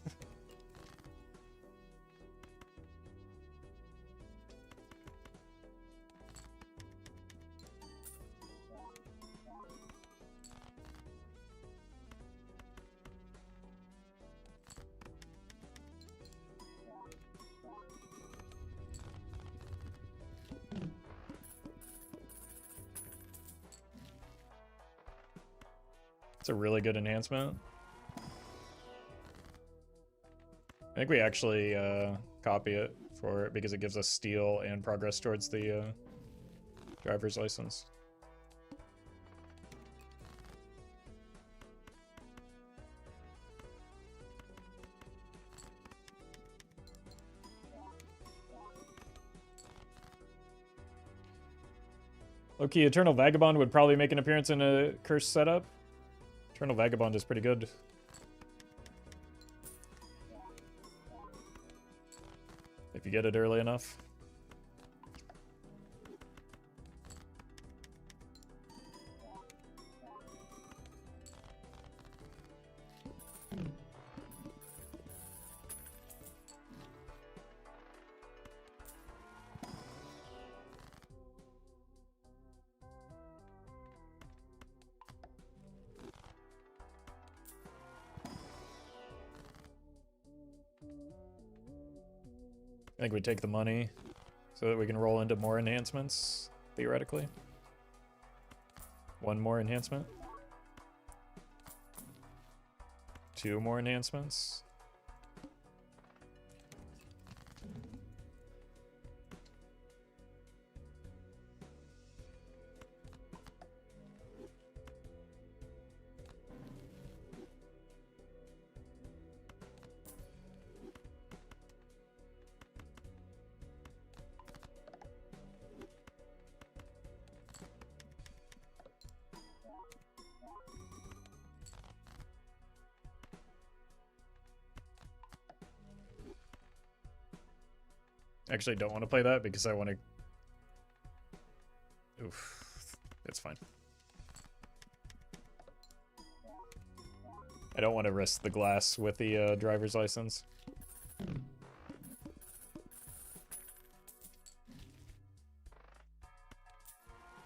It's a really good enhancement. I think we actually copy it for it because it gives us steel and progress towards the driver's license. Okay, Eternal Vagabond would probably make an appearance in a curse setup. Eternal Vagabond is pretty good. If you get it early enough. I think we take the money so that we can roll into more enhancements, theoretically. One more enhancement. 2 more enhancements. Actually, don't want to play that because I want to... Oof. It's fine. I don't want to risk the glass with the driver's license.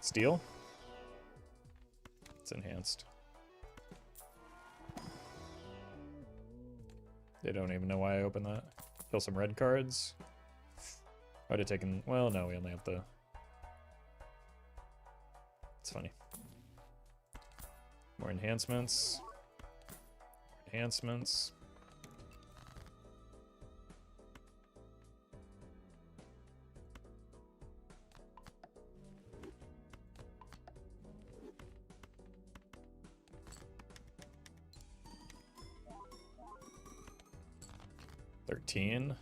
Steel? It's enhanced. They don't even know why I opened that. Kill some red cards. I would have taken... Well, no, we only have the... It's funny. More enhancements. More enhancements. $13.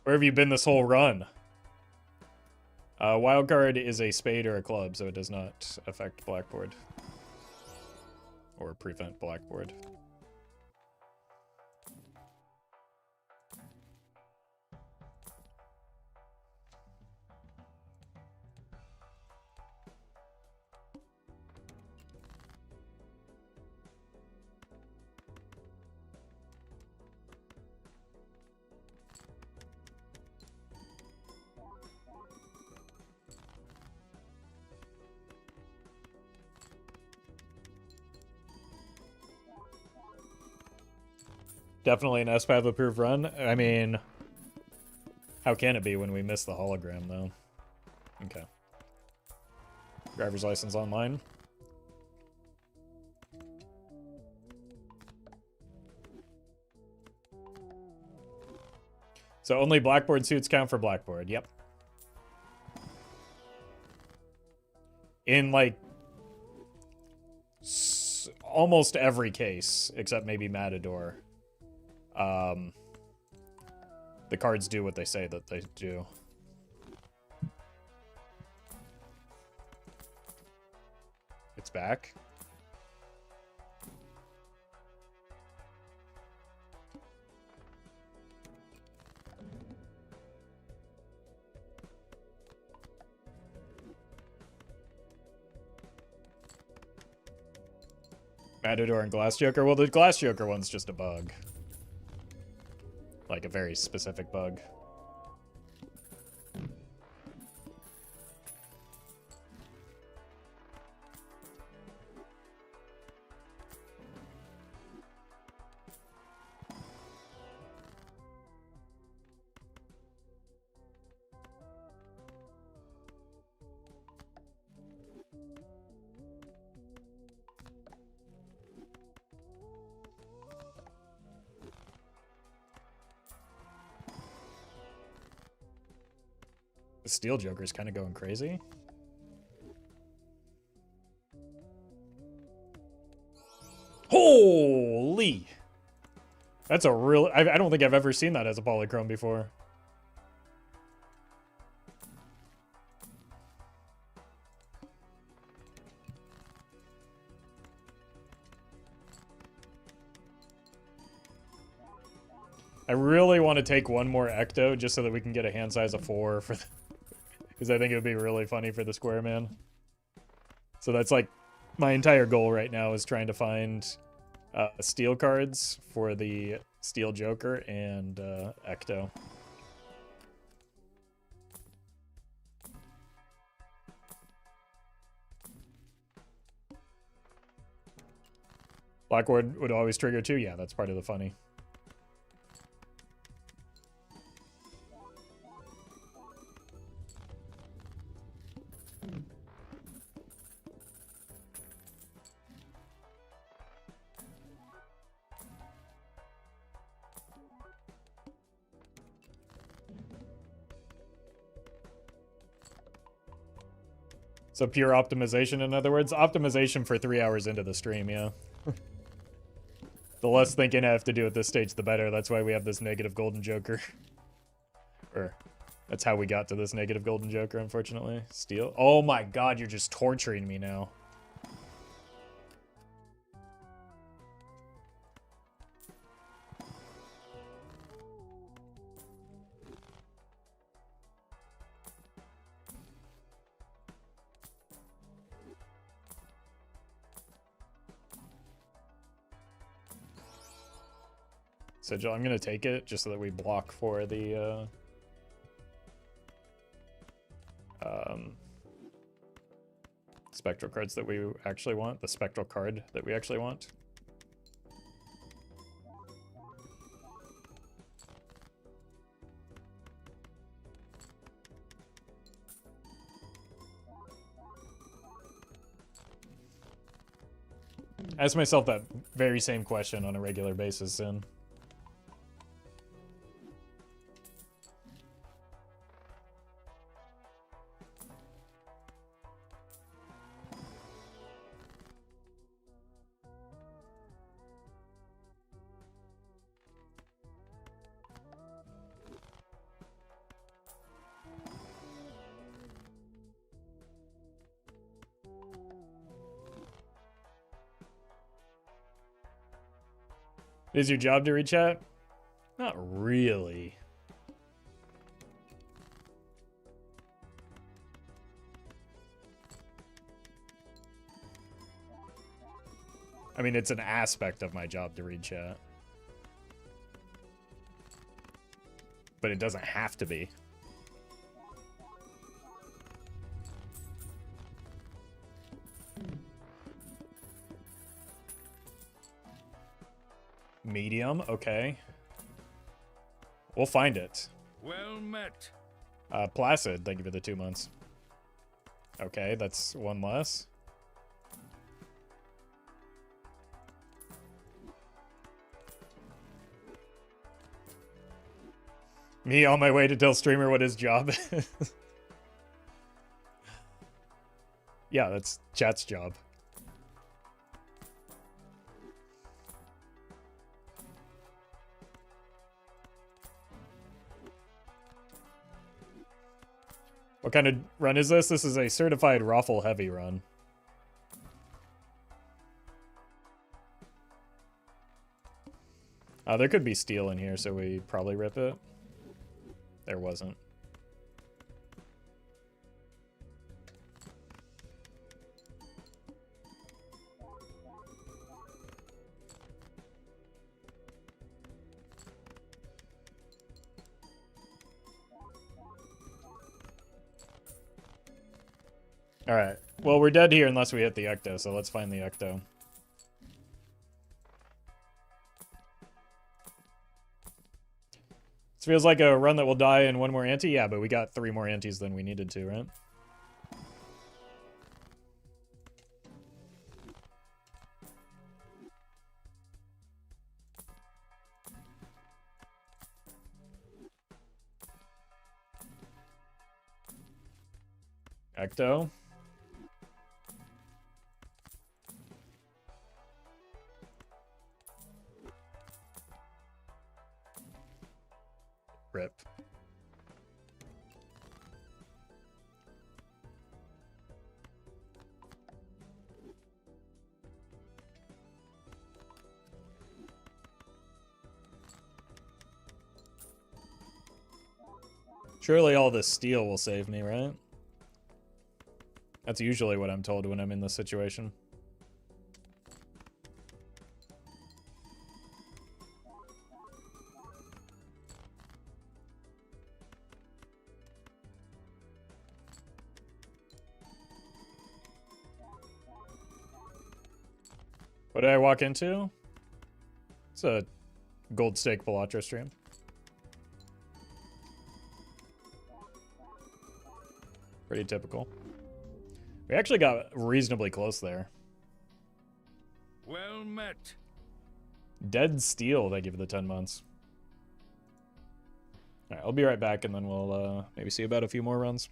Where have you been this whole run? Wild card is a spade or a club, so it does not affect blackboard. Or prevent blackboard. Definitely an SPAV approved run. I mean, how can it be when we miss the hologram, though? Okay. Driver's license online. So only blackboard suits count for blackboard. Yep. In, like, almost every case, except maybe Matador. The cards do what they say that they do. It's back. Matador and Glass Joker. Well, the Glass Joker one's just a bug. Like a very specific bug. The Steel Joker's kind of going crazy. Holy! That's a real... I don't think I've ever seen that as a polychrome before. I really want to take one more Ecto just so that we can get a hand size of 4 for... Because I think it would be really funny for the Square Man. So that's like my entire goal right now is trying to find steel cards for the Steel Joker and Ecto. Blackwood would always trigger too. Yeah, that's part of the funny. So pure optimization, in other words. Optimization for 3 hours into the stream, yeah. The less thinking I have to do at this stage, the better. That's why we have this negative golden joker. Or, that's how we got to this negative golden joker, unfortunately. Steal. Oh my god, you're just torturing me now. Sigil, I'm gonna take it just so that we block for the spectral cards that we actually want. The spectral card that we actually want. I ask myself that very same question on a regular basis, and is your job to read chat? Not really. I mean, it's an aspect of my job to read chat. But it doesn't have to be. Medium, okay. We'll find it. Well met. Placid, thank you for the 2 months. Okay, that's one less. Me on my way to tell streamer what his job is. Yeah, that's chat's job. What kind of run is this? This is a certified Roffle heavy run. There could be steel in here, so we probably rip it. There wasn't. Alright. Well, we're dead here unless we hit the Ecto, so let's find the Ecto. This feels like a run that will die in one more ante. Yeah, but we got 3 more antes than we needed to, right? Ecto. Rip. Surely all this steel will save me, right? That's usually what I'm told when I'm in this situation. What did I walk into? It's a gold steak Pilatra stream. Pretty typical. We actually got reasonably close there. Well met. Dead Steel, they give it the 10 months. Alright, I'll be right back and then we'll maybe see about a few more runs.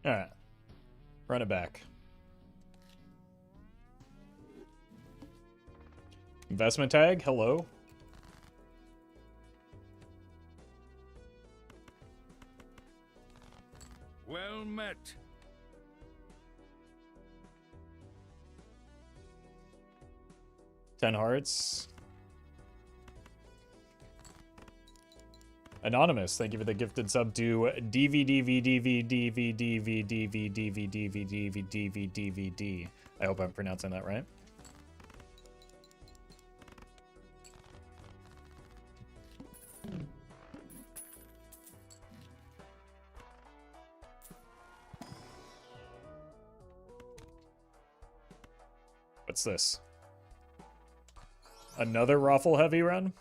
Alright. Run it back. Investment tag, hello. Well met. Ten hearts. Anonymous, thank you for the gifted sub to DVD. I hope I'm pronouncing that right. What's this? Another Roffle heavy run?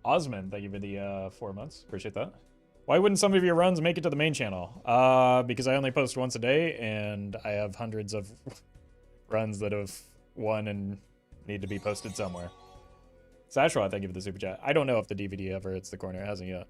Osman, thank you for the 4 months. Appreciate that. Why wouldn't some of your runs make it to the main channel? Because I only post once a day, and I have hundreds of runs that have won and need to be posted somewhere. Sashwa, thank you for the super chat. I don't know if the DVD ever hits the corner. It hasn't yet.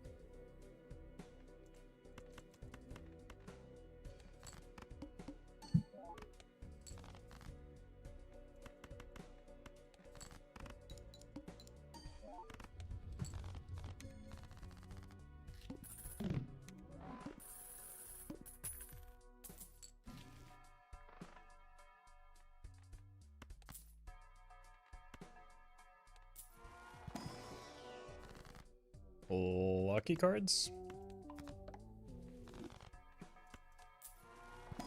Lucky cards? I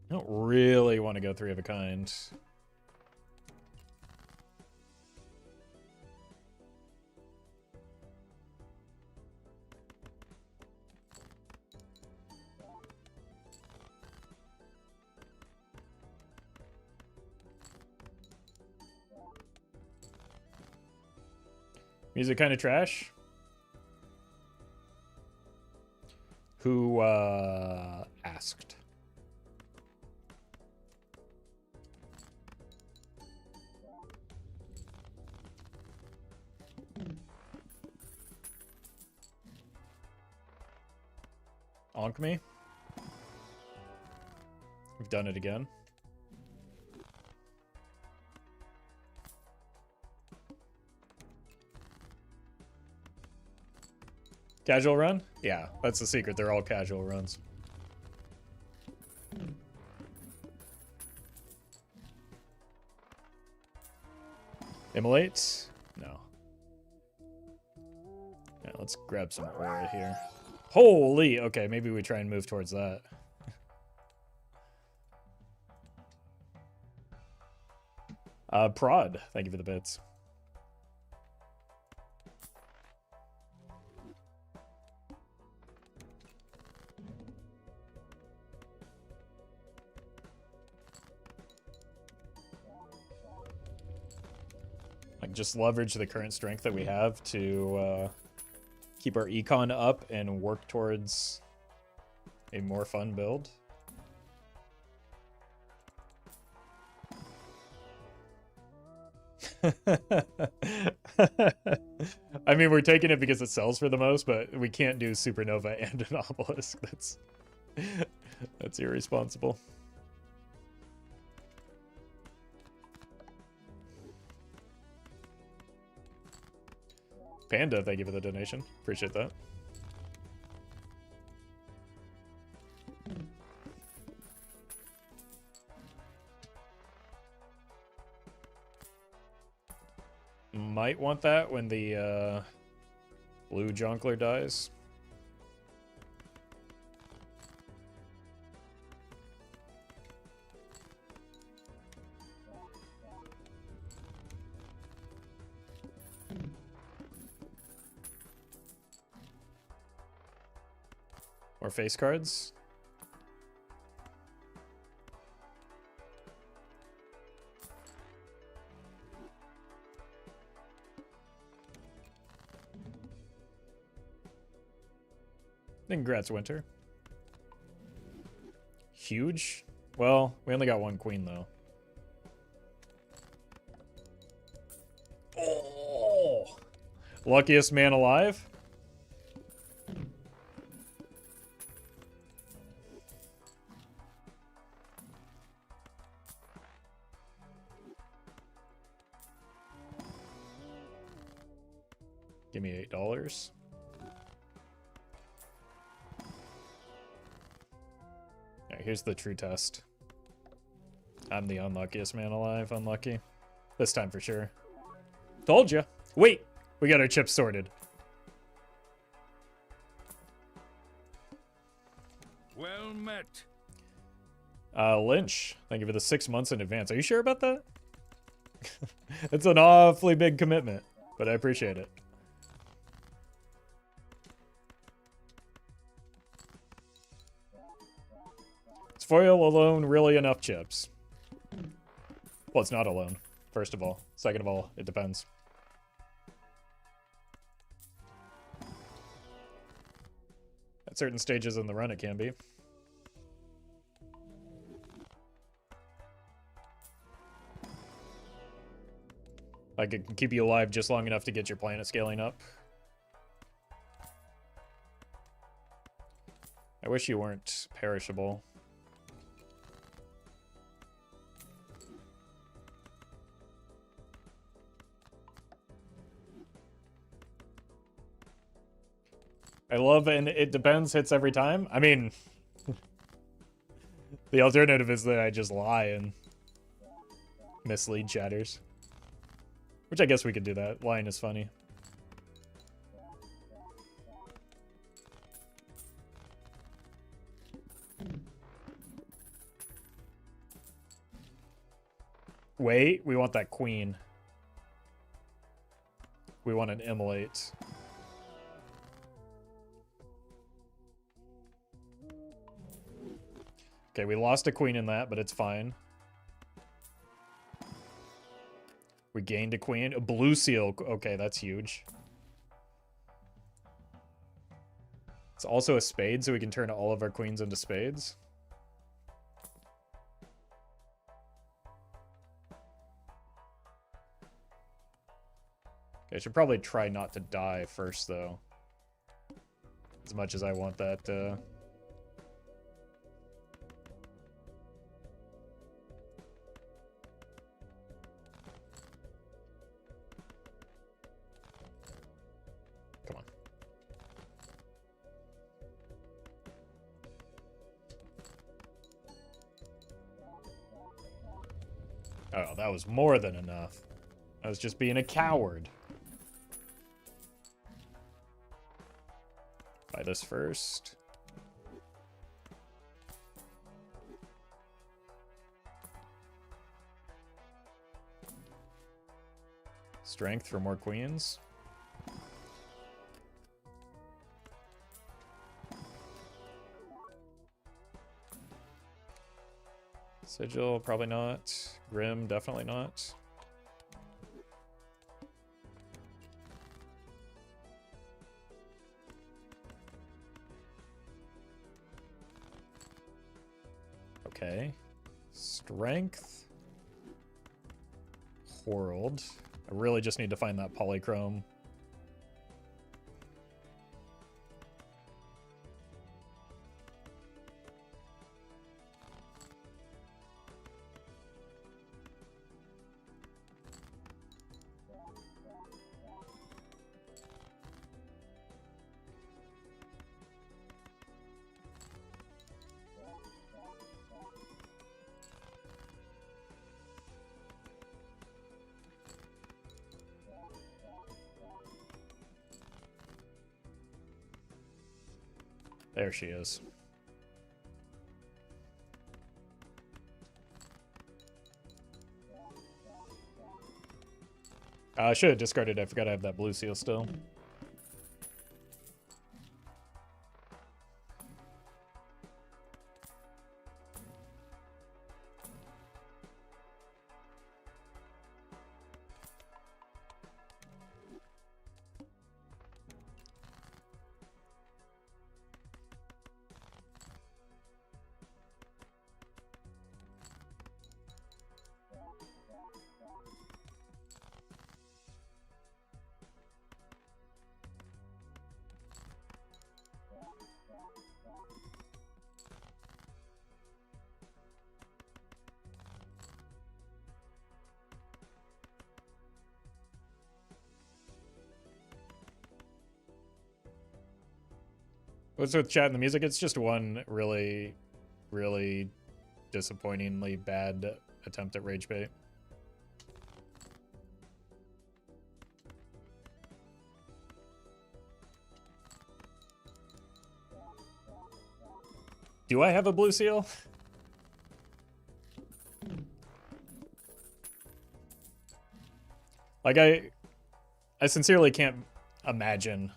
don't really want to go 3 of a kind. Music kind of trash. Who asked? Onk me? We've done it again. Casual run? Yeah, that's the secret. They're all casual runs. Immolate? No. Yeah, let's grab some aura here. Holy! Okay, maybe we try and move towards that. Prod, thank you for the bits. Like, just leverage the current strength that we have to keep our econ up and work towards a more fun build. I mean, we're taking it because it sells for the most, but we can't do Supernova and an Obelisk. That's irresponsible. Panda, thank you for the donation. Appreciate that. Might want that when the blue Jonkler dies. Or face cards. Congrats, Winter. Huge? Well, we only got one queen, though. Oh! Luckiest man alive? Give me $8. Alright, here's the true test. I'm the unluckiest man alive. Unlucky. This time for sure. Told ya. Wait! We got our chips sorted. Well met. Lynch, thank you for the 6 months in advance. Are you sure about that? It's an awfully big commitment, but I appreciate it. Is foil alone really enough chips? Well, it's not alone, first of all. Second of all, it depends. At certain stages in the run, it can be. Like, it can keep you alive just long enough to get your planet scaling up. I wish you weren't perishable. I love and it depends hits every time. I mean, the alternative is that I just lie and mislead chatters. Which I guess we could do that. Lying is funny. Wait, we want that queen. We want an immolate. Okay, we lost a queen in that, but it's fine. We gained a queen. A blue seal. Okay, that's huge. It's also a spade, so we can turn all of our queens into spades. Okay, I should probably try not to die first, though. As much as I want that, Come on. Oh, that was more than enough. I was just being a coward. Buy this first. Strength for more queens. Sigil, probably not. Grim, definitely not. Okay. Strength. World. I really just need to find that polychrome. There she is. I should have discarded it. I forgot I have that blue seal still. What's with chat and the music? It's just one really, really disappointingly bad attempt at rage bait. Do I have a blue seal? Like, I sincerely can't imagine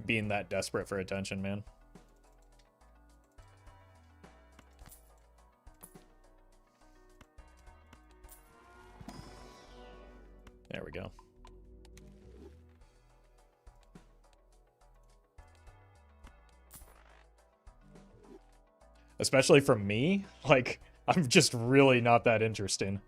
being that desperate for attention, man. There we go. Especially from me, like, I'm just really not that interesting.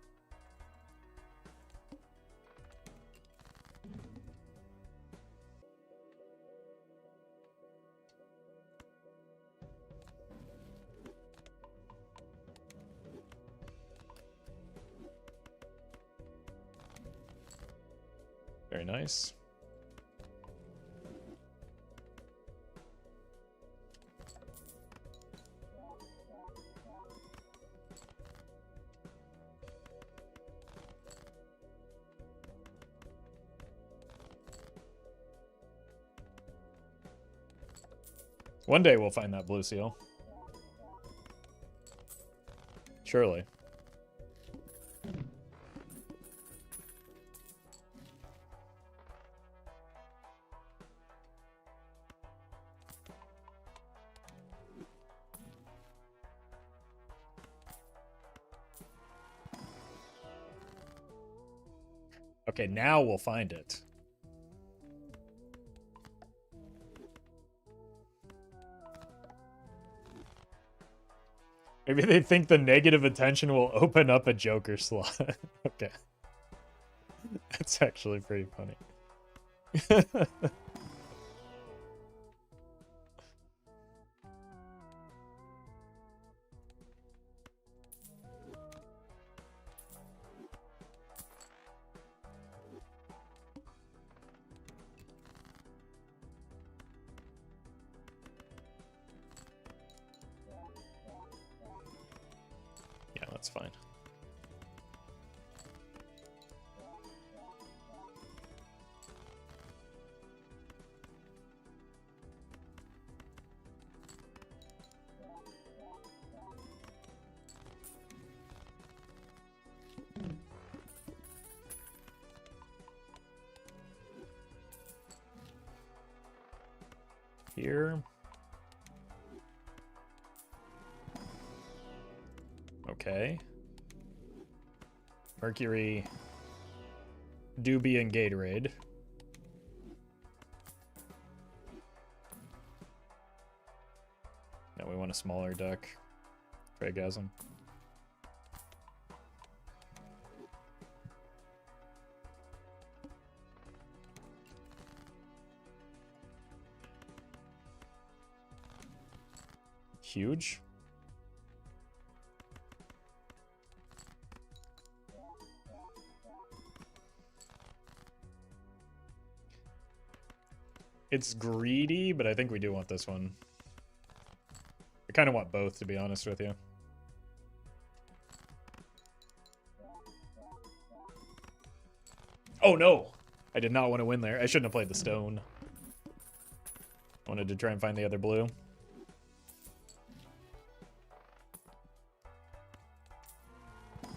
Very nice. One day we'll find that blue seal. Surely. Okay, now we'll find it. Maybe they think the negative attention will open up a Joker slot. Okay. That's actually pretty funny. Yeah, that's fine. here. Okay. Mercury, Doobie, and Gatorade. Now we want a smaller deck. Tragasm. Huge. It's greedy, but I think we do want this one. I kind of want both, to be honest with you. Oh, no! I did not want to win there. I shouldn't have played the stone. I wanted to try and find the other blue.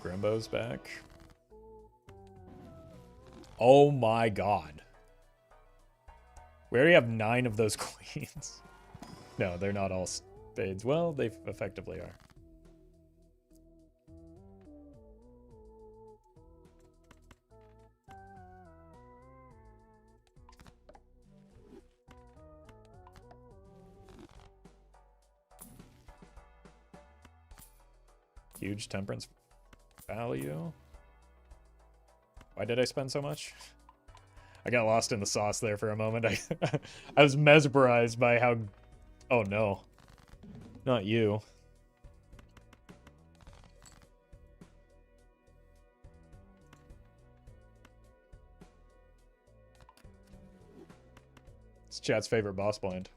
Grimbo's back. Oh my god. We already have 9 of those queens. No, they're not all spades. Well, they effectively are. Huge temperance value. Why did I spend so much? I got lost in the sauce there for a moment. I was mesmerized by how... Oh no. Not you. It's chat's favorite boss blind.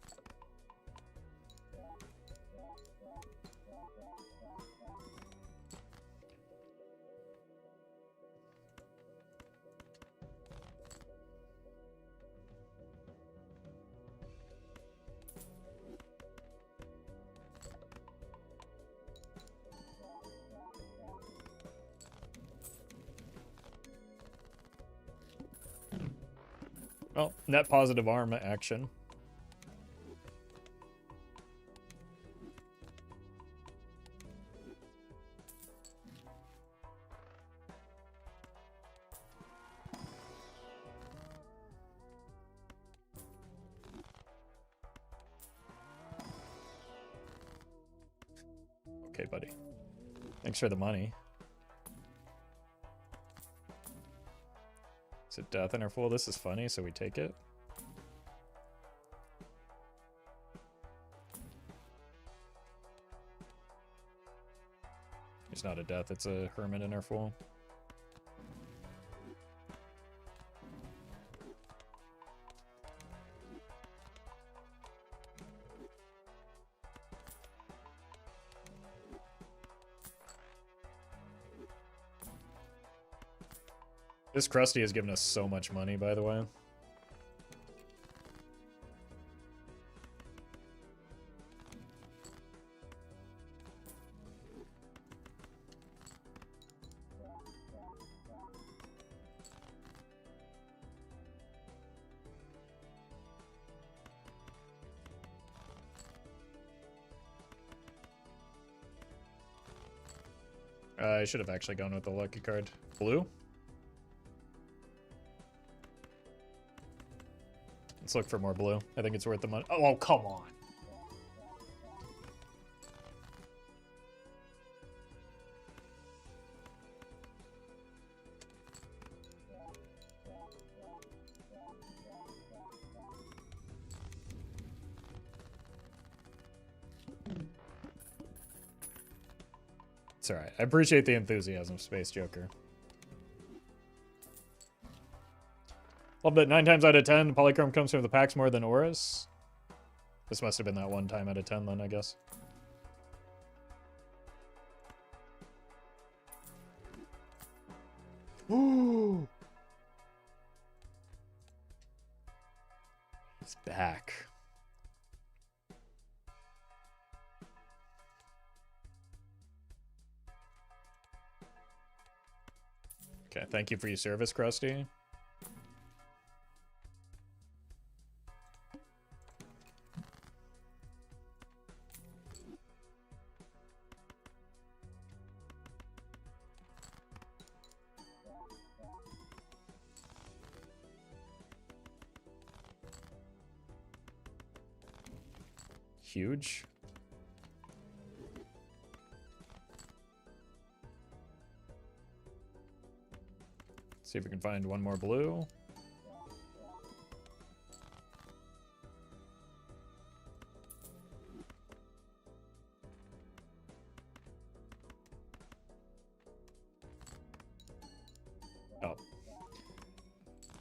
Well, net positive arm action. Okay, buddy. Thanks for the money. Is it death interval? This is funny, so we take it. It's not a death, it's a hermit interval. This Krusty has given us so much money, by the way. I should have actually gone with the lucky card. Blue? Let's look for more blue. I think it's worth the money. Oh, come on. It's alright. I appreciate the enthusiasm, Space Joker. Love that 9 times out of 10, Polychrome comes from the packs more than auras. This must have been that 1 time out of 10 then, I guess. Ooh! He's back. Okay, thank you for your service, Krusty. huge. See if we can find one more blue. Oh. I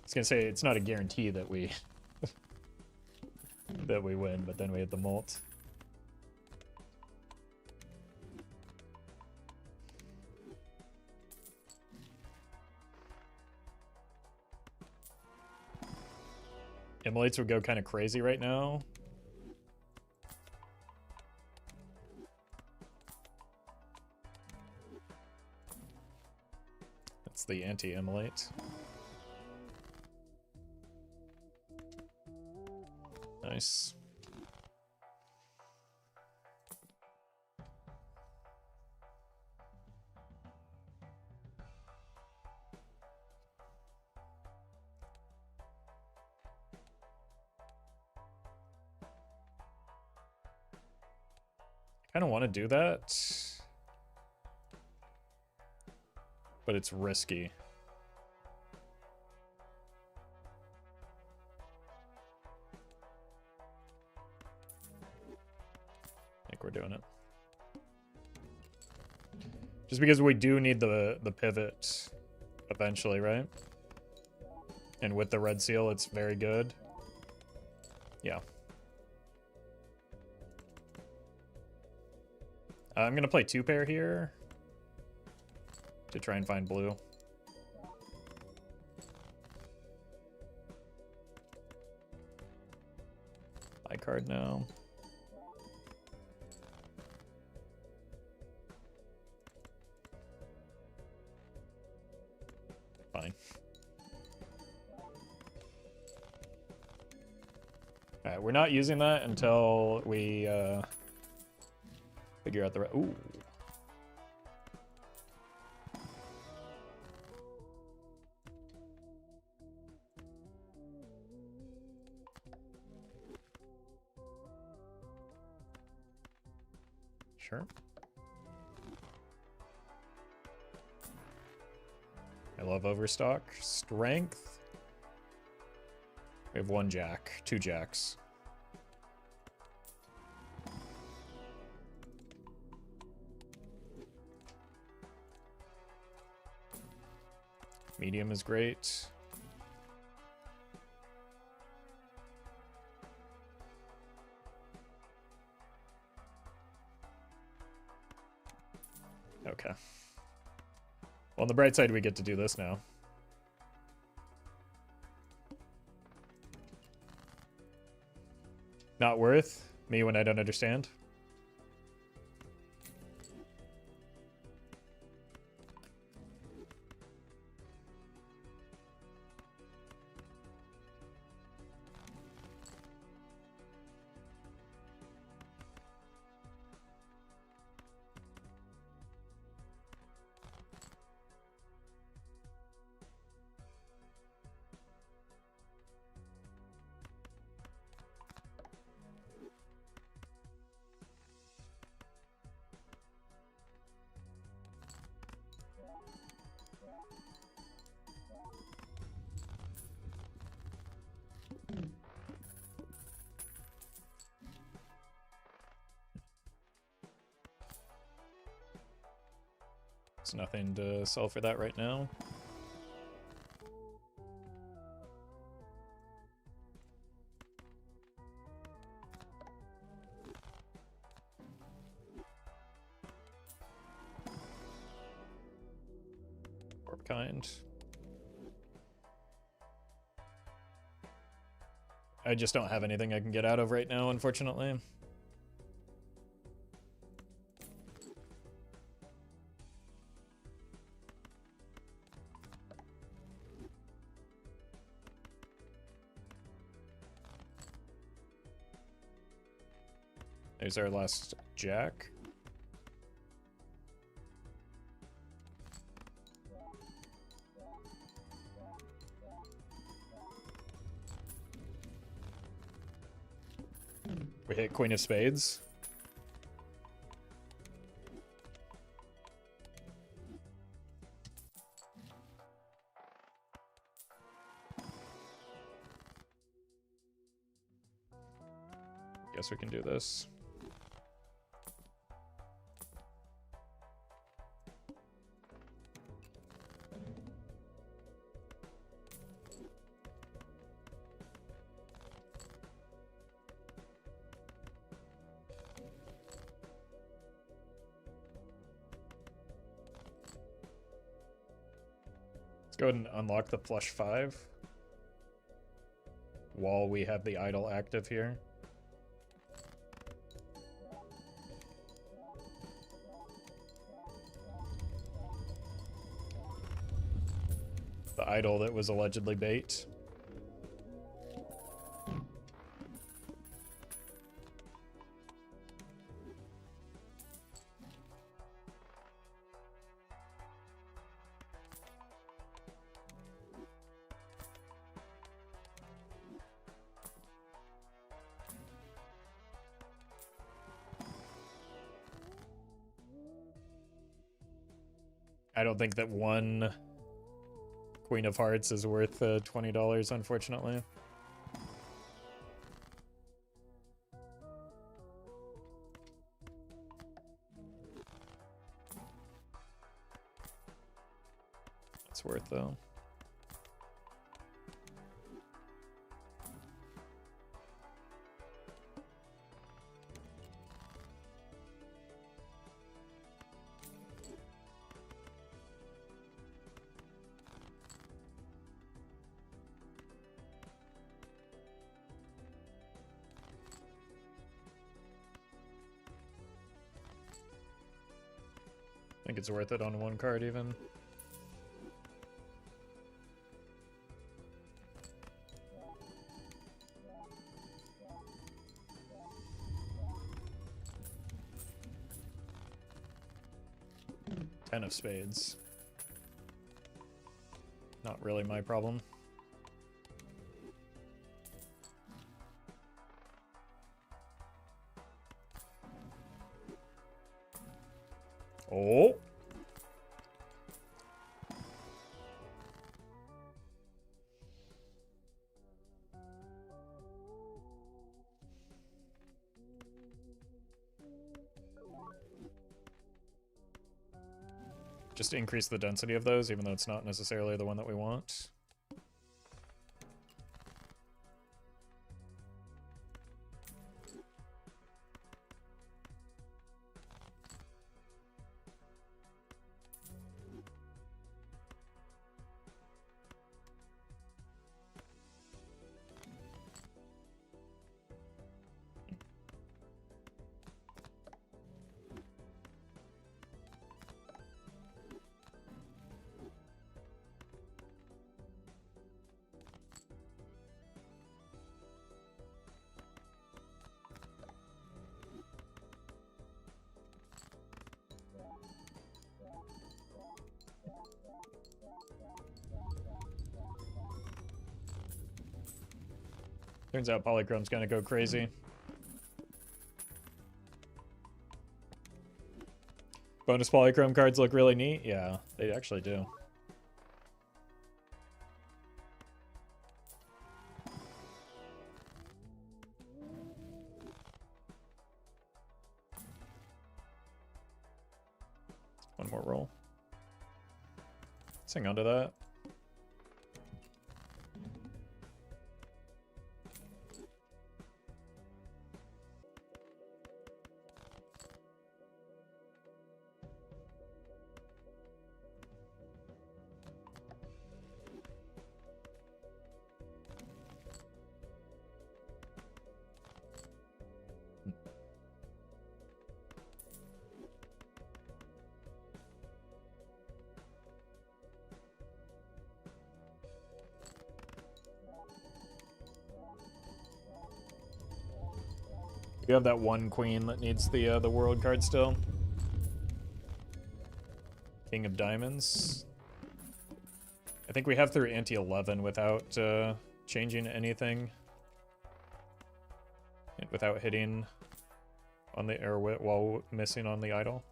was gonna say it's not a guarantee that we that we win, but then we hit the molt. Immolates would go kind of crazy right now. That's the anti-immolate. Nice. I kind of want to do that, but it's risky. I think we're doing it. Just because we do need the pivot eventually, right? And with the red seal, it's very good. Yeah. I'm gonna play 2-pair here to try and find blue. High card now. Fine. Alright, we're not using that until we figure out the ooh. Sure. I love overstock. Strength. We have 1 jack, 2 jacks. Medium is great. Okay. Well, on the bright side, we get to do this now. Not worth me when I don't understand. There's nothing to sell for that right now. Warp kind. I just don't have anything I can get out of right now, unfortunately. There's our last jack. We hit Queen of Spades. Guess we can do this. Let's go ahead and unlock the flush 5 while we have the idol active here. The idol that was allegedly bait. I don't think that one Queen of Hearts is worth $20, unfortunately. It's worth, though. I think it's worth it on one card, even. Ten of Spades. Not really my problem. Oh! Just to increase the density of those, even though it's not necessarily the one that we want. Turns out Polychrome's gonna go crazy. Bonus Polychrome cards look really neat. Yeah, they actually do. One more roll. Let's hang on to that. You have that one queen that needs the world card still. King of Diamonds. I think we have through ante 11 without changing anything. without hitting on the air while missing on the idol.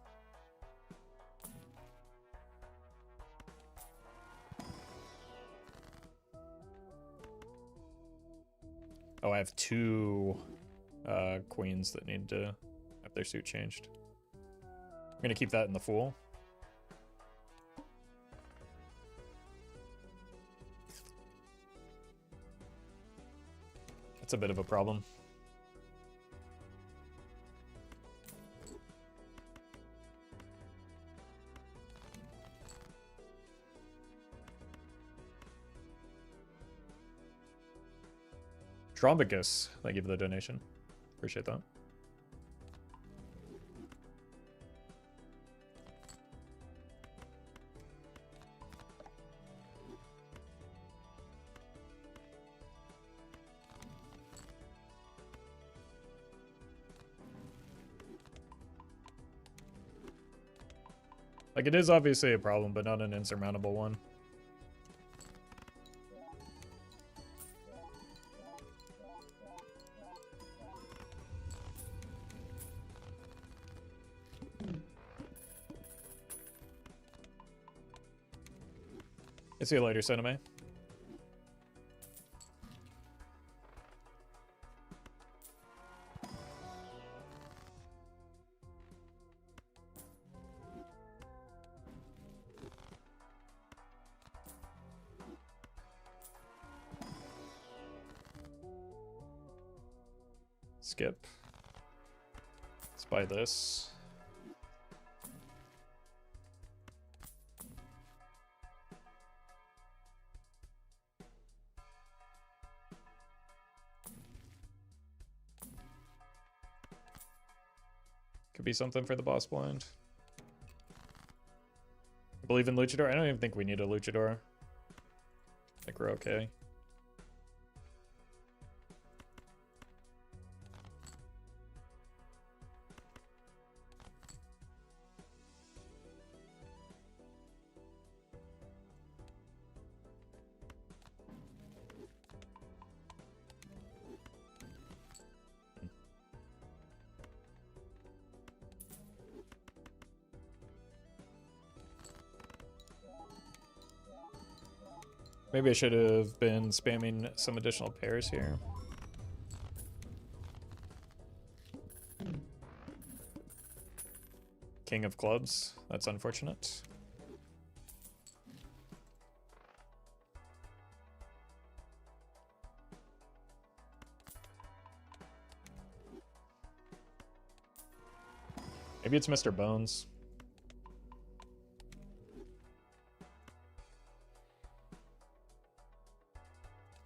Oh, I have two queens that need to have their suit changed. I'm gonna keep that in the Fool. That's a bit of a problem. Trombicus, thank you for the donation. Appreciate that. Like, it is obviously a problem, but not an insurmountable one. I see you later, Cinema. Skip. Let's buy this. Could be something for the boss blind. I believe in Luchador. I don't even think we need a Luchador. I think we're okay. Maybe I should have been spamming some additional pairs here. King of clubs. That's unfortunate. Maybe it's Mr. Bones.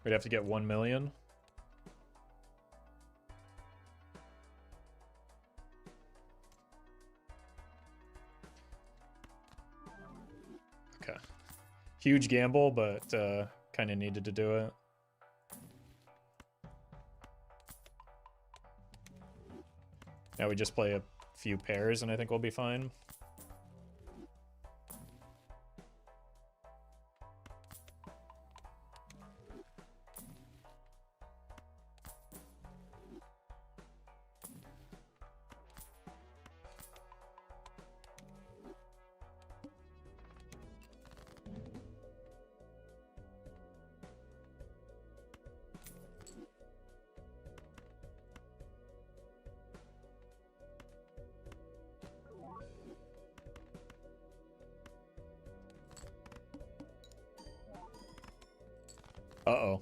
We'd have to get 1 million. Okay. Huge gamble, but kind of needed to do it. Now we just play a few pairs and I think we'll be fine. Uh-oh.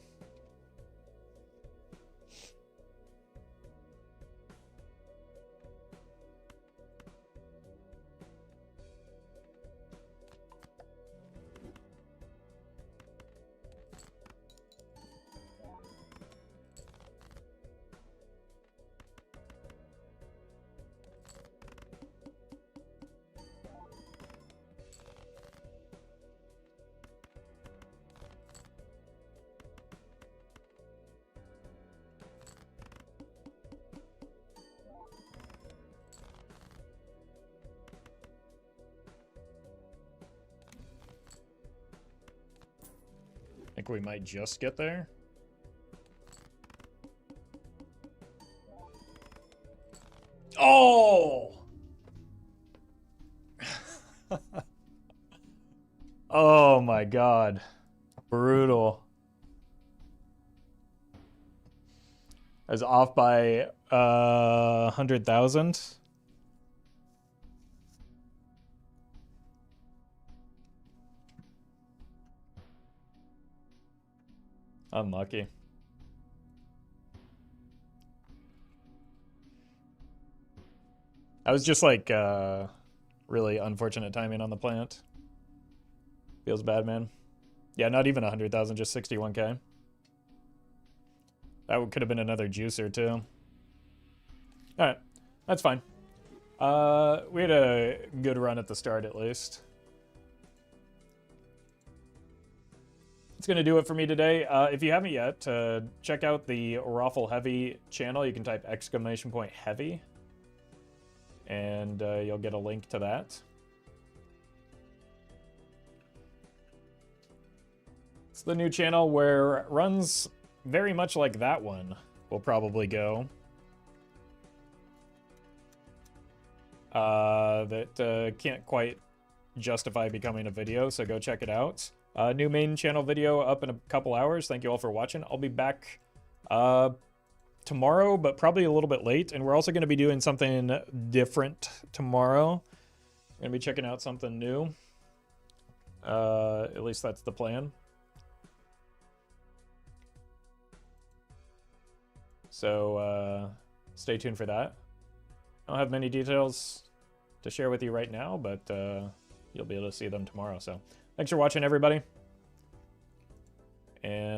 I think we might just get there. Oh! Oh my god. Brutal. I was off by 100,000. Unlucky. I was just like really unfortunate timing on the plant. Feels bad, man. Yeah, not even 100,000, just 61k. That could have been another juicer too. All right, that's fine. We had a good run at the start at least. It's going to do it for me today. If you haven't yet, check out the Roffle Heavy channel. You can type !heavy and you'll get a link to that. It's the new channel where runs very much like that one will probably go. That can't quite justify becoming a video, so go check it out. New main channel video up in a couple hours. Thank you all for watching. I'll be back tomorrow, but probably a little bit late, and we're also going to be doing something different tomorrow. Going to be checking out something new. At least that's the plan. So stay tuned for that. I don't have many details to share with you right now, but you'll be able to see them tomorrow. So thanks for watching, everybody. And